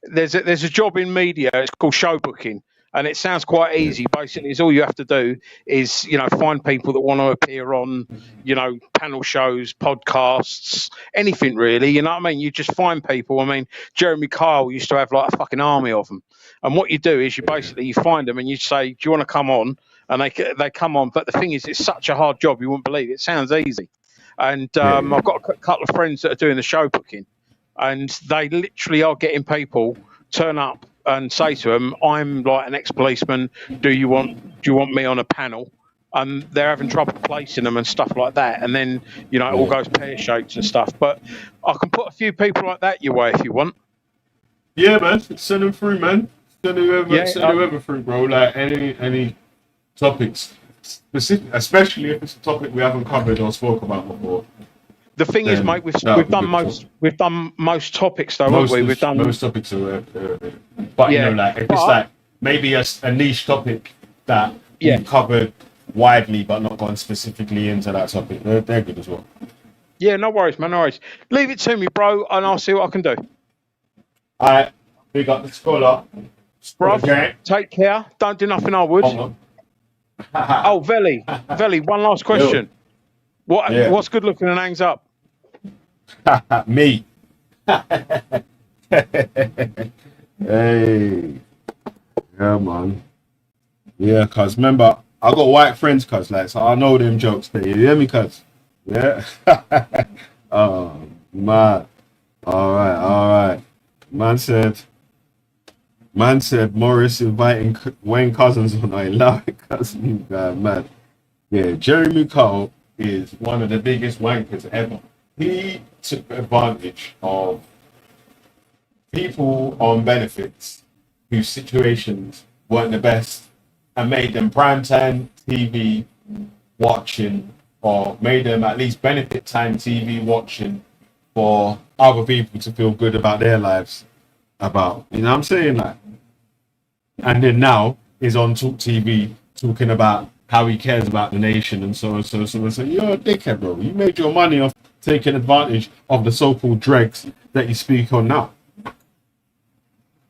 there's a job in media. It's called show booking. And it sounds quite easy. Basically, it's all you have to do is, you know, find people that want to appear on, you know, panel shows, podcasts, anything really. You know what I mean? You just find people. I mean, Jeremy Kyle used to have like a fucking army of them. And what you do is you find them and you say, do you want to come on? And they come on. But the thing is, it's such a hard job. You wouldn't believe it. It sounds easy. And I've got a couple of friends that are doing the show booking, and they literally are getting people turn up and say to them, I'm like an ex-policeman, do you want me on a panel? And they're having trouble placing them and stuff like that. And then, you know, it all goes pear-shaped and stuff. But I can put a few people like that your way if you want. Yeah, man. Send them through, man. Send whoever through, bro. Like any topics, specific, especially if it's a topic we haven't covered or spoke about before. The thing is, mate, we've done most topics though, haven't we? We've done most topics, but you know, like if it's like maybe a niche topic that we've covered widely, but not gone specifically into that topic, they're good as well. Yeah, no worries, man, no worries. Leave it to me, bro, and I'll see what I can do. All right, we got the scholar. Bro, take care. Don't do nothing I would. Oh, Veli, one last question. What's good looking and hangs up? Me. Hey. Yeah, man. Yeah, cuz remember, I got white friends, cuz, like, so I know them jokes there. You hear me, cuz? Yeah. Oh, man. All right. Man said Morris inviting Wayne Cousins on. I love it, cousin, man. Yeah, Jeremy Cole is one of the biggest wankers ever. he took advantage of people on benefits whose situations weren't the best and made them primetime TV watching, or made them at least benefit time TV watching for other people to feel good about their lives. About, you know what I'm saying? Like, and then now he's on Talk TV talking about how he cares about the nation and so on, so you're a dickhead, bro. You made your money off taking advantage of the so-called dregs that you speak on now.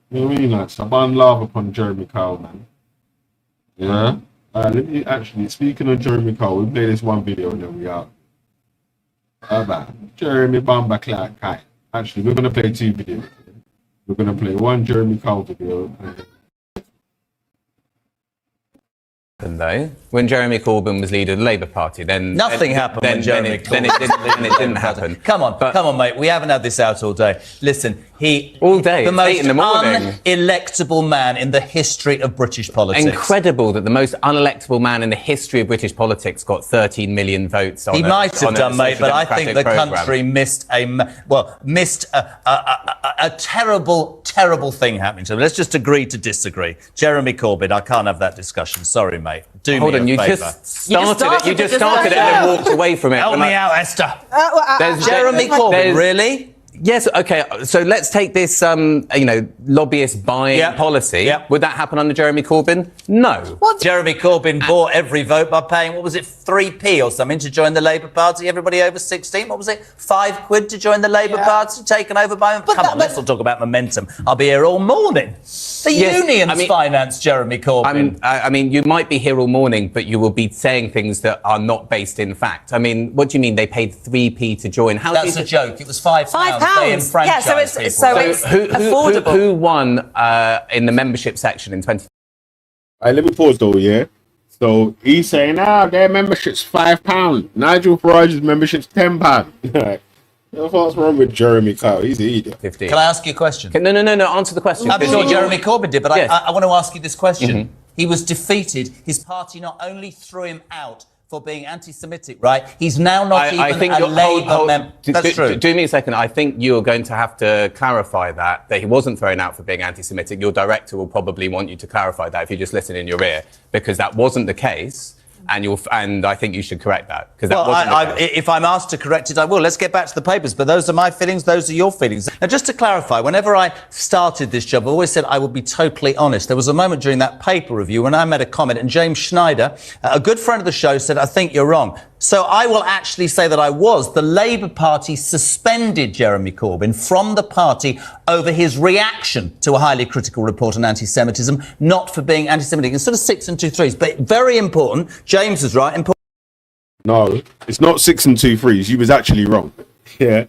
You know what I mean? Like, Saban love upon Jeremy Kyle, man. Yeah? Let me actually, speaking of Jeremy Kyle, we play this one video and then we out. Jeremy Bamba Clark Kai. Actually, we're going to play 2 videos. We're going to play one Jeremy Kyle video and though, when Jeremy Corbyn was leader of the Labour Party, then nothing happened when Jeremy Corbyn. Then it didn't happen. Come on, mate. We haven't had this out all day. Listen, all day, the most 8 in the morning, unelectable man in the history of British politics. Incredible that the most unelectable man in the history of British politics got 13 million votes. He might have done, mate, but I think the country missed a terrible thing happening. So let's just agree to disagree. Jeremy Corbyn, I can't have that discussion. Sorry, mate. Hold on, you just started it and then walked away from it. Help me out, Esther. Jeremy Corbyn, really? Yes, okay, so let's take this, lobbyist buying policy. Yep. Would that happen under Jeremy Corbyn? No. What? Jeremy Corbyn bought every vote by paying, 3p or something to join the Labour Party? Everybody over 16, £5 to join the Labour Party, taken over by him? Come on, let's not talk about momentum. I'll be here all morning. The unions finance Jeremy Corbyn. I mean, you might be here all morning, but you will be saying things that are not based in fact. I mean, what do you mean they paid 3p to join? That's a joke. It was £5. Yeah, so it's affordable. Who won in the membership section in 20? Let me pause though, yeah? So he's saying, their membership's £5. Nigel Farage's membership's £10. What's wrong with Jeremy Kyle? He's an idiot. 15. Can I ask you a question? No, answer the question. I'm sure Jeremy Corbyn did, but yes. I want to ask you this question. Mm-hmm. He was defeated. His party not only threw him out for being anti-Semitic, right? He's now not a Labour member. That's true. Do me a second. I think you're going to have to clarify that he wasn't thrown out for being anti-Semitic. Your director will probably want you to clarify that if you just listen in your ear, because that wasn't the case. And I think you should correct that, because that wasn't the case. If I'm asked to correct it, I will. Let's get back to the papers. But those are my feelings. Those are your feelings. Now, just to clarify, whenever I started this job, I always said I would be totally honest. There was a moment during that paper review when I made a comment, and James Schneider, a good friend of the show, said, I think you're wrong. So I will actually say that I was. The Labour Party suspended Jeremy Corbyn from the party over his reaction to a highly critical report on anti-Semitism, not for being anti-Semitic. It's sort of 6 2/3, but very important. James is right. No, it's not 6 2/3. You was actually wrong. Yeah.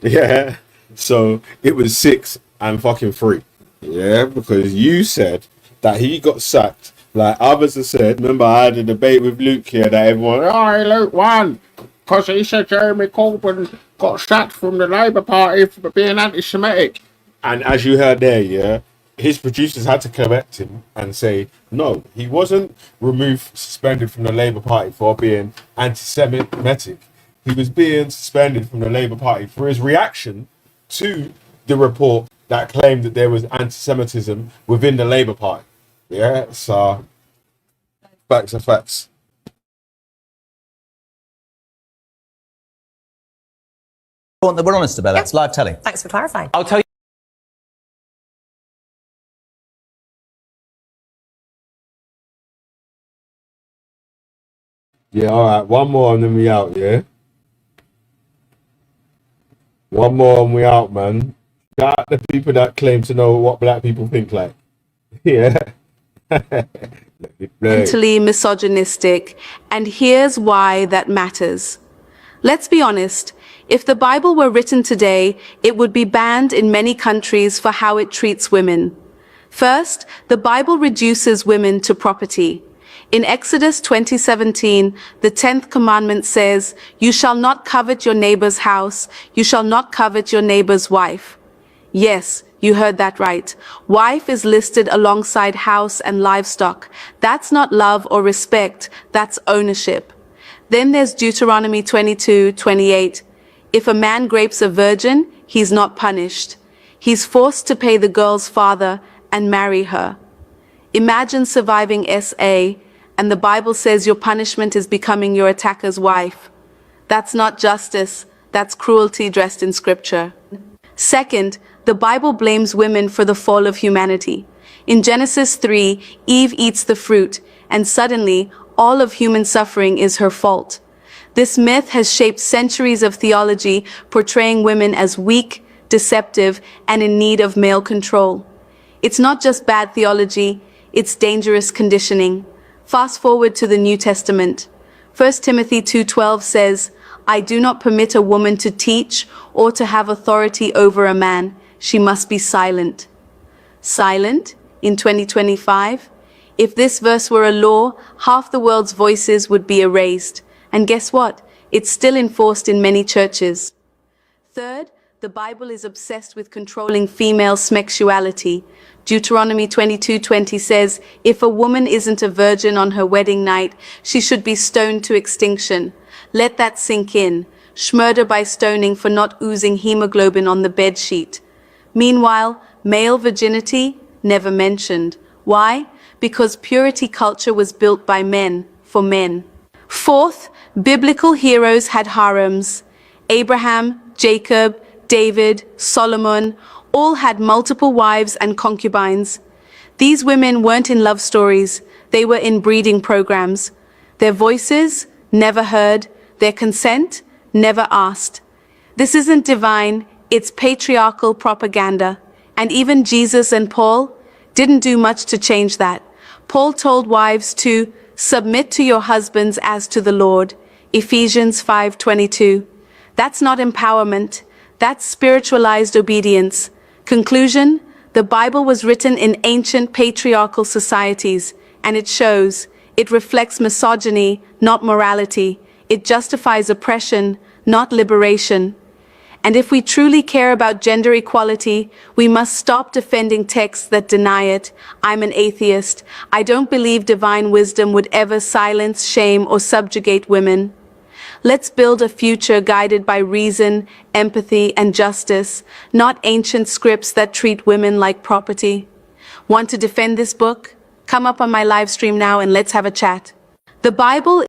Yeah. So it was 6 and fucking 3. Yeah, because you said that he got sacked. Like others have said, remember I had a debate with Luke here that everyone, Luke won because he said Jeremy Corbyn got sacked from the Labour Party for being anti-Semitic. And as you heard there, yeah, his producers had to correct him and say, no, he wasn't suspended from the Labour Party for being anti-Semitic. He was being suspended from the Labour Party for his reaction to the report that claimed that there was anti-Semitism within the Labour Party. Yeah, so facts are facts. That we're honest about that. It's live telling. Thanks for clarifying. I'll tell you. Yeah, all right. One more and then we out, yeah? One more and we out, man. Got the people that claim to know what black people think like. Yeah. Mentally misogynistic, and here's why that matters. Let's be honest, if the Bible were written today, it would be banned in many countries for how it treats women. First, the Bible reduces women to property. In Exodus 20:17, the 10th commandment says, "You shall not covet your neighbor's house, you shall not covet your neighbor's wife." Yes, you heard that right. Wife is listed alongside house and livestock. That's not love or respect, that's ownership. Then there's Deuteronomy 22:28. If a man grapes a virgin, he's not punished. He's forced to pay the girl's father and marry her. Imagine surviving SA, and the Bible says your punishment is becoming your attacker's wife. That's not justice, that's cruelty dressed in scripture. Second, the Bible blames women for the fall of humanity. In Genesis 3, Eve eats the fruit, and suddenly, all of human suffering is her fault. This myth has shaped centuries of theology, portraying women as weak, deceptive, and in need of male control. It's not just bad theology, it's dangerous conditioning. Fast forward to the New Testament. 1 Timothy 2:12 says, I do not permit a woman to teach or to have authority over a man. She must be silent. Silent in 2025? If this verse were a law, half the world's voices would be erased. And guess what? It's still enforced in many churches. Third, the Bible is obsessed with controlling female sexuality. Deuteronomy 22:20 says, if a woman isn't a virgin on her wedding night, she should be stoned to extinction. Let that sink in. Murder by stoning for not oozing hemoglobin on the bed sheet. Meanwhile, male virginity never mentioned. Why? Because purity culture was built by men, for men. Fourth, biblical heroes had harems. Abraham, Jacob, David, Solomon, all had multiple wives and concubines. These women weren't in love stories, they were in breeding programs. Their voices, never heard. Their consent, never asked. This isn't divine, it's patriarchal propaganda. And even Jesus and Paul didn't do much to change that. Paul told wives to submit to your husbands as to the Lord. Ephesians 5:22. That's not empowerment. That's spiritualized obedience. Conclusion, the Bible was written in ancient patriarchal societies, and it shows. It reflects misogyny, not morality. It justifies oppression, not liberation. And if we truly care about gender equality, we must stop defending texts that deny it. I'm an atheist. I don't believe divine wisdom would ever silence, shame, or subjugate women. Let's build a future guided by reason, empathy, and justice, not ancient scripts that treat women like property. Want to defend this book? Come up on my live stream now and let's have a chat. The Bible